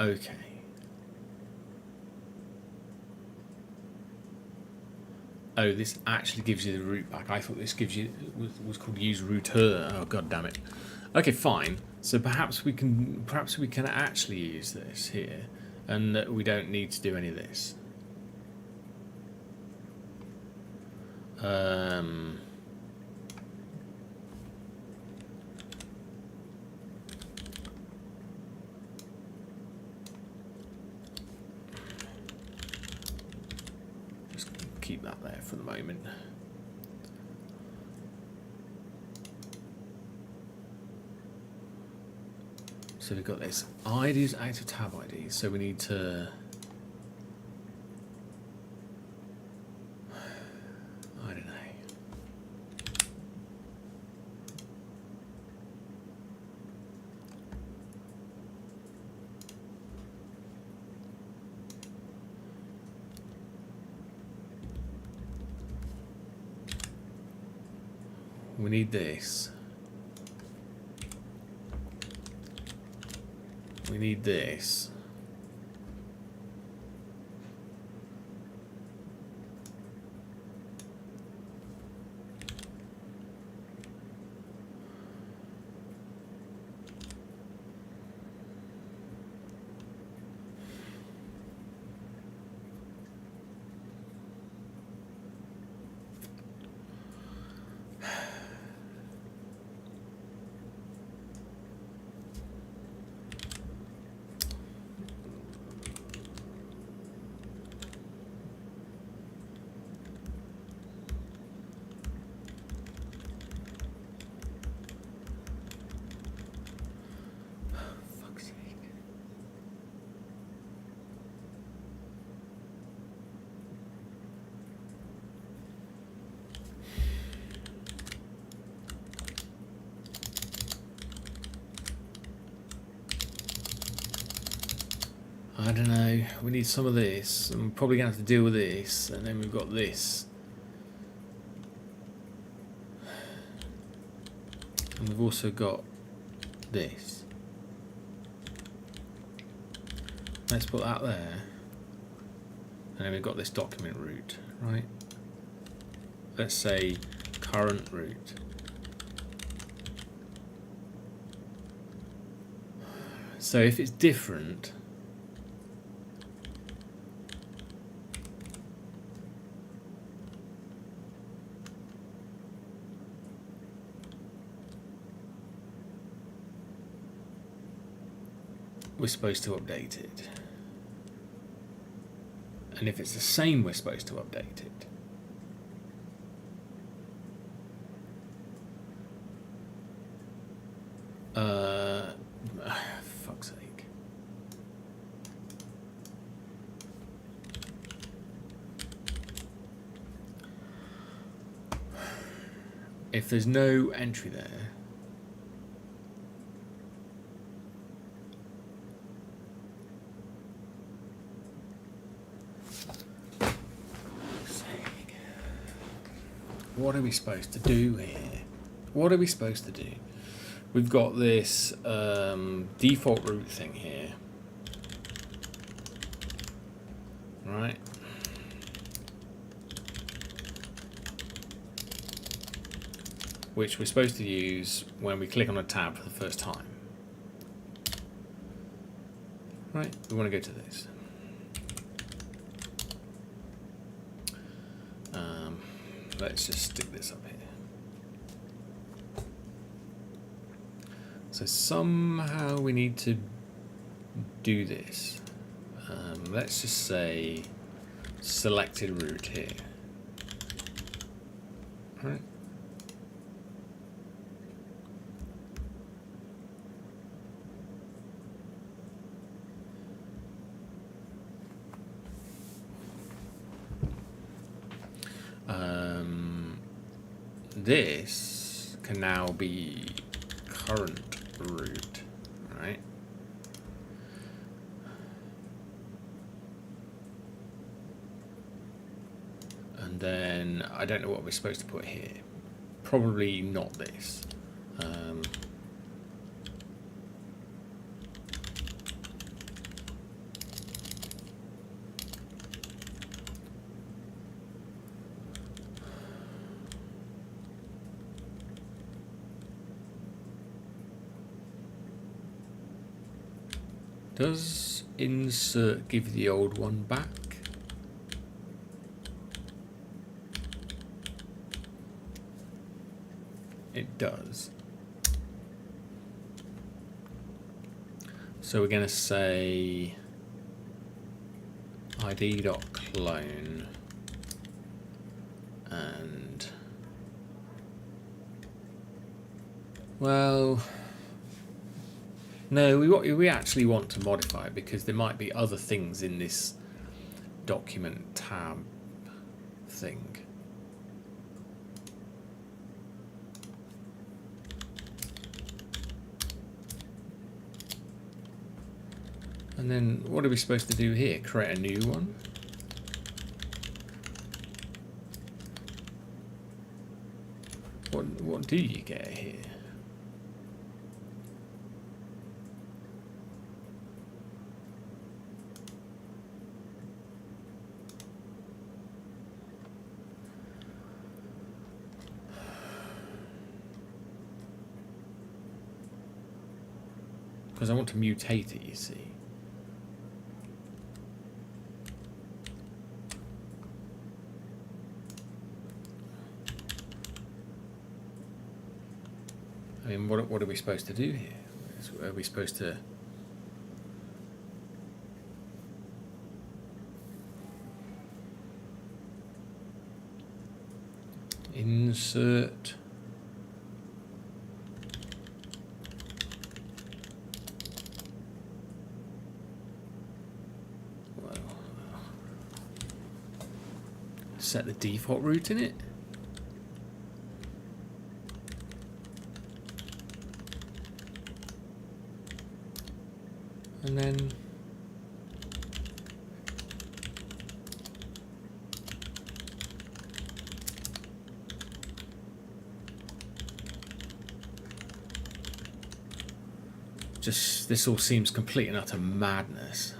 Okay. Oh, this actually gives you the root back. I thought this gives you was called use router. Oh god damn it. Okay, fine. So perhaps we can actually use this here, and we don't need to do any of this. Just keep that there for the moment. So we've got this IDs, active tab ID. So we need to We need this. We need this. I don't know, we need some of this, and we're probably going to have to deal with this, and then we've got this. And we've also got this. Let's put that there. And then we've got this document root, right? Let's say current root. So if it's different, we're supposed to update it. And if it's the same, we're supposed to update it. Fuck's sake. If there's no entry there, what are we supposed to do here? What are we supposed to do? We've got this default root thing here, right? Which we're supposed to use when we click on a tab for the first time. Right, we want to go to this. Let's just stick this up here. So somehow we need to do this. Let's just say selected root here. All right. This can now be current root, right? And then I don't know what we're supposed to put here. Probably not this. Does insert give the old one back? It does. So we're going to say id.clone and, well, no, we actually want to modify it because there might be other things in this document tab thing. And then what are we supposed to do here? Create a new one? What do you get here? Because I want to mutate it, you see. I mean, what are we supposed to do here? Are we supposed to... insert... set the default route in it? And then just, this all seems complete and utter madness.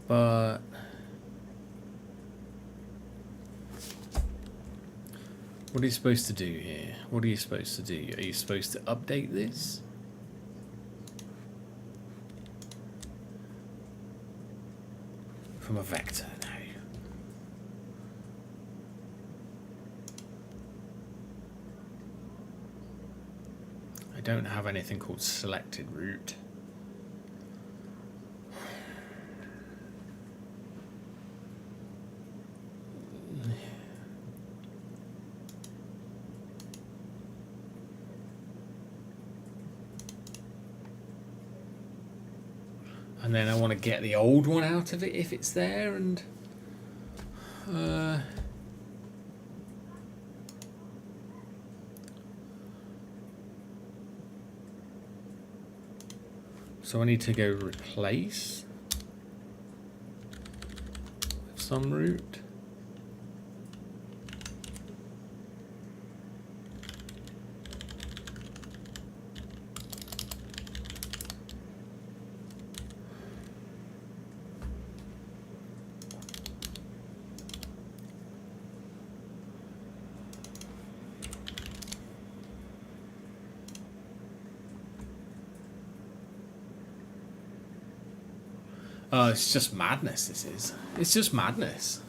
But what are you supposed to do here? What are you supposed to do? Are you supposed to update this? From a vector, no. I don't have anything called selected route. And then I want to get the old one out of it if it's there, and so I need to go replace with some route. Oh, it's just madness, this is. It's just madness.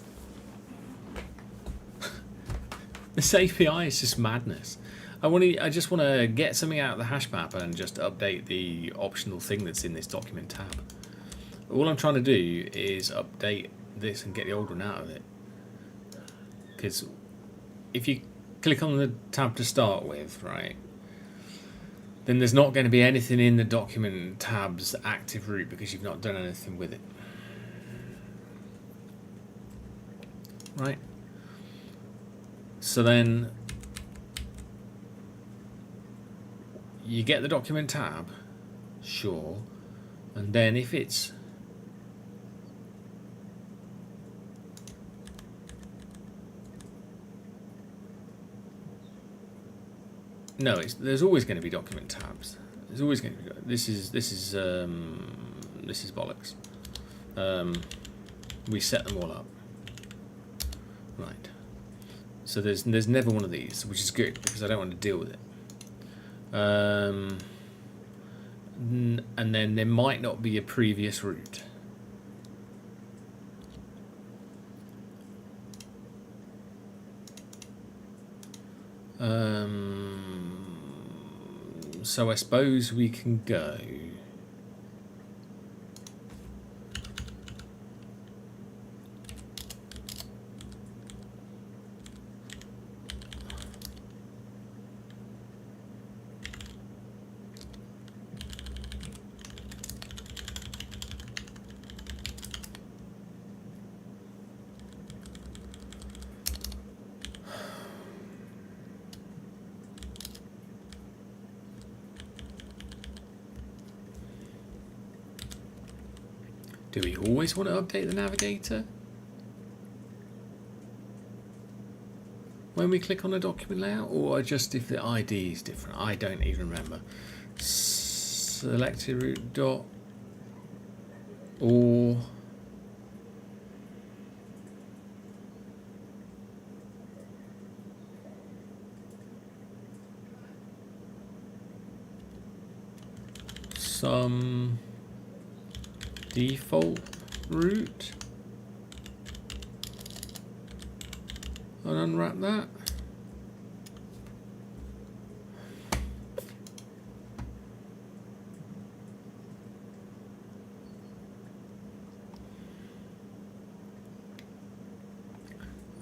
This API is just madness. I just want to get something out of the hash map and just update the optional thing that's in this document tab. All I'm trying to do is update this and get the old one out of it. Because if you click on the tab to start with, right, then there's not going to be anything in the document tab's active route because you've not done anything with it. Right? So then you get the document tab, sure, and then if it's there's always going to be document tabs. There's always going to be. This is bollocks. We set them all up. Right. So there's never one of these, which is good because I don't want to deal with it. And then there might not be a previous route. So I suppose we can go. Do we always want to update the navigator? When we click on a document layout, or just if the ID is different? I don't even remember. Selected root dot or some default route and unwrap that.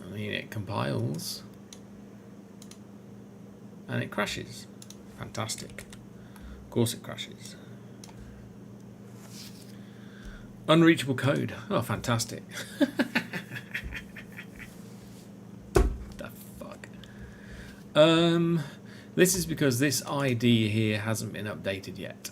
I mean, it compiles and it crashes. Fantastic. Of course it crashes. Unreachable code. Oh, fantastic. The fuck. This is because this ID here hasn't been updated yet.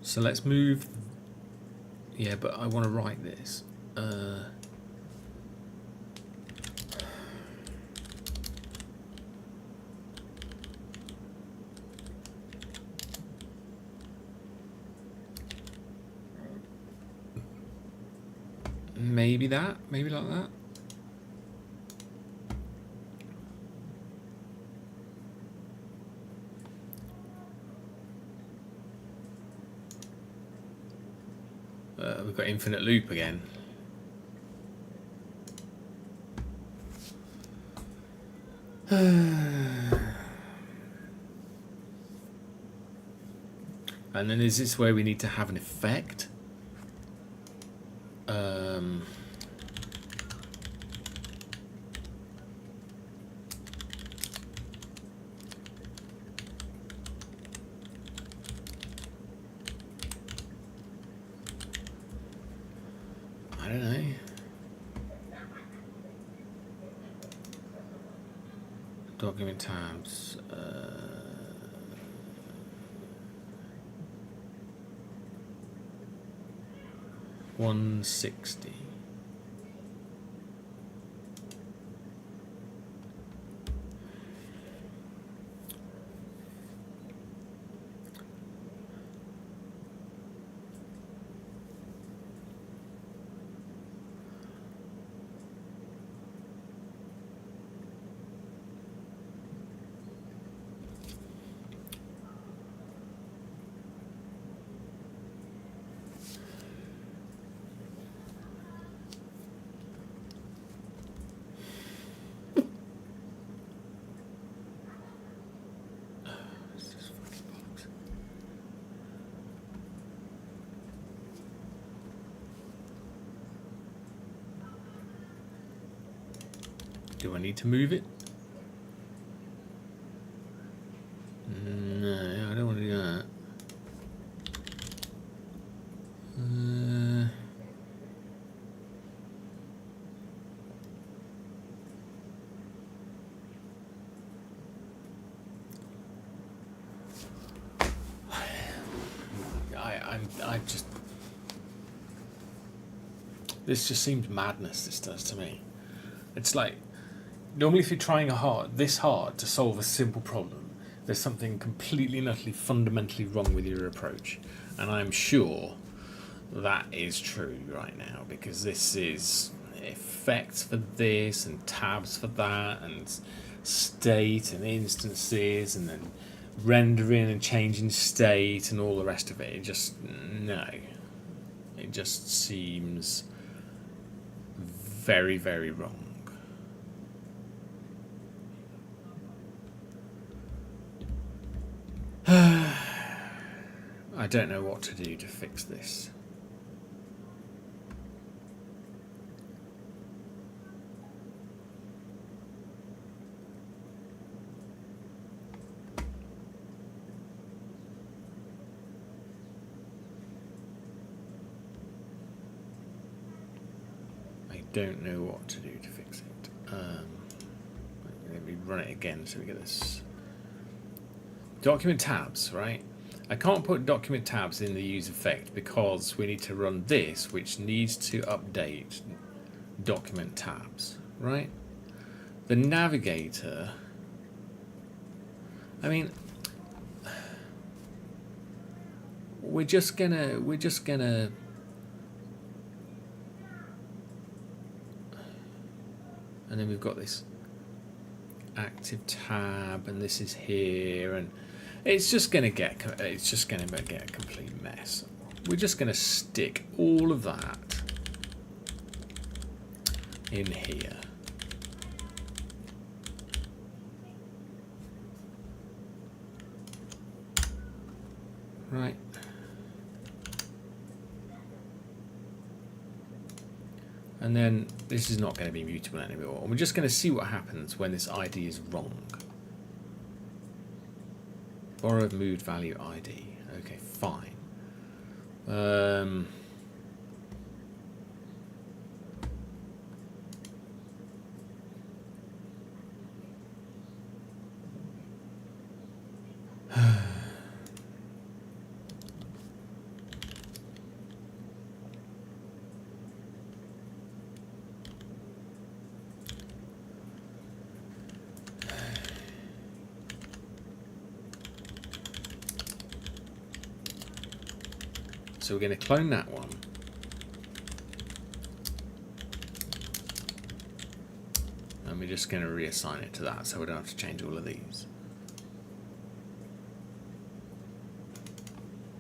So let's move. Yeah, but I want to write this. Maybe that. Maybe like that. We've got infinite loop again. And then is this where we need to have an effect? I don't know. Document tabs. 160. Do I need to move it? No, I don't want to do that. I just. This just seems madness. This does to me. It's like. Normally if you're trying this hard to solve a simple problem, there's something completely and utterly fundamentally wrong with your approach. And I'm sure that is true right now, because this is effects for this and tabs for that and state and instances and then rendering and changing state and all the rest of it. It just, no. It just seems very, very wrong. I don't know what to do to fix this. don't know what to do to fix it. Let me run it again so we get this. Document tabs, right? I can't put document tabs in the use effect because we need to run this, which needs to update document tabs, right? The navigator, I mean, we're just gonna, and then we've got this active tab, and this is here, and it's just gonna get a complete mess. We're just gonna stick all of that in here. Right. And then this is not going to be mutable anymore. And we're just going to see what happens when this ID is wrong. Borrowed moved value ID. Okay, fine. So we're going to clone that one. And we're just going to reassign it to that so we don't have to change all of these.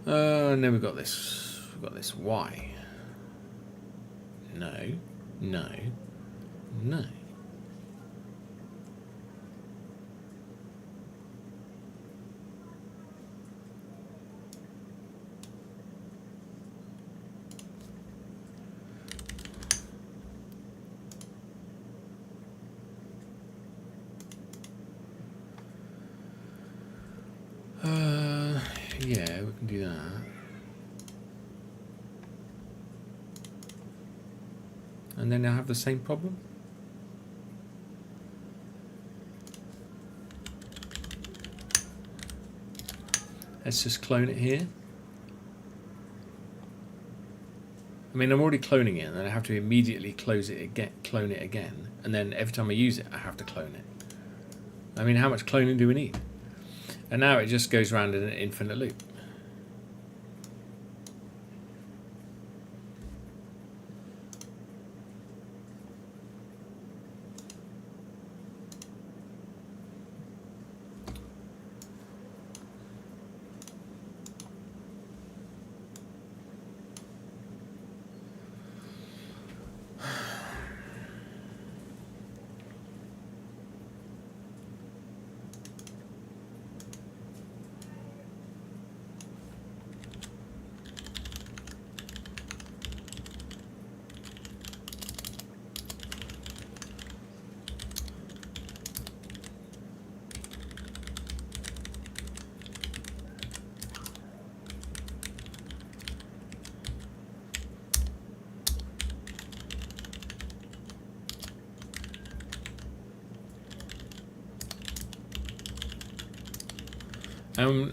And then we've got this Y. No, no, no. Yeah, we can do that. And then I have the same problem. Let's just clone it here. I mean, I'm already cloning it, and then I have to immediately clone it again, and then every time I use it, I have to clone it. I mean, how much cloning do we need? And now it just goes around in an infinite loop.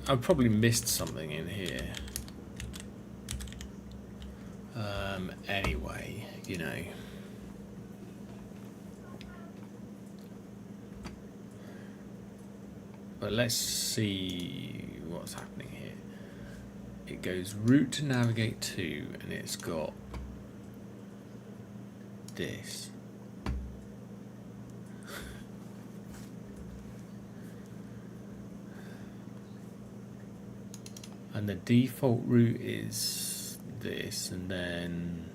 I've probably missed something in here. Anyway, you know. But let's see what's happening here. It goes route to navigate to, and it's got this. And the default route is this, and then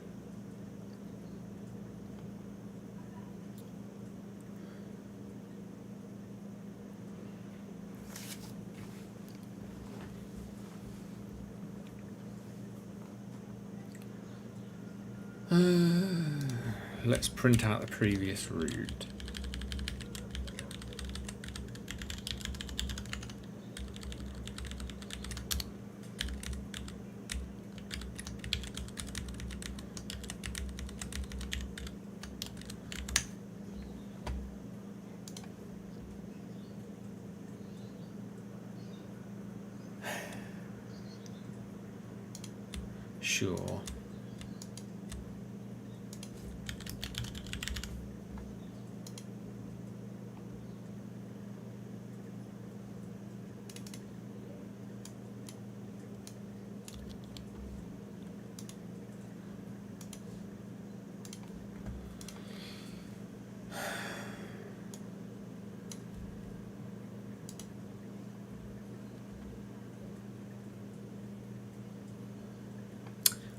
let's print out the previous route. sure.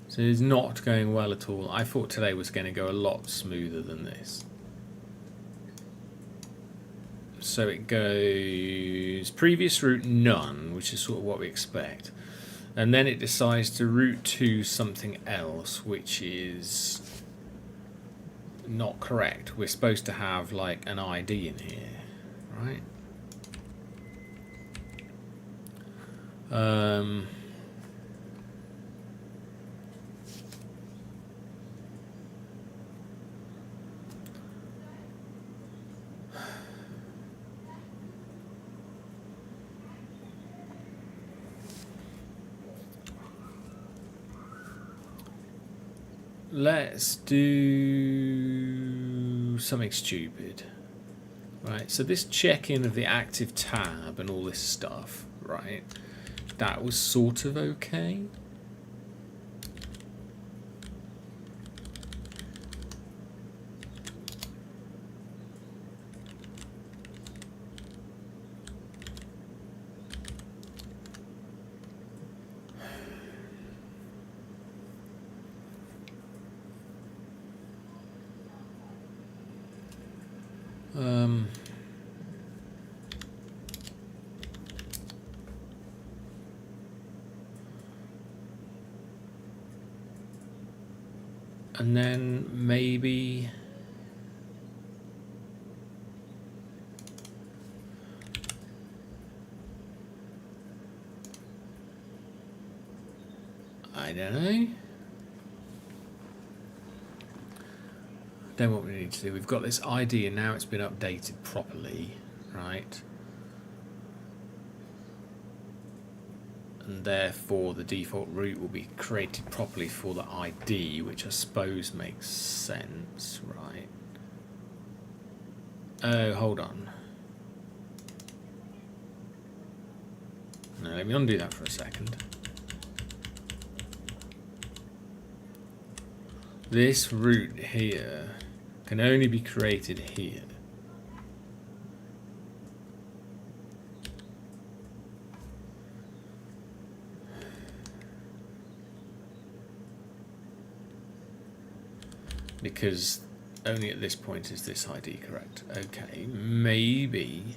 So it's not going well at all. I thought today was going to go a lot smoother than this. So it goes previous route none, which is sort of what we expect. And then it decides to route to something else, which is not correct. We're supposed to have like an ID in here, right? Let's do something stupid. Right, so this check-in of the active tab and all this stuff, right, that was sort of okay. And then maybe I don't know. Then what we need to do, we've got this ID and now it's been updated properly, right? And therefore the default route will be created properly for the ID, which I suppose makes sense, right? Oh, hold on. No, let me undo that for a second. This route here can only be created here. Because only at this point is this ID correct. Okay, maybe.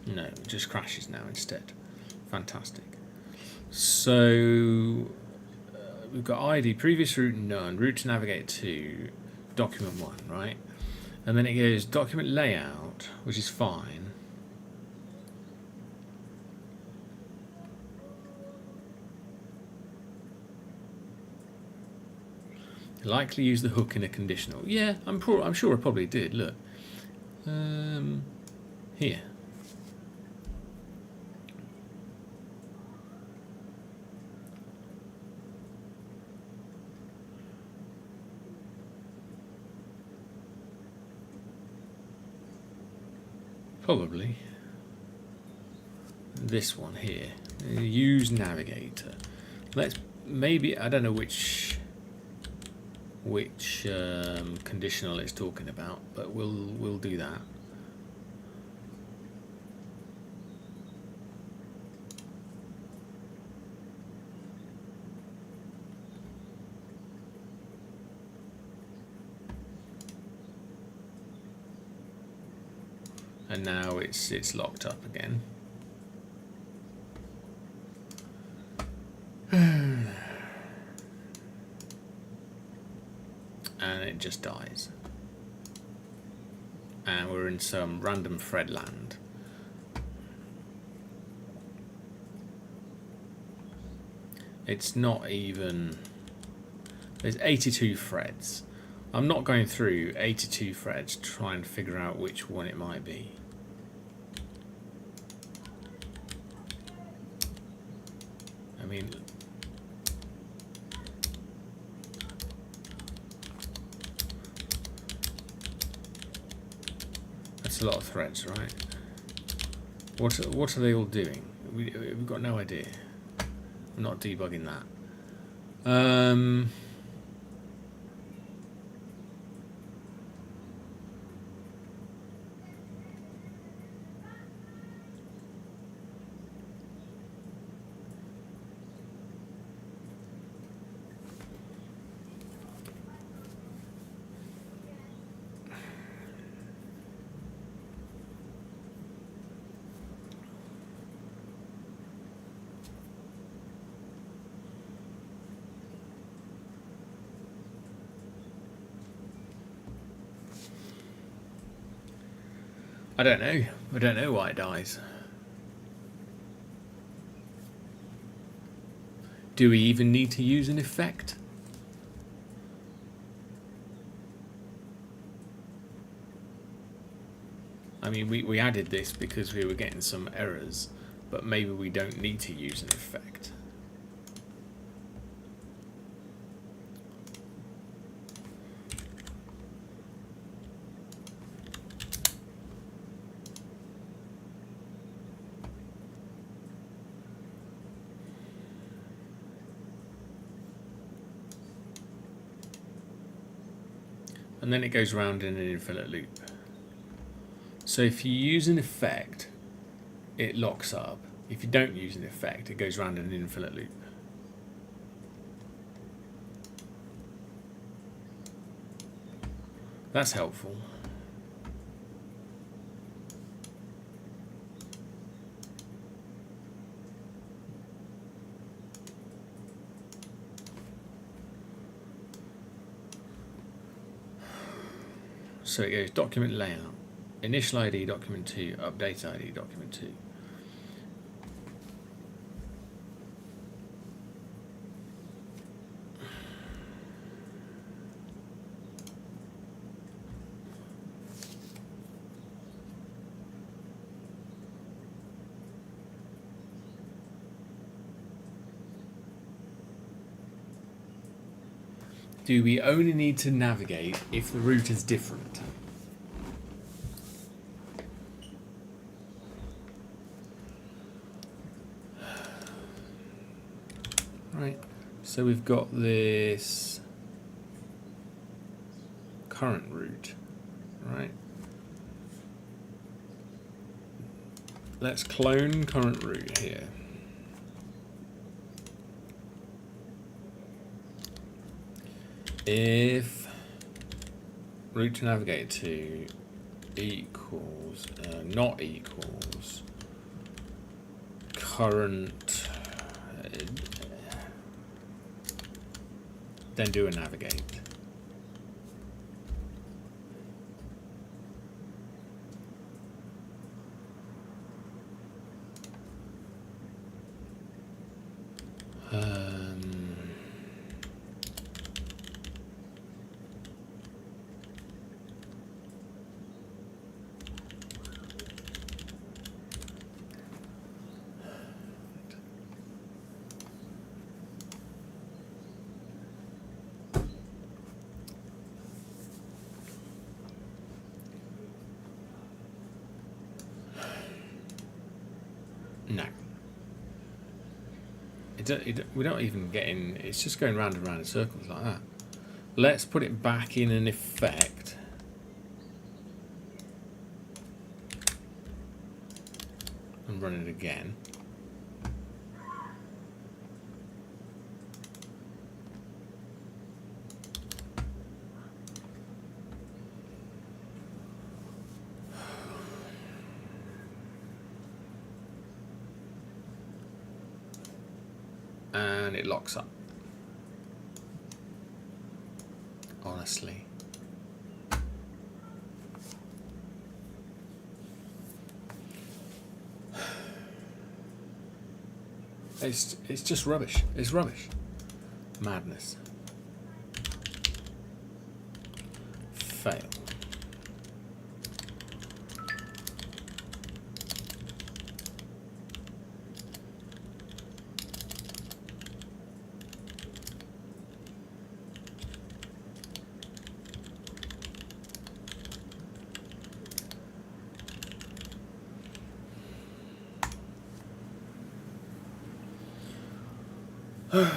No, it just crashes now instead. Fantastic. So we've got ID, previous route none, route to navigate to, document 1, right? And then it goes document layout, which is fine. Likely use the hook in a conditional. Yeah, I'm sure I probably did. Look, here. Probably this one here. Use navigator. Let's maybe, I don't know which conditional it's talking about, but we'll do that. And now it's locked up again. And it just dies. And we're in some random thread land. It's not even... There's 82 threads. I'm not going through 82 threads trying to figure out which one it might be. mean, that's a lot of threads, right? What are they all doing? We've got no idea. I'm not debugging that. I don't know. I don't know why it dies. Do we even need to use an effect? I mean, we added this because we were getting some errors, but maybe we don't need to use an effect. And then it goes round in an infinite loop. So if you use an effect, it locks up. If you don't use an effect, it goes round in an infinite loop. That's helpful. So it goes document layout, initial ID document 2, update ID document 2. Do we only need to navigate if the route is different? Right, so we've got this current route, right? Let's clone current route here. If route to navigate to equals, not equals, current, then do a navigate. No. We're not even getting, it's just going round and round in circles like that. Let's put it back in an effect. And run it again. And it locks up. Honestly. It's just rubbish. It's rubbish. Madness. Fail. I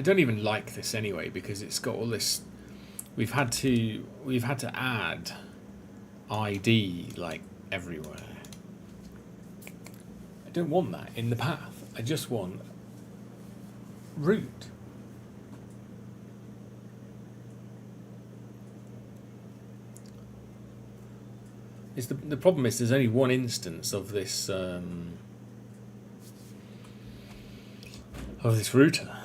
don't even like this anyway because it's got all this. We've had to add ID like everywhere. I don't want that in the path. I just want root. It's the problem is there's only one instance of this router.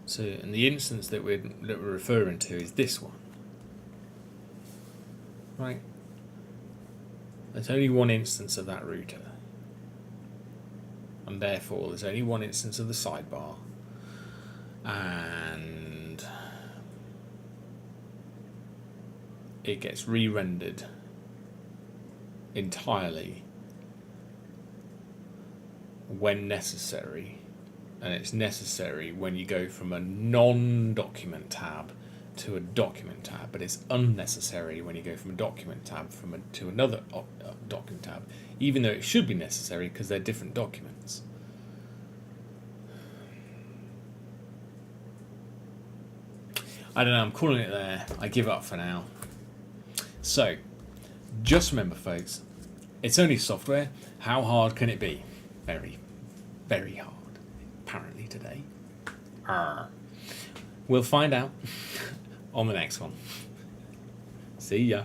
So, and the instance that we're referring to is this one, right? There's only one instance of that router, and therefore there's only one instance of the sidebar, and it gets re-rendered entirely when necessary. And it's necessary when you go from a non-document tab to a document tab, but it's unnecessary when you go from a document tab to another document tab, even though it should be necessary because they're different documents. I don't know, I'm calling it there. I give up for now. So, just remember, folks, it's only software. How hard can it be? Very, very hard. Apparently today. We'll find out on the next one. See ya.